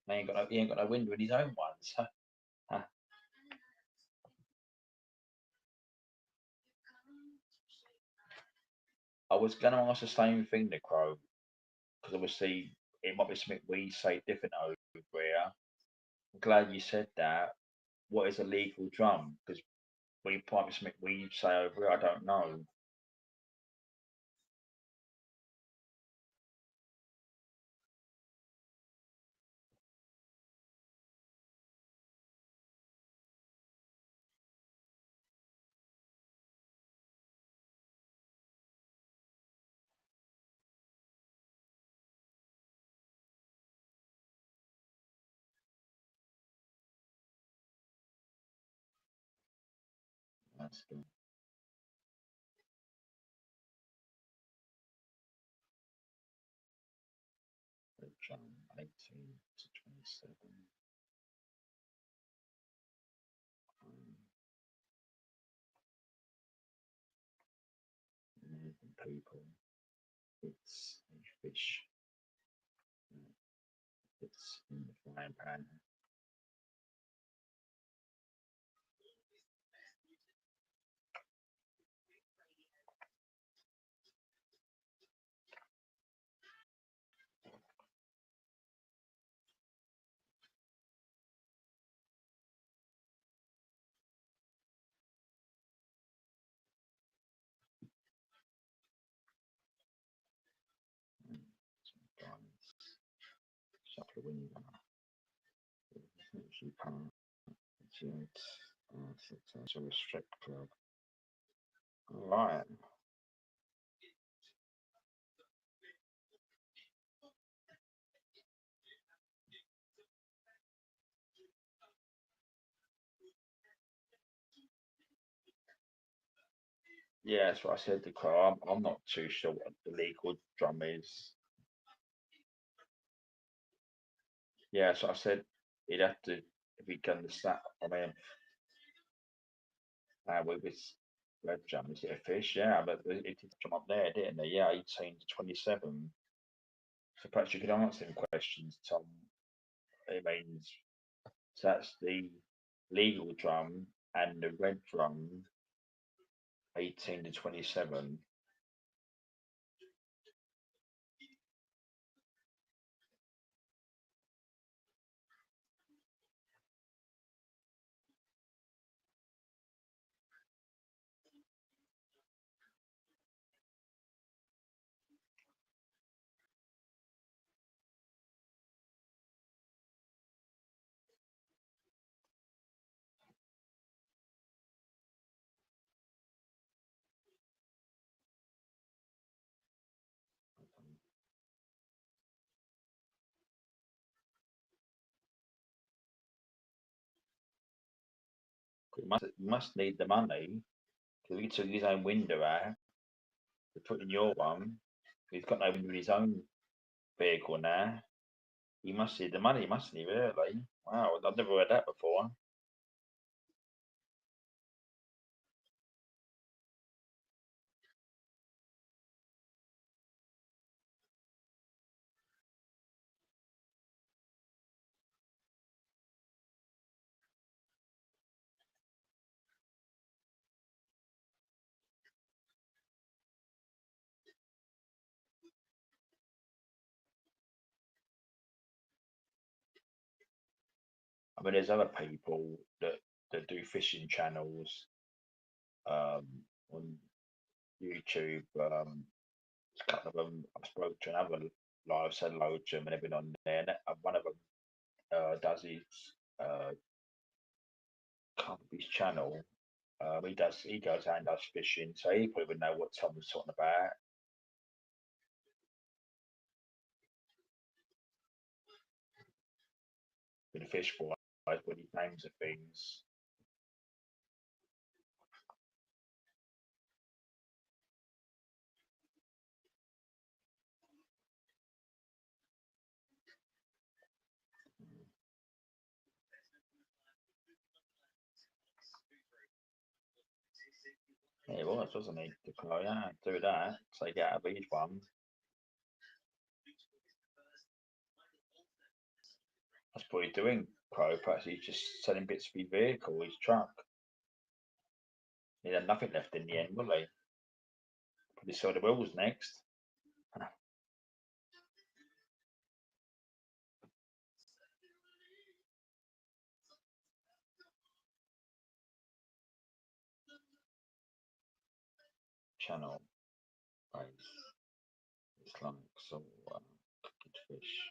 He ain't got no window in his own ones. I was going to ask the same thing, the Crow, because obviously it might be something we say different over here. I'm glad you said that. What is a legal drum? Because we might be something we say over here. I don't know. That's the drum 18 to 27. American people. It's a fish. It's in the frying pan. Shut the window. She can't. It's a strip club. Alright. Yeah, that's what I said to Crow. I'm not too sure what the legal drum is. Yeah, so I said he'd have to, if he can understand. I mean, with his red drum, is it a fish? Yeah, but it did come up there, didn't they? Yeah, 18 to 27. So perhaps you could answer them questions, Tom. It means so that's the legal drum and the red drum, 18 to 27. He must need the money because he took his own window out to put in your one. He's got no window in his own vehicle now. He must need the money, mustn't he, really? Wow, I've never heard that before. I mean, there's other people that do fishing channels um, on YouTube. A couple of them, I spoke to another live, said hello to them and they've been on there. And one of them does his can't be his channel. He goes out and does fishing, so he probably would know what Tom was talking about. With the fish fries, when he names the things. Yeah, it was, wasn't he? Oh, yeah, do that. Take it out of each one. That's what he's doing, Crow. Perhaps he's just selling bits of his vehicle, his truck. He had nothing left in the end, will he? Probably sell the wheels next. Channel base. It's like so cooked fish.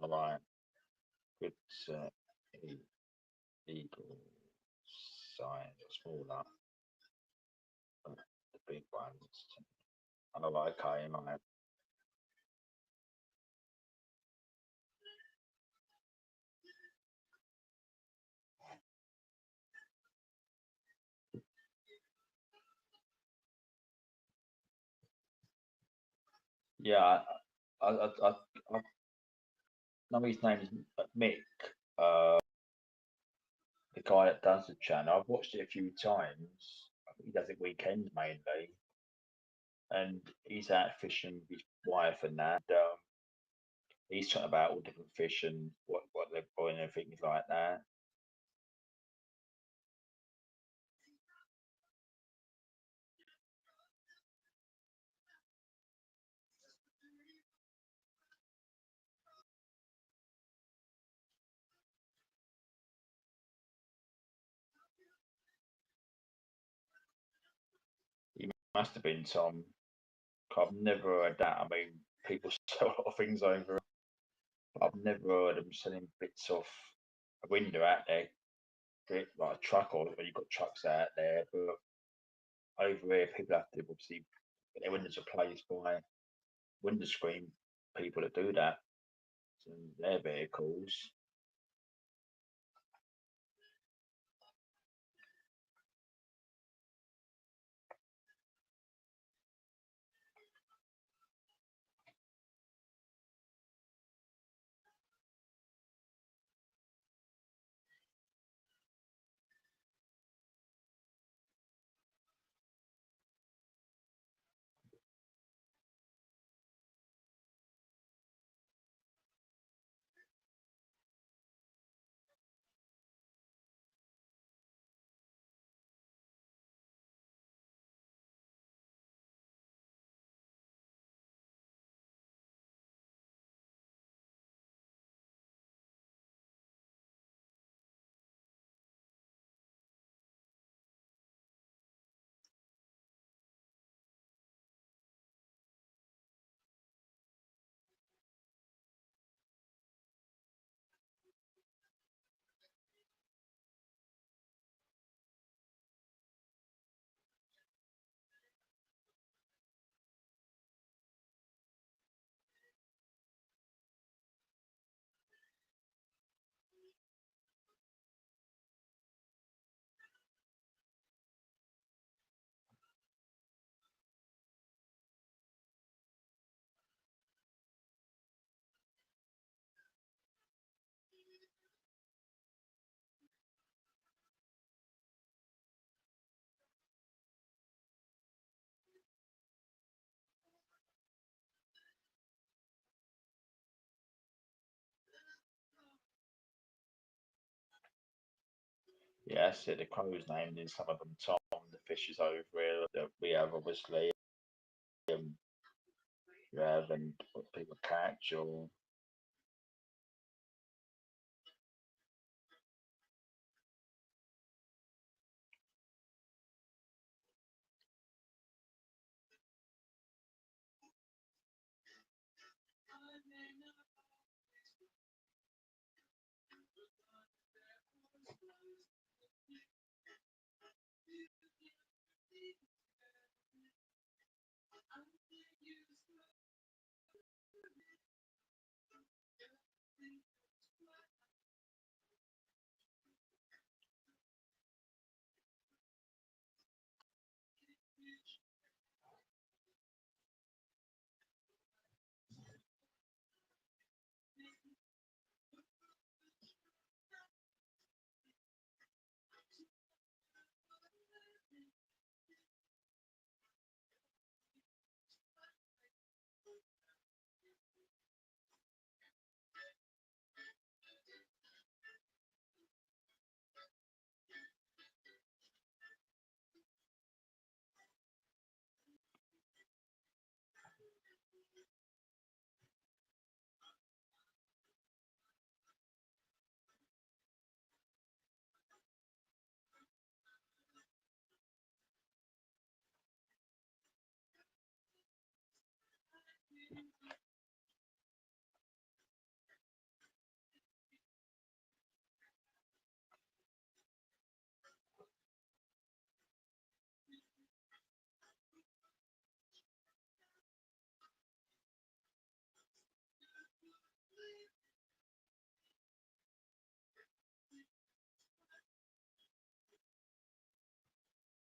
Alright. Good eagle size or smaller. But the big ones. And I like KMI. Yeah, I know his name is Mick. The guy that does the channel. I've watched it a few times. I think he does it weekends mainly, and he's out fishing with his wife and that. He's talking about all different fish and what they're buying and things like that. He must have been Tom. 'Cause I've never heard that. I mean, people sell a lot of things over, but I've never heard them selling bits off a window out there, bit like a truck, or when you've got trucks out there. But over here, people have to obviously get their windows replaced by window screen people that do that in their vehicles. Yeah, that's it. The crow's named in some of them Tom. The fish is over here that we have obviously rather than what people catch or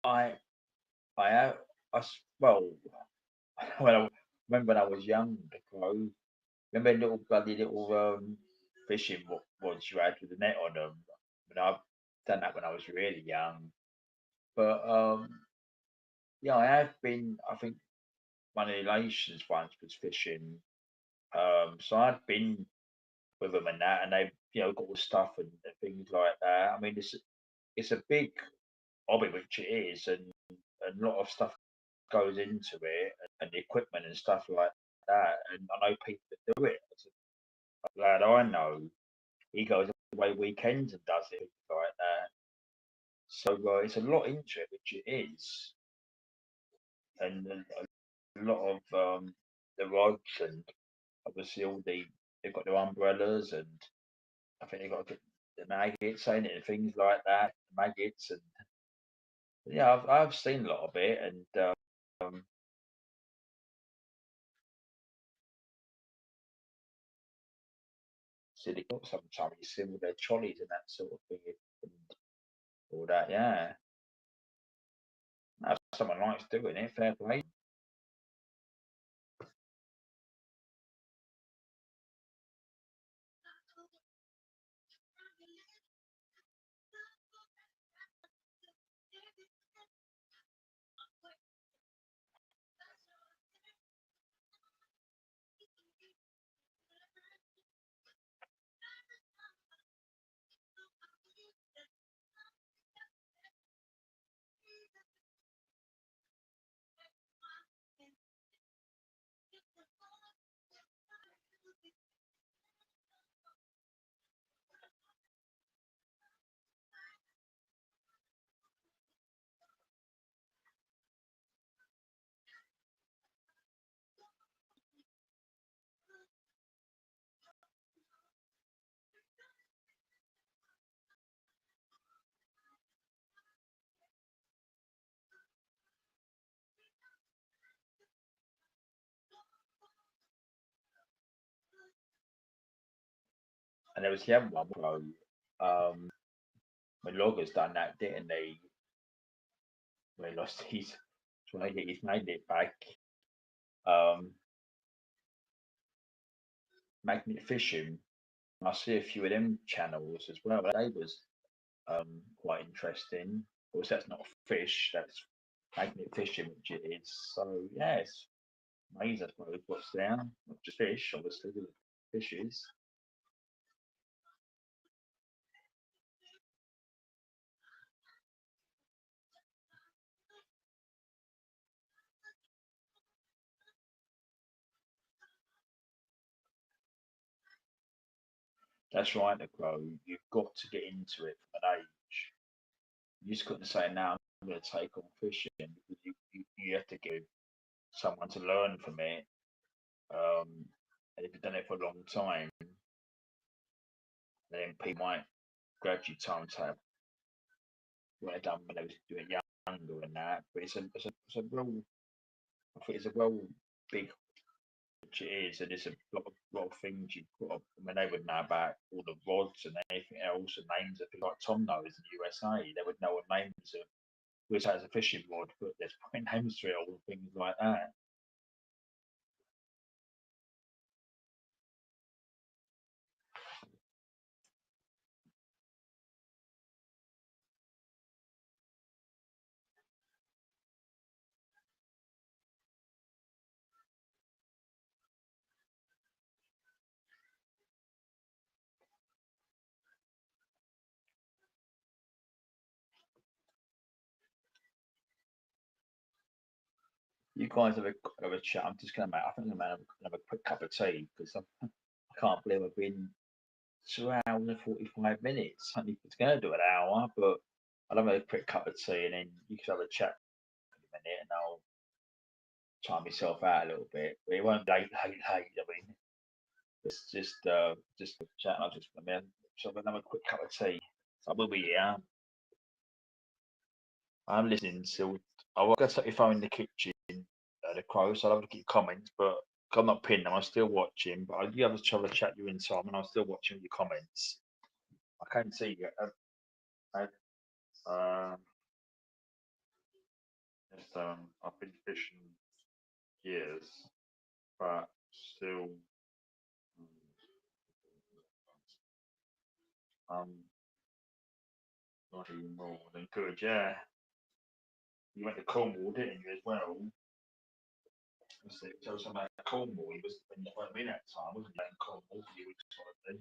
I have well when I remember when I was young, the crow. Remember little bloody little fishing rods you had with the net on them. But I've done that when I was really young. But yeah, I have been. I think my relations once was fishing. So I'd been with them and that, and they got all the stuff and things like that. I mean, it's a big hobby, which it is, and a lot of stuff goes into it, and the equipment and stuff like that. And I know people that do it. A lad I know, he goes away weekends and does it things like that. So it's a lot into it, which it is, and a lot of the rods and obviously all they've got their umbrellas and I think they've got the maggots in it and things like that, maggots and yeah, I've seen a lot of it and see they got sometimes you see all their trolleys and that sort of thing and all that, yeah. Now, if someone likes doing it, fair play. And there was the other one, when Loggers done that, didn't they? When he lost his, trying to get his magnet back. Um, Magnet fishing. I see a few of them channels as well. They was quite interesting. Of course, that's not a fish. That's magnet fishing, which it is. So yes, amazing. I suppose what's there, not just fish, obviously, the fishes. That's right, the crow. You've got to get into it from an age. You just couldn't say now I'm going to take on fishing because you have to give someone to learn from it. And if you've done it for a long time, then people might gradually time to what they done when they was doing younger and that. But it's a real I think it's a real big which it is, and it's a lot of things you've got. I mean, they would know about all the rods and anything else, and names of people like Tom knows in the USA. They would know what names of. We say it's a fishing rod, but there's point names for it all and things like that. You guys have a chat. I'm just going to make. I think I'm going to have a quick cup of tea because I can't believe I've been 2 hours and 45 minutes. I it's going to do an hour, but I'll have a quick cup of tea and then you can have a chat for a minute and I'll time myself out a little bit. But it won't be late. I mean, it's just a chat. I'll just I mean, so I'm going to have a quick cup of tea. So I will be here. I'm listening to. I'll go take your phone in the kitchen, the crow. So I'll have a look at your comments, but I'm not pinning them. I'm still watching, but I'll you have a try to chat you in time, and I'm still watching your comments. I can't see you. Uh, Yes, I've been fishing years, but still, not even more than good. Yeah, you went to Cornwall, didn't you, as well? Tell us about Cornwall. He was when you weren't in that time, wasn't you? In Cornwall, you were sort of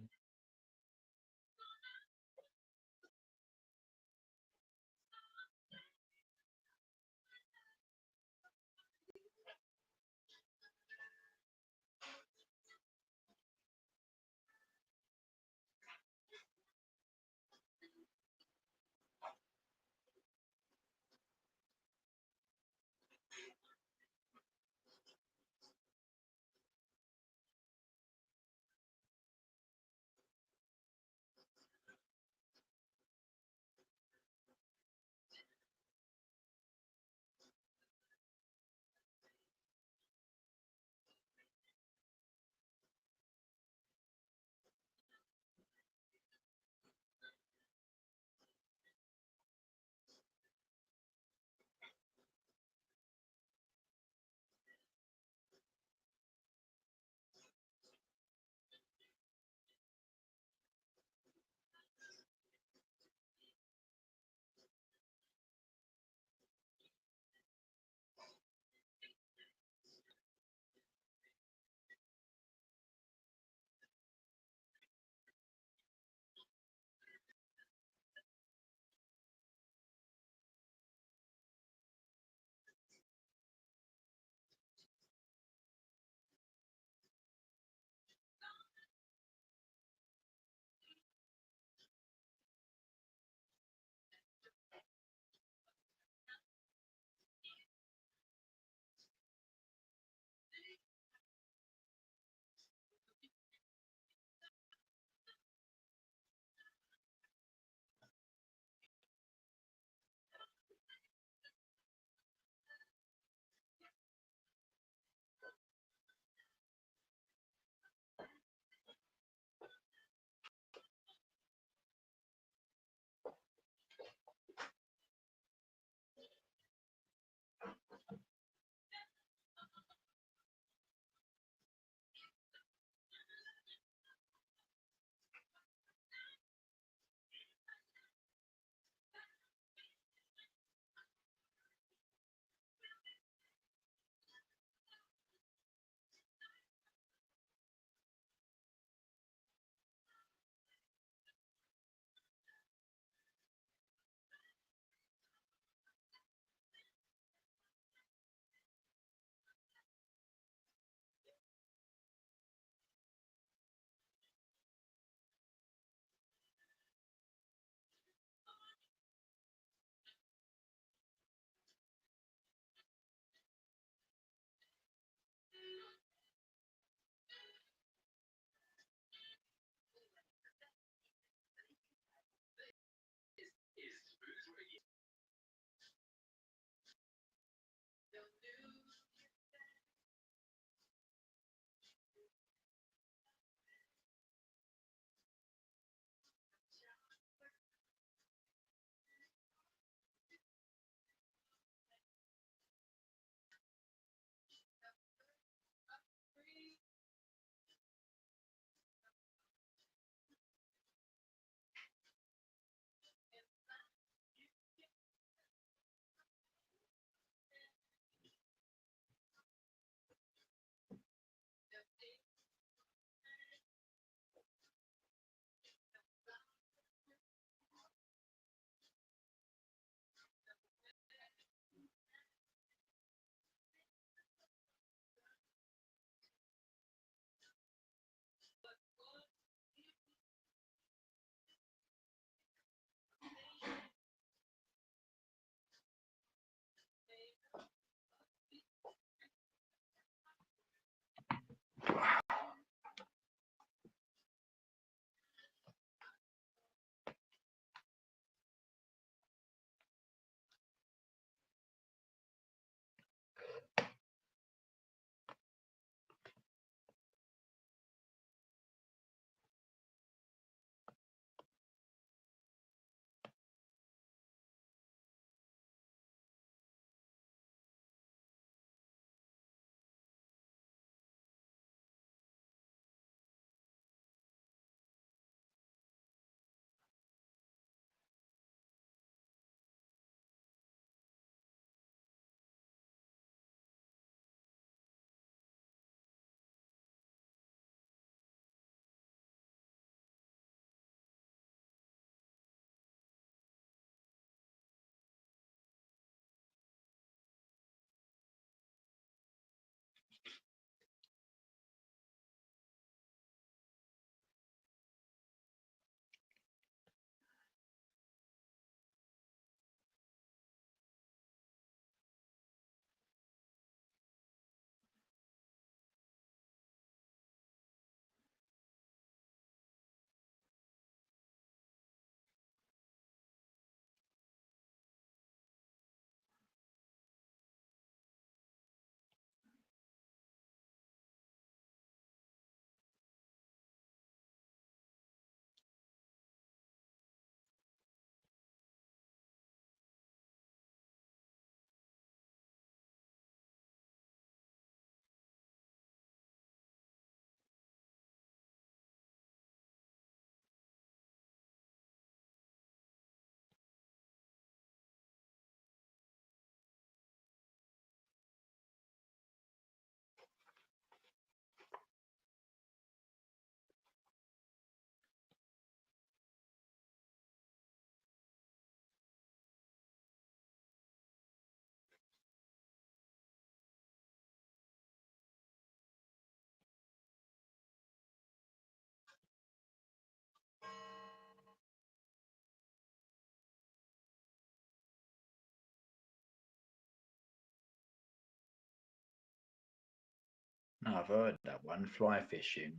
No, I've heard that one, fly fishing.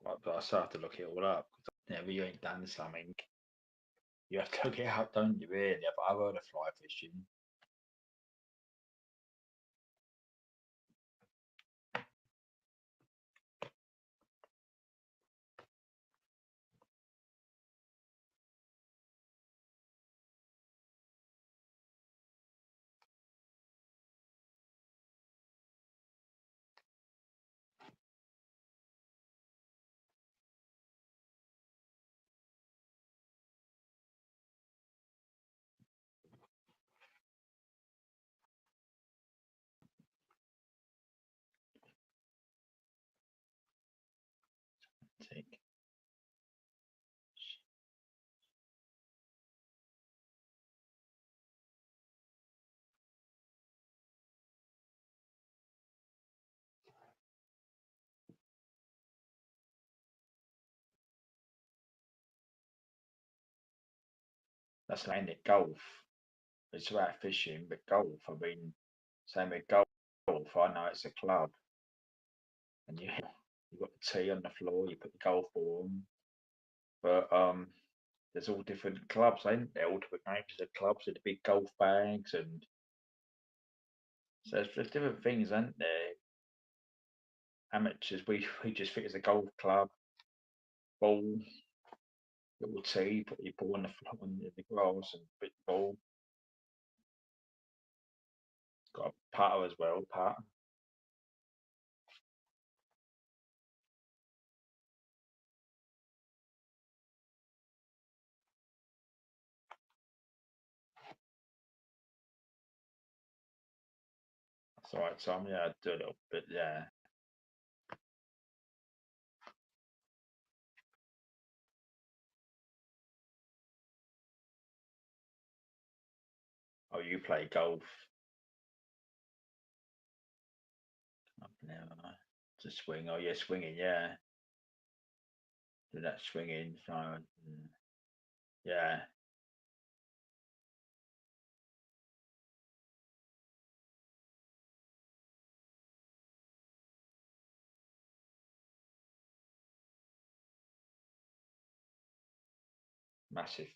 But I still have to look it all up. Never you ain't done something. You have to look it up, don't you, really? But I've heard of fly fishing. Take. That's like it, golf. It's about fishing, but golf, I mean, same with golf, I know it's a club. And you've got the tee on the floor, you put the golf ball on. But there's all different clubs, ain't there? All different names of clubs with the big golf bags, and so there's different things, aren't there? Amateurs, we just think it's a golf club, ball, little tee, put your ball on the floor on the grass and put the ball. Got a putter as well, putter. That's all right, Tom. Yeah, I do a little bit. Yeah. Oh, you play golf? No, to swing. Oh, yeah, swinging. Yeah, do that swinging. So, yeah, massive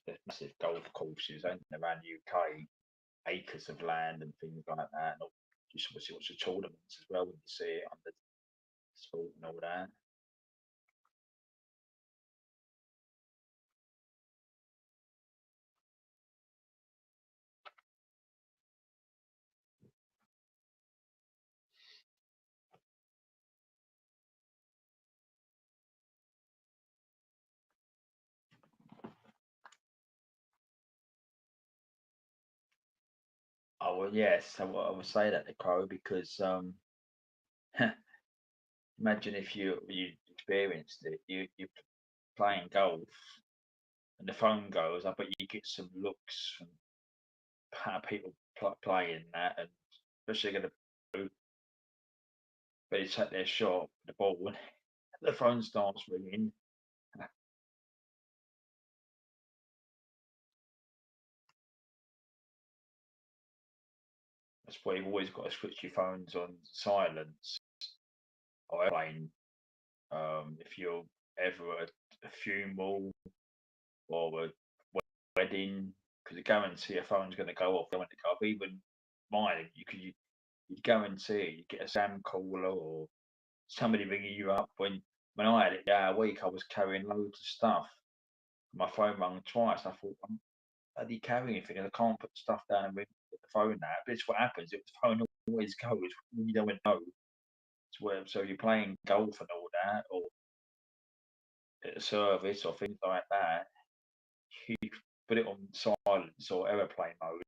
golf courses, ain't there, around the UK? Acres of land and things like that. And just obviously watch the tournaments as well when you see it on the sport and all that. Oh well, yes, I would say that to Crow because imagine if you experienced it, you're playing golf and the phone goes, I bet you get some looks from how people playing that, and especially going to they take their shot, the ball, and the phone starts ringing. That's why you've always got to switch your phones on silence or airplane. If you're ever at a funeral or a wedding, because you guarantee a phone's going to go off. When it go off, even mine, you'd guarantee it. You get a Sam caller or somebody ringing you up. When I had it the other week, I was carrying loads of stuff. My phone rang twice. I thought, I'm bloody carrying anything, and I can't put stuff down and ring the phone out. But it's what happens. The phone always goes when you don't know. It's where, so you're playing golf and all that, or at a service or things like that. You put it on silence or aeroplane mode.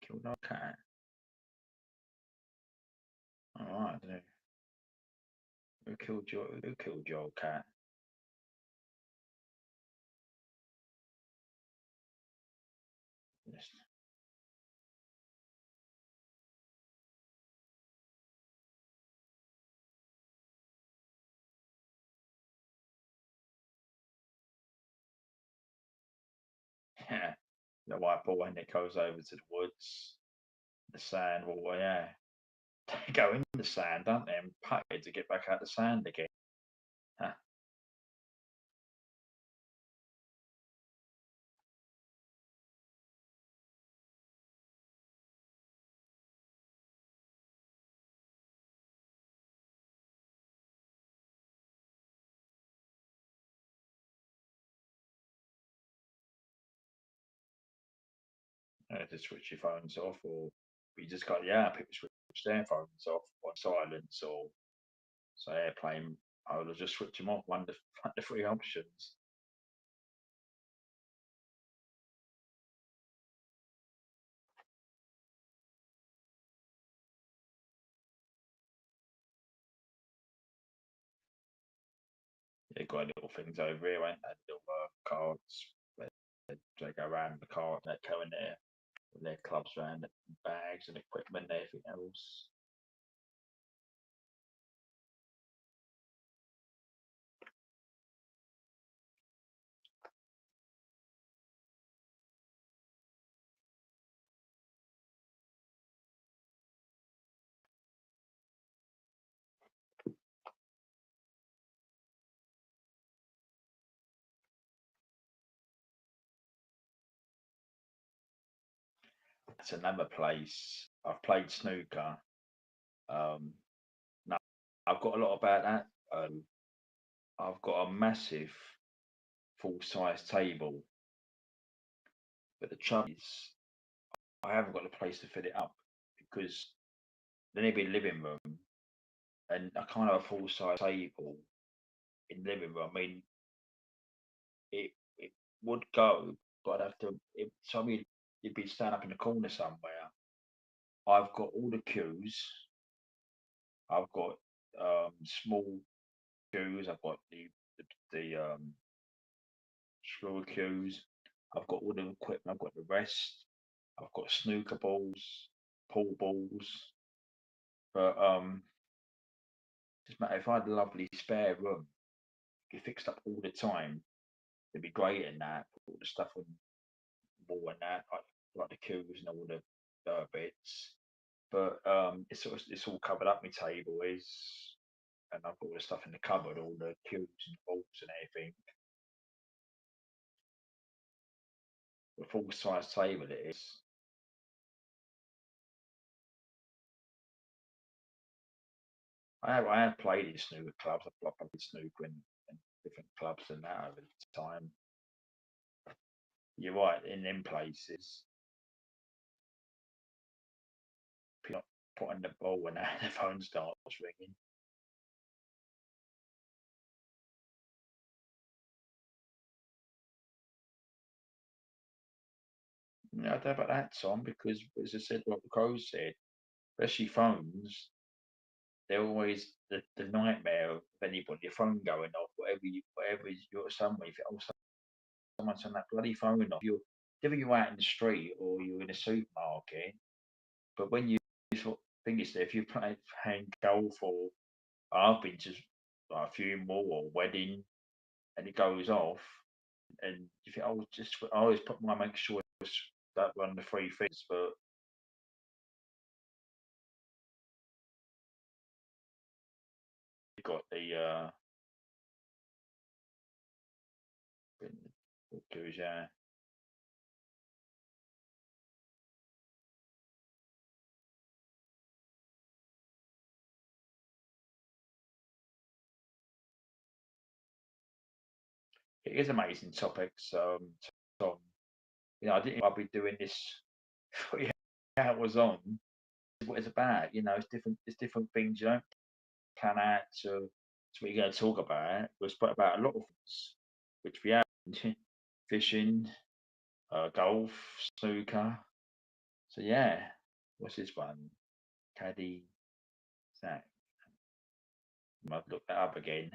Killed our cat. All right, I don't know. Who killed your cat? Yes. Yeah, the white ball and it goes over to the woods, the sand, water. Yeah, they go in the sand, don't they, and putt it to get back out the sand again. Huh. To switch your phones off, or you just got people switch their phones off on silence or so airplane. I will just switch them off. One of the three options. They've got little things over here, ain't they? Little cards. They go around the card and they go in there with their clubs around it, bags and equipment and everything else. That's another place. I've played snooker. No, I've got a lot about that. I've got a massive full-size table, but the trouble is I haven't got a place to fit it up because there need to be a living room and I can't have a full-size table in the living room. I mean, it would go, but I'd have to. You'd be standing up in the corner somewhere. I've got all the cues. I've got small cues. I've got the screw cues. I've got all the equipment. I've got the rest. I've got snooker balls, pool balls. But just matter if I had a lovely spare room, you fixed up all the time. It'd be great in that. Put all the stuff on the wall and that, like the cues and all the bits. But it's all covered up. My table is, and I've got all the stuff in the cupboard, all the cues and balls and everything. A full size table it is. I have played in snooker clubs. I've played snooker in different clubs and that over the time. You're right, in them places, people putting the ball when the phone starts ringing. Yeah, I don't know about that, Tom, because as I said, what the Crow said, especially phones, they're always the nightmare of anybody, your phone going off, whatever you're somewhere, if someone's on that bloody phone off, either you're out in the street or you're in a supermarket, but when you sort of think it's there, if you're playing golf or I've been to like, a funeral or wedding and it goes off, and you think, oh, I always make sure it's that one the three things, but you got the yeah. It is amazing topics. Tom, I didn't. I'll be doing this 3 hours on. What it's about, it's different. It's different things you don't plan out to what you're going to talk about. We spoke about a lot of things, which we have fishing, golf, snooker. So yeah, what's this one? Caddy, Zach. Might look that up again.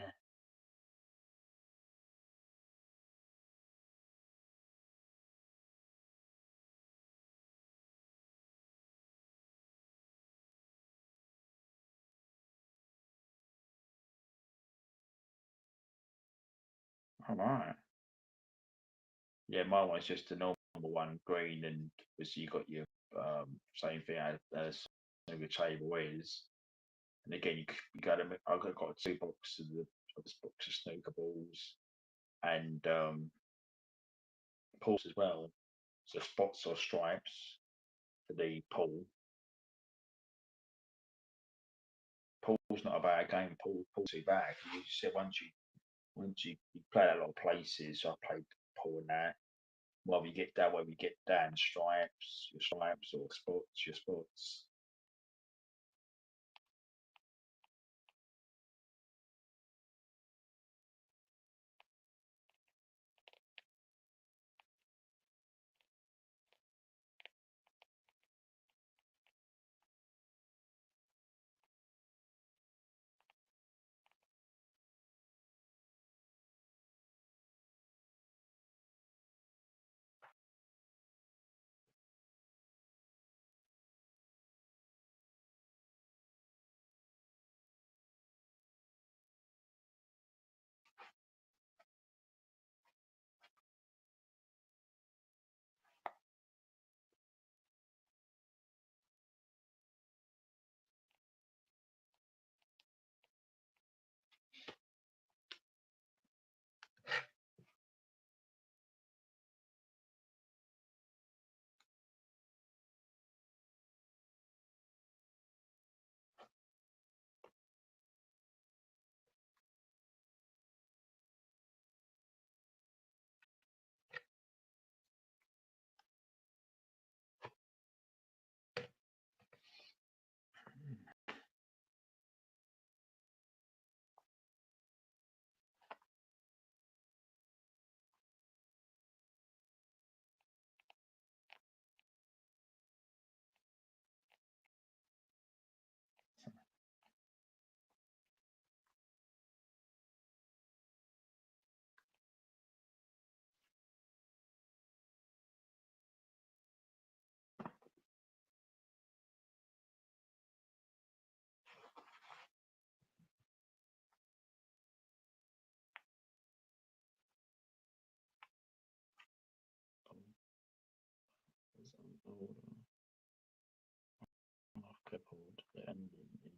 All right. Yeah, my one's just a normal number one green, and obviously you got your same thing as snooker table is. And again, you got to. I've got 2 boxes of this box of snooker balls and pulls as well. So spots or stripes for the pool. Pool's not a bad game. Pool's too bad. You said once you play a lot of places. I played pool and that. Whether you get down stripes, your stripes or spots, your spots. I've coupled the ending in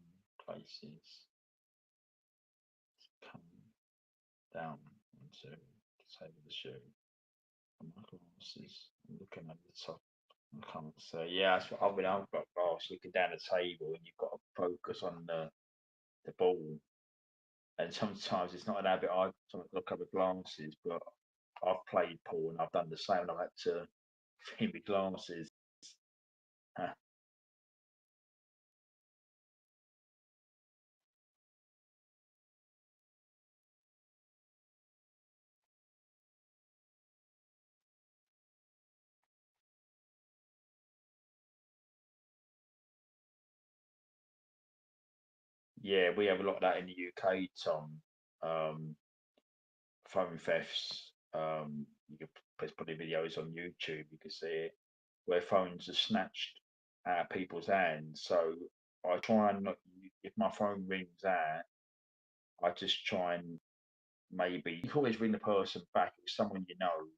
places come down onto the table of the shoe. And my glasses, I'm looking at the top. I can't say. Yeah, that's what I mean. I've got glass looking down the table, and you've got to focus on the ball. And sometimes it's not an habit. I look up with glasses, but I've played pool and I've done the same. I've had to fit my glasses. Yeah, we have a lot of that in the UK, Tom. Phone thefts. You can there's probably videos on YouTube. You can see it where phones are snatched out of people's hands. So I try and not. If my phone rings out, I just try and maybe you can always ring the person back. If it's someone you know,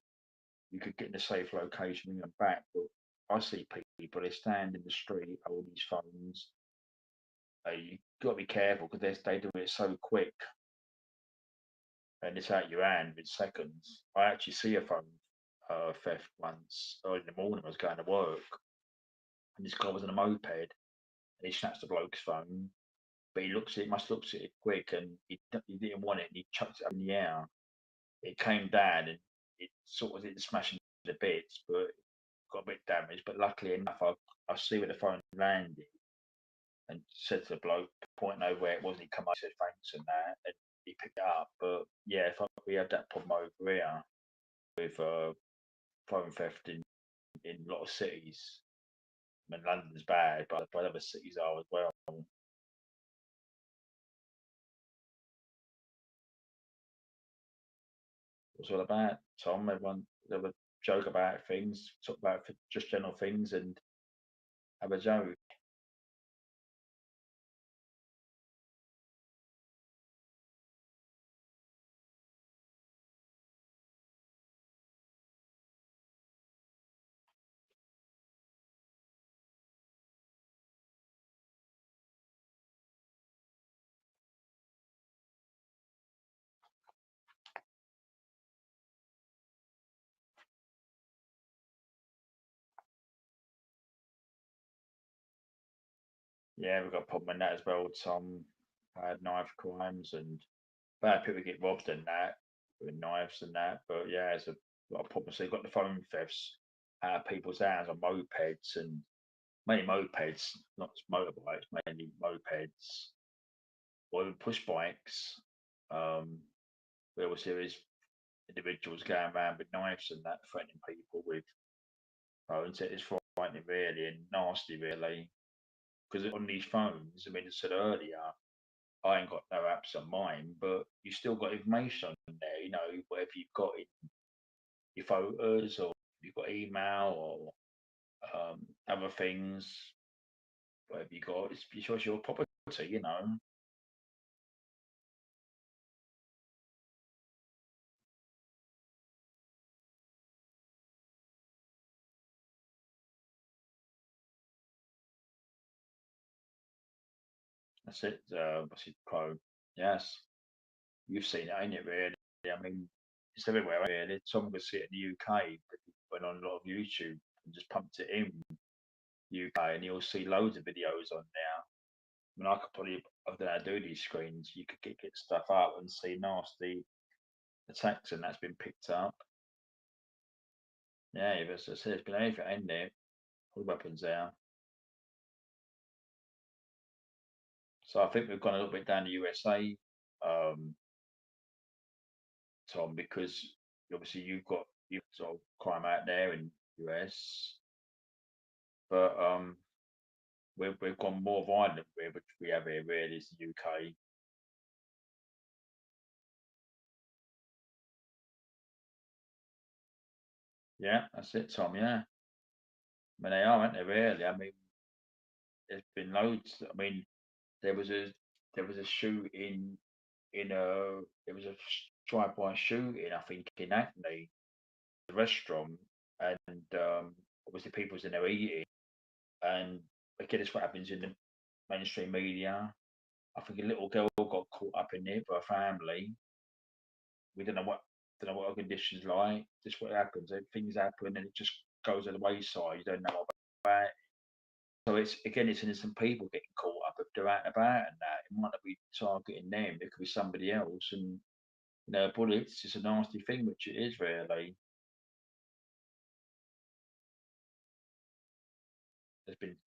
you could get in a safe location, ring them back. But I see people they stand in the street, hold these phones. You got to be careful because they do it so quick and it's out your hand in seconds. I actually see a phone theft once early in the morning. I was going to work and this guy was on a moped and he snatched the bloke's phone. But he must looks at it quick and he didn't want it and he chucked it up in the air. It came down and it sort of didn't smash into bits, but got a bit damaged. But luckily enough, I see where the phone landed and said to the bloke, pointing over where it was, and he come up and said thanks and that, and he picked it up. But yeah, we had that problem over here with phone theft in a lot of cities. I mean, London's bad, but other cities are as well. What's all about, Tom? Everyone have a joke about things, talk about just general things, and have a joke. Yeah, we've got a problem with that as well. Some bad knife crimes and bad people get robbed and that with knives and that. But yeah, it's a lot of problems. So you've got the phone thefts out of people's hands on mopeds and mainly mopeds, not motorbikes, mainly mopeds or even push bikes. We always hear is individuals going around with knives and that, threatening people with phones. It is frightening, really, and nasty, really. Because on these phones, I mean, as I said earlier, I ain't got no apps on mine, but you still got information on there. You know, whatever you've got in your photos, or you've got email, or other things, whatever you got, it's your property. You know. That's it. What's it, Pro? Yes, you've seen it, ain't it? Really? I mean, it's everywhere. Really, some of us see it in the UK, but went on a lot of YouTube and just pumped it in UK, and you'll see loads of videos on there. I mean, I could probably, I don't know how to do these screens. You could get stuff up and see nasty attacks, and that's been picked up. Yeah, as I said, there's been anything in there. All the weapons there. So I think we've gone a little bit down the USA, Tom, because obviously you've sort of crime out there in US, but we've gone more violent where which we have here really is the UK. Yeah, that's it, Tom. Yeah, I mean they are, aren't they? Really? I mean, there's been loads. I mean, there was a there was a shooting in a there was a drive-by shooting, I think, in Hackney, a restaurant, and obviously people was in there eating, and again, it's what happens in the mainstream media. I think a little girl got caught up in it for her family. We don't know what her conditions like. Just what happens. Things happen, and it just goes to the wayside. You don't know about it. So it's again, it's innocent people getting caught up if they're out and about and that. It might not be targeting them. It could be somebody else, and you know, bullets is a nasty thing, which it is really.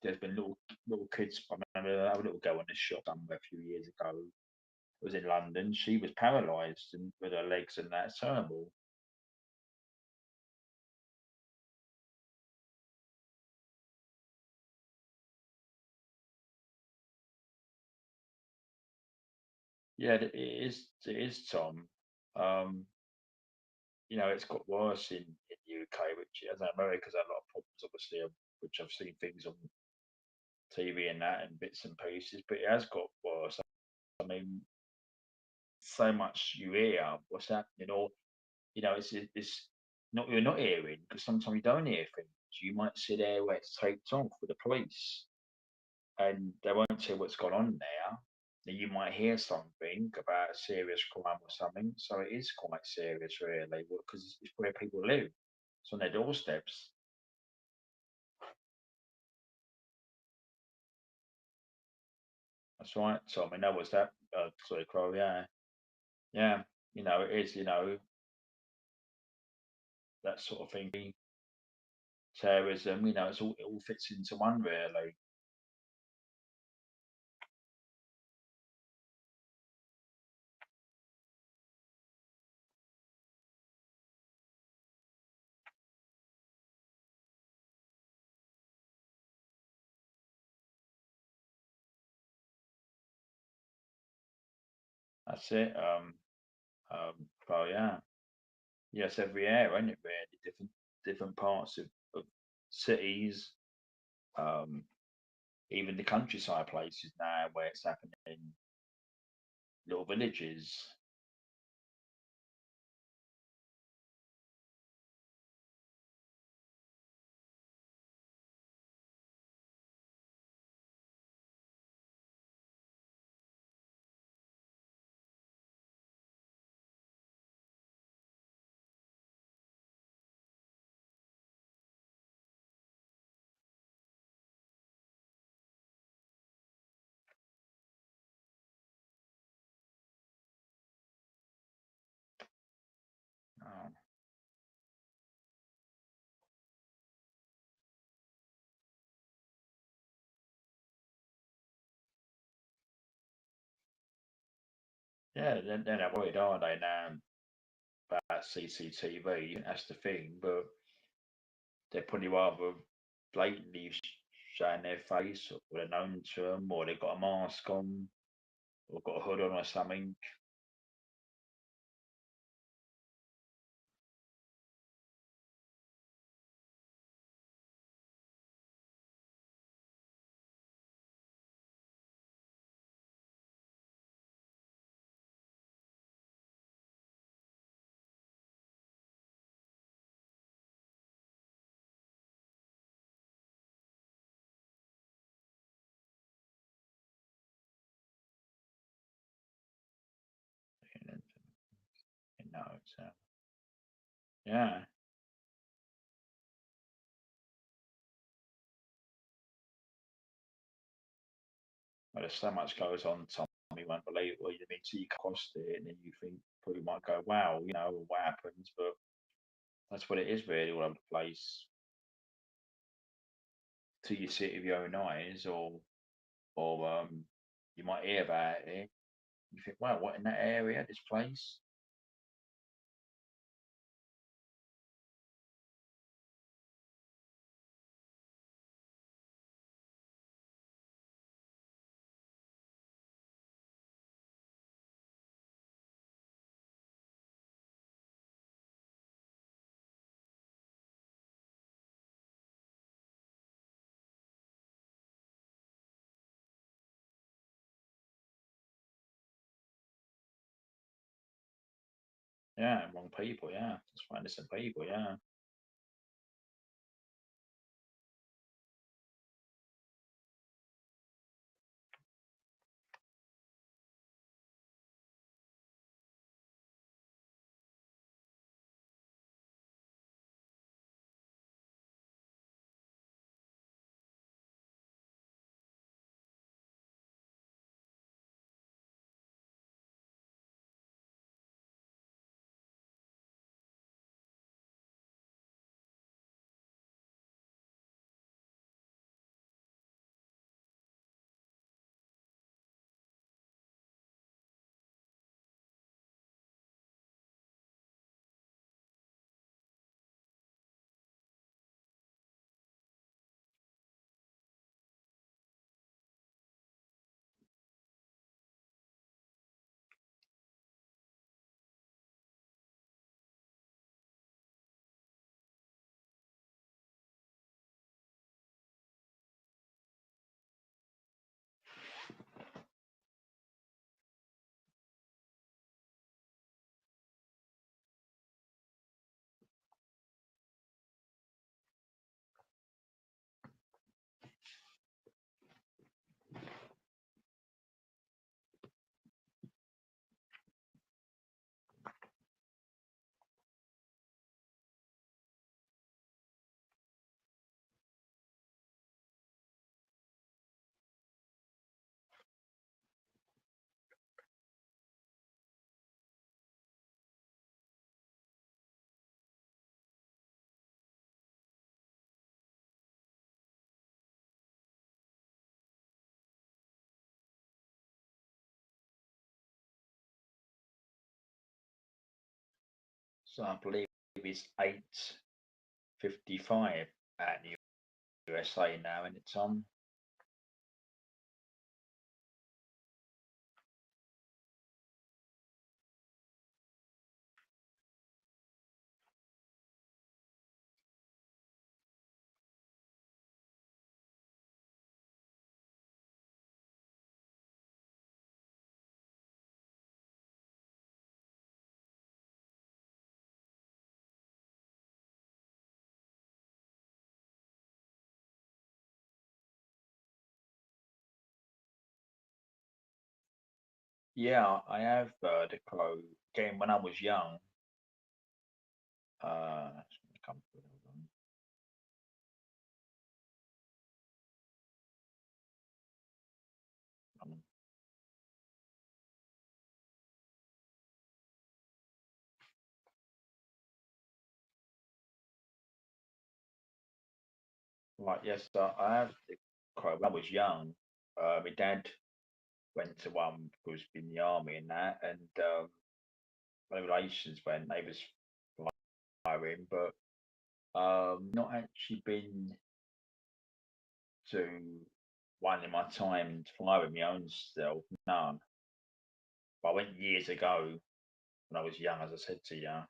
There's been little kids. I remember a little girl in this shop somewhere a few years ago. It was in London. She was paralysed and with her legs and that. It's terrible. Yeah, It is, Tom. Um, you know, it's got worse in the UK, which as America's had a lot of problems, obviously, which I've seen things on TV and that and bits and pieces, but it has got worse. I mean, so much you hear what's happening, or you know, it's not you're not hearing because sometimes you don't hear things. You might sit there where it's taped off with the police, and they won't tell you what's gone on there. Then you might hear something about a serious crime or something. So it is quite serious, really, because it's where people live. It's on their doorsteps. That's right. So I mean, that was that. Sorry, Crow. Yeah, yeah. You know, it is. You know, that sort of thing. Terrorism. You know, it all fits into one, really. That's it. Crow. Yeah. Yes, every area, isn't it? Really, different parts of cities. Um, even the countryside places now where it's happening, little villages. Yeah, they're not worried, are they, now about CCTV? That's the thing, but they're probably rather blatantly showing their face, or they're known to them, or they've got a mask on, or got a hood on or something. You know, so yeah. But there's so much goes on, Tom. You won't believe it. Well, you mean till you cross it, and then you think probably might go, wow, what happens? But that's what it is, really, all over the place. Till you see it with your own eyes, or you might hear about it. You think, wow, what in that area, this place? Yeah, wrong people. Yeah, just find innocent people. Yeah. So I believe it's 8:55 at the USA now, and it's on. Yeah, I have heard a quote. Again, when I was young, it's gonna come through, hold right, yes, I have the quote. When I was young, my dad went to one because in the army and that, and my relations went. They was firing, but not actually been to one in my time firing my own self. None. But I went years ago when I was young, as I said to you.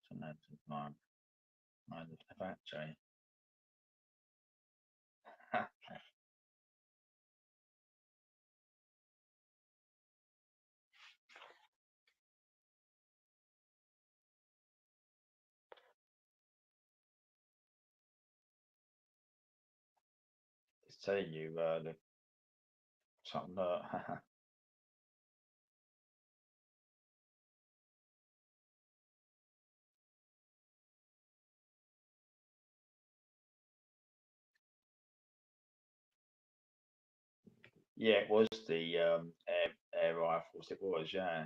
So that's fine. I love that, Jay. Just telling you, something. Yeah, it was the air rifles. It was, yeah,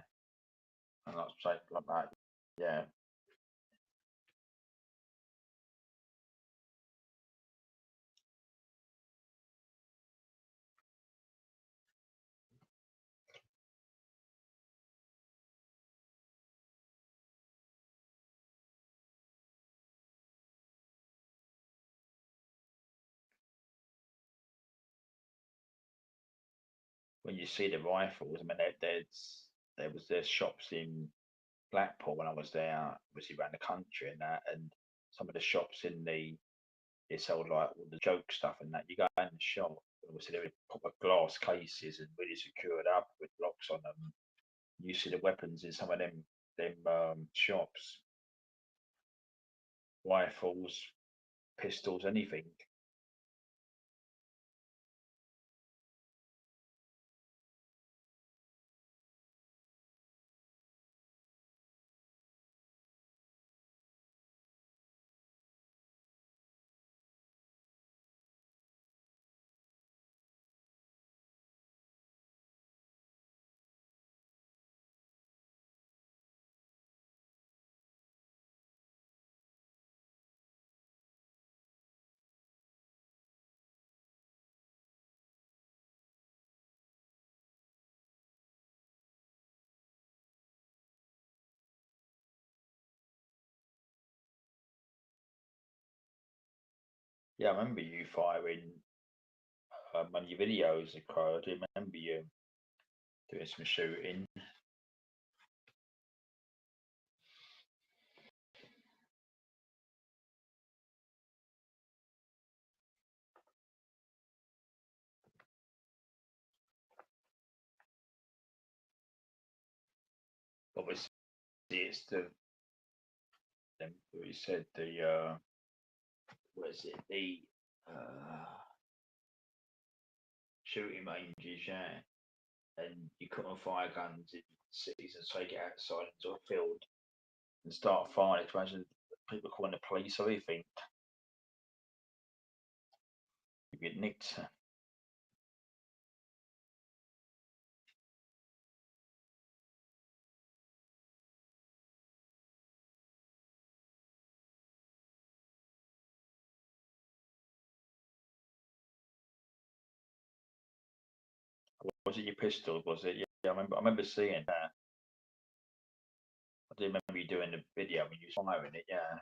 and that's like that. Yeah, when you see the rifles, I mean, there's shops in Blackpool when I was there, obviously around the country and that, and some of the shops in they sell like all the joke stuff and that. You go in the shop, obviously they're in proper glass cases and really secured up with locks on them. You see the weapons in some of them shops, rifles, pistols, anything. Yeah, I remember you firing when your videos occurred. I remember you doing some shooting. Obviously, it's we said the what is it, the shooting ranges, yeah, and you couldn't fire guns in cities and take it outside into a field and start firing. Imagine people calling the police or anything. You get nicked. Was it your pistol? Was it? Yeah, I remember seeing that. I do remember you doing the video when you was firing it. Yeah.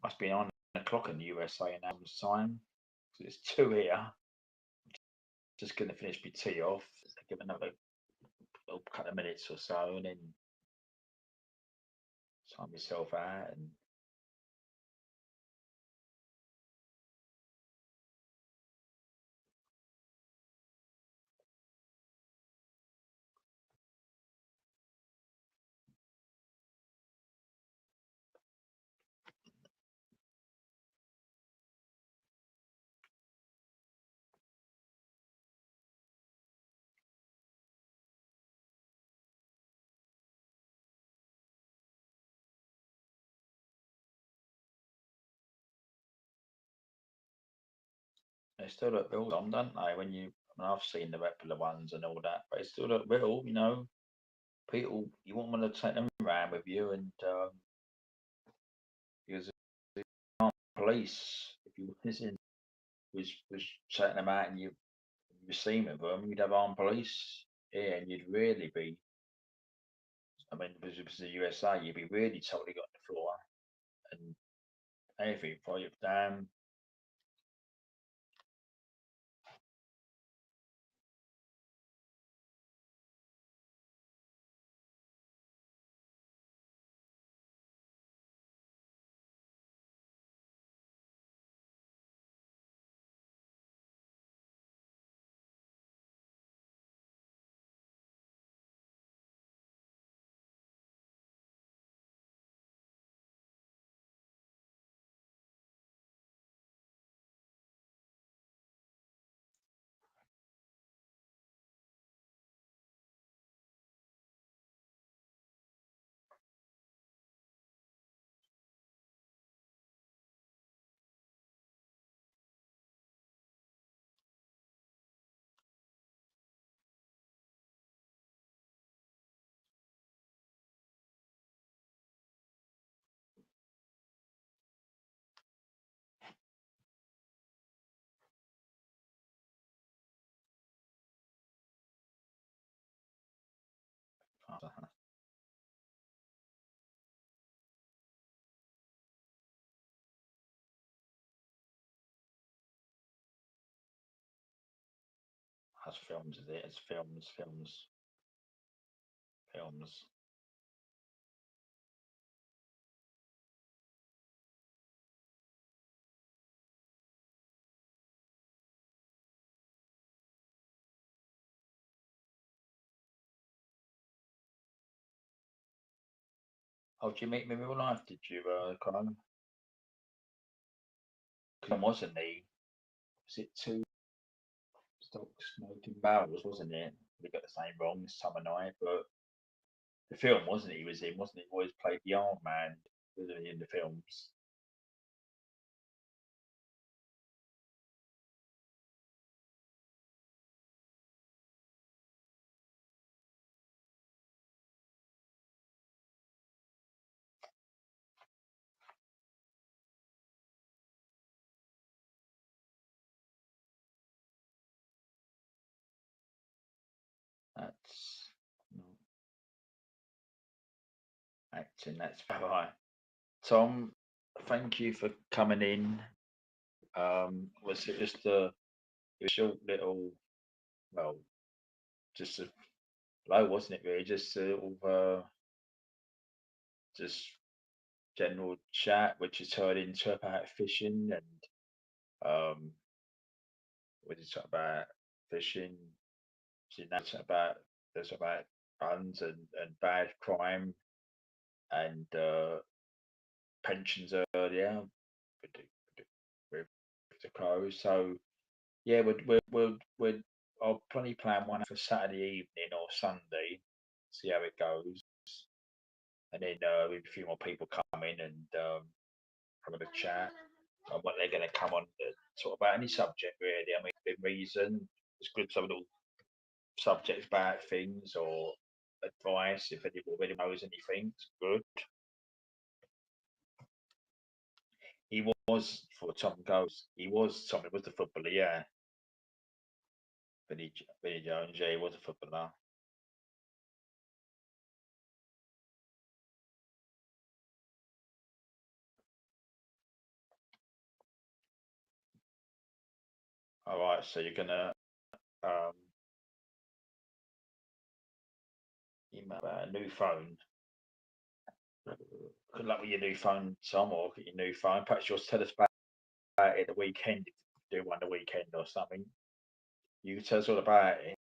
Must be 9 o'clock in the USA now this time. So it's 2 here. Just going to finish my tea off. Give another little couple of minutes or so, and then time myself out and they still look real, Tom, don't they? When I've seen the regular ones and all that, but they still look real, you know. People, you won't want to take them around with you, and because the police, if you was taking them out and you were seen with them, you'd have armed police here, and you'd really be. I mean, because it was the USA, you'd be really totally got on the floor and everything for you. Damn. That's films, is it? It's films. Oh, did you meet me in real life? Did you, Colin? Colin, wasn't he? Was it two stock smoking barrels, wasn't it? We got the name wrong this summer night, but the film, wasn't he? He was in, wasn't he? Always played the arm man, wasn't he, in the films? That's not acting, that's right. Tom, thank you for coming in. Was it just a short little, well, just a blow, wasn't it? Really, just sort of just general chat, which has turned into about fishing and we did talk about fishing. She now talk about there's about guns and bad crime and pensions earlier with with the crows. So yeah, we'll I'll probably plan one for Saturday evening or Sunday, see how it goes, and then with a few more people come in and have a chat on what they're going to come on to talk about any subject really. I mean, within reason, it's good to have a little subjects about things or advice if anybody knows anything. It's good. He was for Tom goes. He was Tom. He was the footballer, yeah. Vinny Jones, yeah, he was a footballer. All right, so you're gonna um, email about a new phone. Good luck with your new phone, Tom, or get your new phone. Perhaps you'll tell us about it the weekend, if you do one the weekend or something. You can tell us all about it.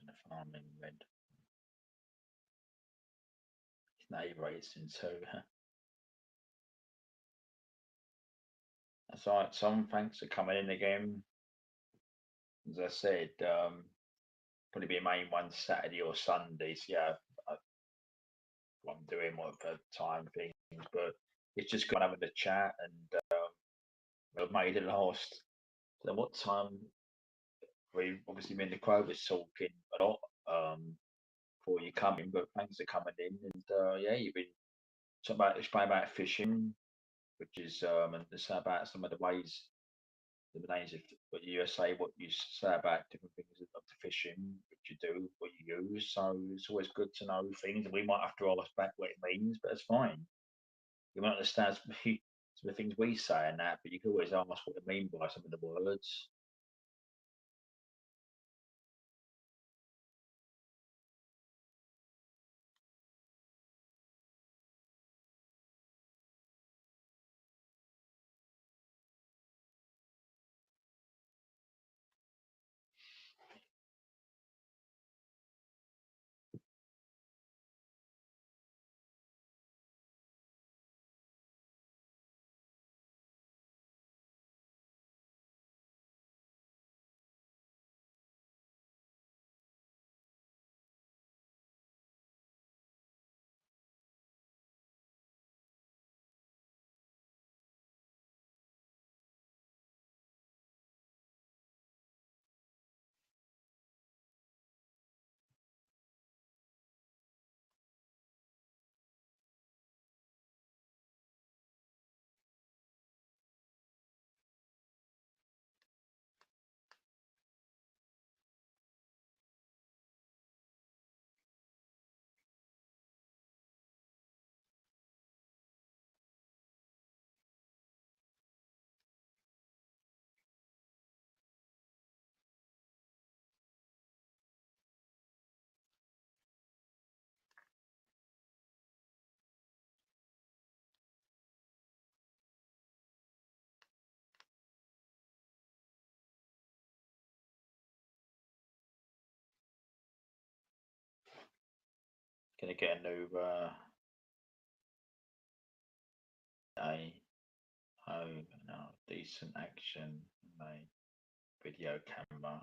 The farming red. His neighbour racing too. That's all right, Tom. Thanks for coming in again. As I said, probably be a main one Saturday or Sunday. So yeah, I'm doing what for time things, but it's just gone having a chat and I've made it last. So what time? We obviously me and the Crow was talking a lot before you come in, but thanks for coming in and yeah, you've been talking about explain about fishing, which is and say about some of the ways the names of what you say, what you say about different things of the fishing, what you do, what you use. So it's always good to know things, and we might have to ask back what it means, but it's fine. You might understand some of the things we say and that, but you can always ask what they mean by some of the words. Gonna get a new no, decent action video camera.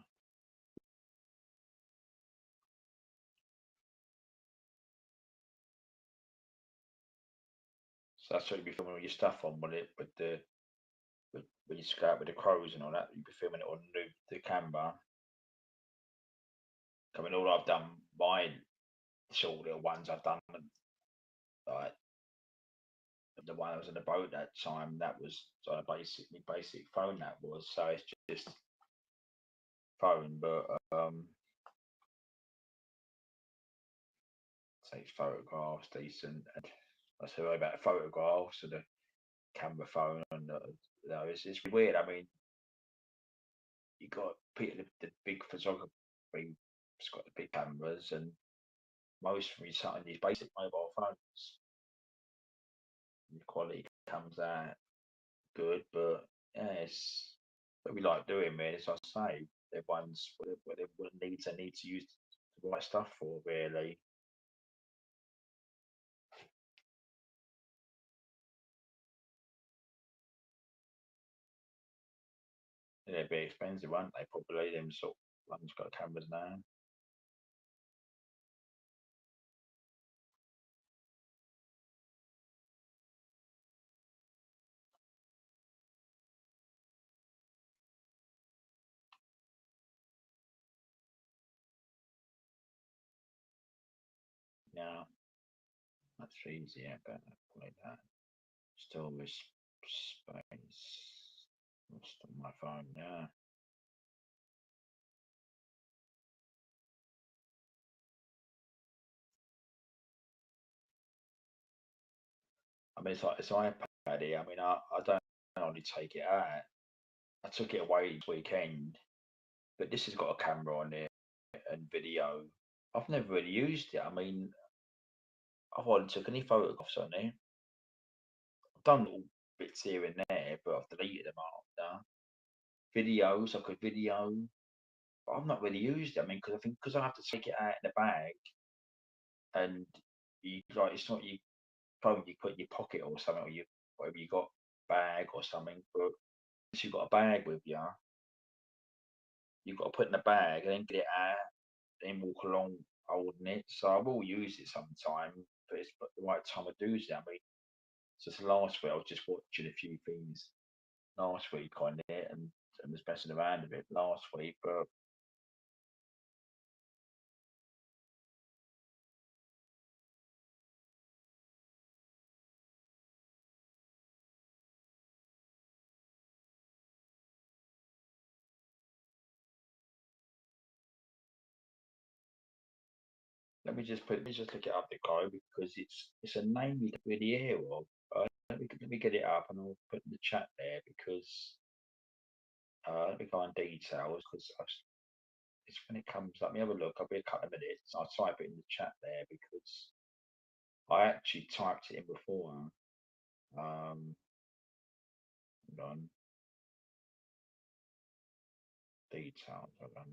So that's what you'd be filming all your stuff on, will it? With the when you go out with the crows and all that, you'd be filming it on the camera. I mean, all I've done, my short little ones I've done, like the one I was in the boat that time, that was basically basic phone that was. So it's just phone, but takes photographs decent. And I say about photographs and the camera phone, and you know, it's weird. I mean, you got people, the big photography, it's got the big cameras, and most of these on these basic mobile phones, the quality comes out good, but yeah, it's what we like doing, man. As I say, everyone's what they need to use the right stuff for, really. They're a bit expensive, aren't they? Probably them sort of ones got cameras now. Yeah, that's easier, but like that. Still with space. Lost on my phone, yeah. I mean, it's iPad here. I mean, I don't only take it out. I took it away this weekend, but this has got a camera on it and video. I've never really used it. I mean, I've hardly took any photographs on it. I've done little bits here and there, but I've deleted them after. Videos, I could video, but I've not really used it. I mean, because I think because I have to take it out in the bag, and you like it's not your phone you put in your pocket or something, or you whatever you got bag or something. But if you've got a bag with you, you've got to put it in the bag and then get it out, then walk along holding it. So I will use it sometime, but it's not the right time to do it. I mean, just last week I was just watching a few things last week on it and was messing around a bit last week, but let me just look it up the code because it's a name we don't really hear of. Let me get it up and I'll put in the chat there because let me go on details because it's when it comes up. Let me have a look. I'll be a couple of minutes. I'll type it in the chat there because I actually typed it in before. Hold on. Details. Hold on.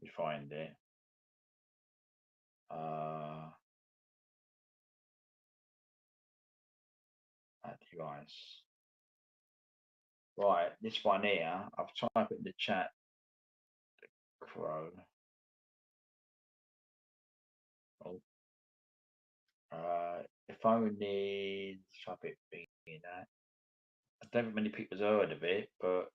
Let me find it. Add device. Right, this one here, I've typed it in the chat. Crow. Oh, if only type it being that. I don't think many people's heard of it, but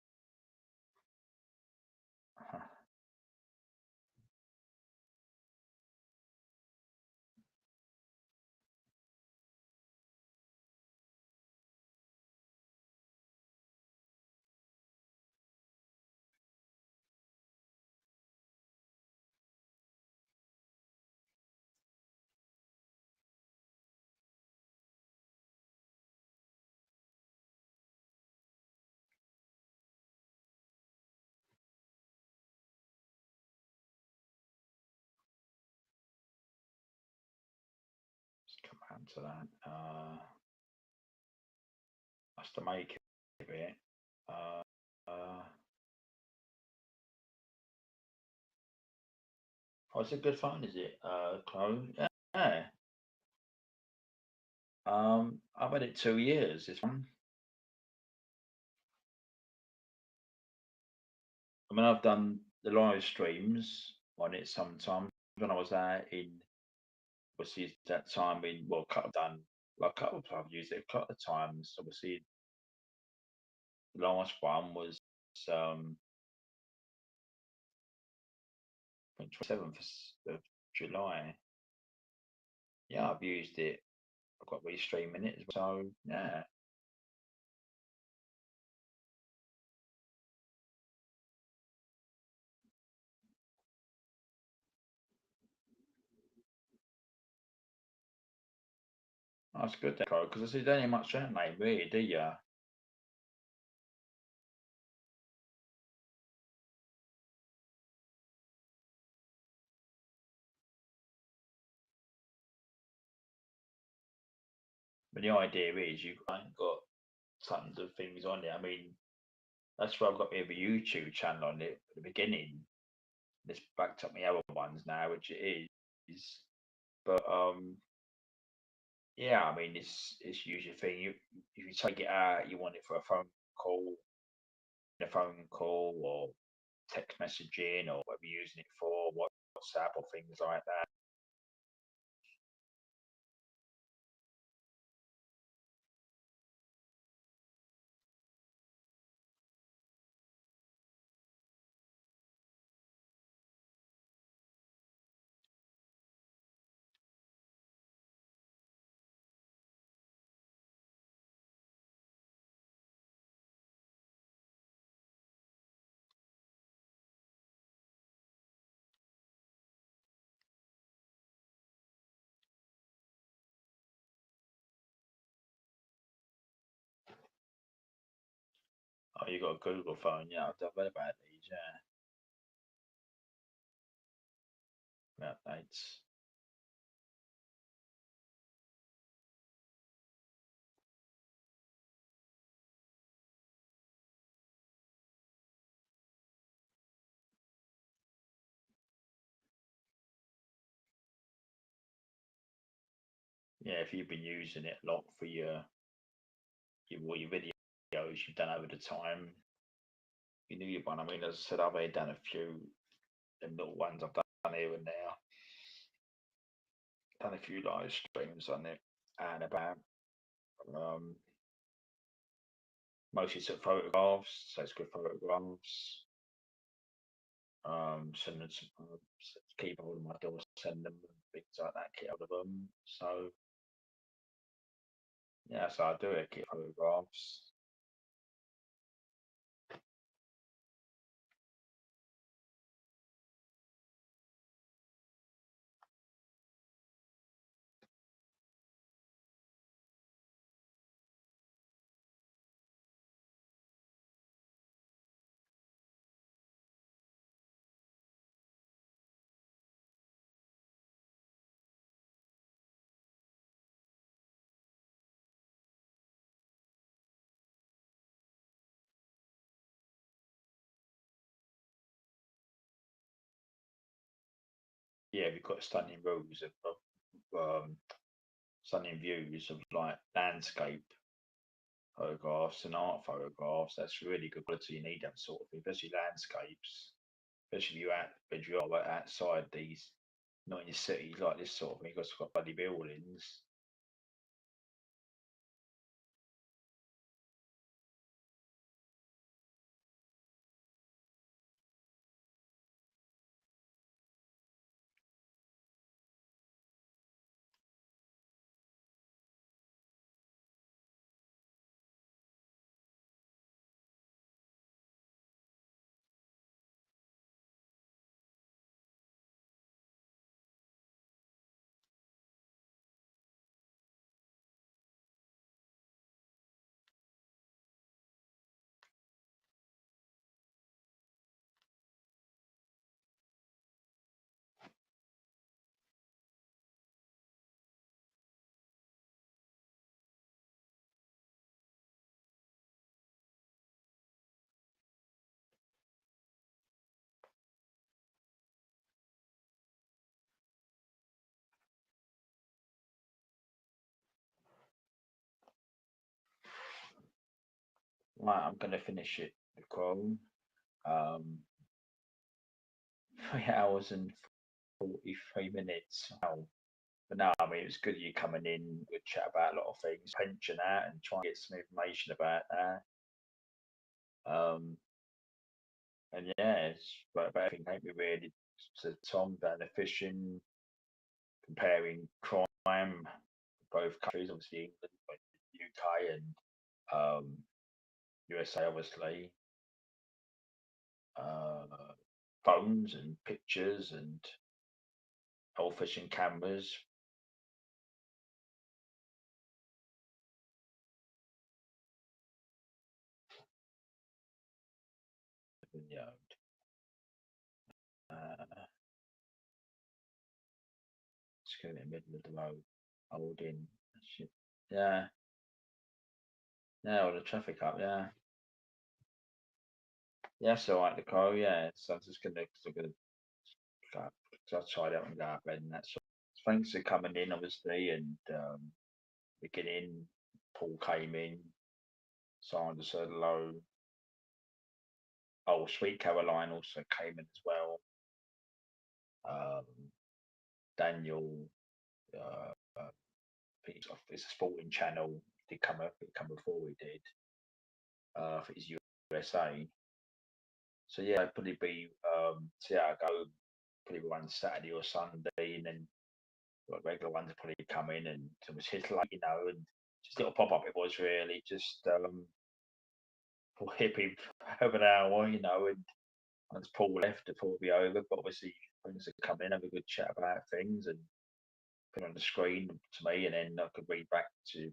let's come on to that. That's to make it. Oh, it's a good phone, is it? Chloe? Yeah. I've had it 2 years. This one. I mean, I've done the live streams on it sometimes when I was there in, obviously, that time in, well, I've done, like, a couple of times, I've used it a couple of times. Obviously, the last one was, um, 27th of July. Yeah, I've used it. I've got Restream in it as well. So yeah. That's good, because there's only much that name, really, do you? But the idea is you ain't got tons of things on it. I mean, that's why I've got me a YouTube channel on it at the beginning. It's backed up my other ones now, which it is. But yeah, I mean, it's usually a thing. If you take it out, you want it for a phone call or text messaging or whatever you're using it for, WhatsApp or things like that. Oh, you got a Google phone, yeah. I've read about these, yeah. Updates. Yeah, if you've been using it a lot for all your videos you've done over the time, you knew your one. I mean, as I said, I've already done a few them little ones I've done here and there. Done a few live streams on it and about mostly took photographs, so it's good photographs. Send them some, keep hold of my door, send them things like that, keep hold of them. So yeah, so I do it, keep photographs. Yeah, we've got stunning views stunning views of like landscape photographs and art photographs. That's really good quality. You need that sort of thing, especially landscapes. Especially if you are outside these, not in your cities like this sort of thing. You've got bloody buildings. Right, I'm going to finish it. The call. 3 hours and 43 minutes. Wow. But no, I mean, it was good you coming in. We chat about a lot of things, pension out, and try and get some information about that. And yeah, but I think maybe really to Tom down the fishing, comparing crime, both countries, obviously England, but UK and USA, obviously. Phones and pictures and old fishing cameras. Yeah. Just go in the middle of the road, holding shit. Yeah. Yeah, all the traffic up, yeah. Yeah, so like the car, yeah. So I'm just gonna go, so I'll try that and go up and that's thanks for coming in obviously and beginning. Paul came in, Sandra said hello. Oh, Sweet Caroline also came in as well. Daniel, it's a sporting channel. Did come up, before we did. I think it's USA. So yeah, it'd probably be see how I go. Probably one Saturday or Sunday, and then like regular ones probably come in and it was hit like and just a little pop up. It was really just for hippie over an hour, and once Paul left, it'll probably be over. But obviously, things to come in, have a good chat about things, and put on the screen to me, and then I could read back to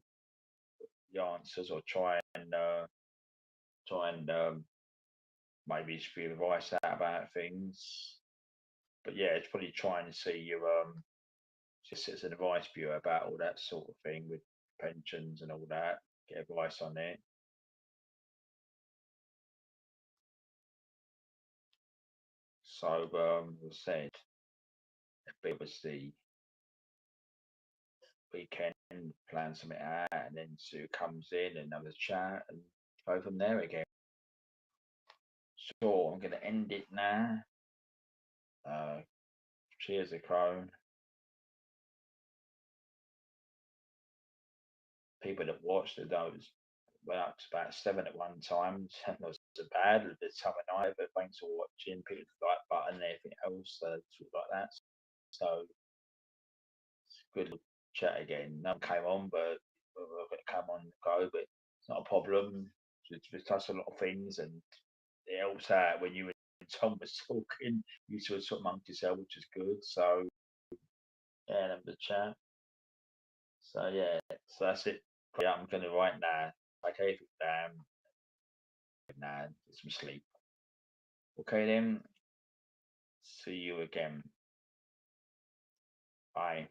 the answers or try and maybe spew advice out about things. But yeah, it's probably trying to see your just as an advice bureau about all that sort of thing with pensions and all that. Get advice on it. So as I said, it was the weekend, plan something out, and then Sue comes in and have a chat and go from there again. So I'm going to end it now. Cheers, Acrone. People that watched it, those went up to about 7 at one time. It wasn't so bad at the time of night, but thanks for watching. People like button and everything else, sort like that. So good chat again. None came on, but we're going to come on and go, but it's not a problem. We touched a lot of things, and it helps out when you and Tom was talking. You sort of amongst yourself, which is good. So yeah, and have the chat. So yeah, so that's it. Yeah, I'm gonna right now. Okay, now get some sleep. Okay then. See you again. Bye.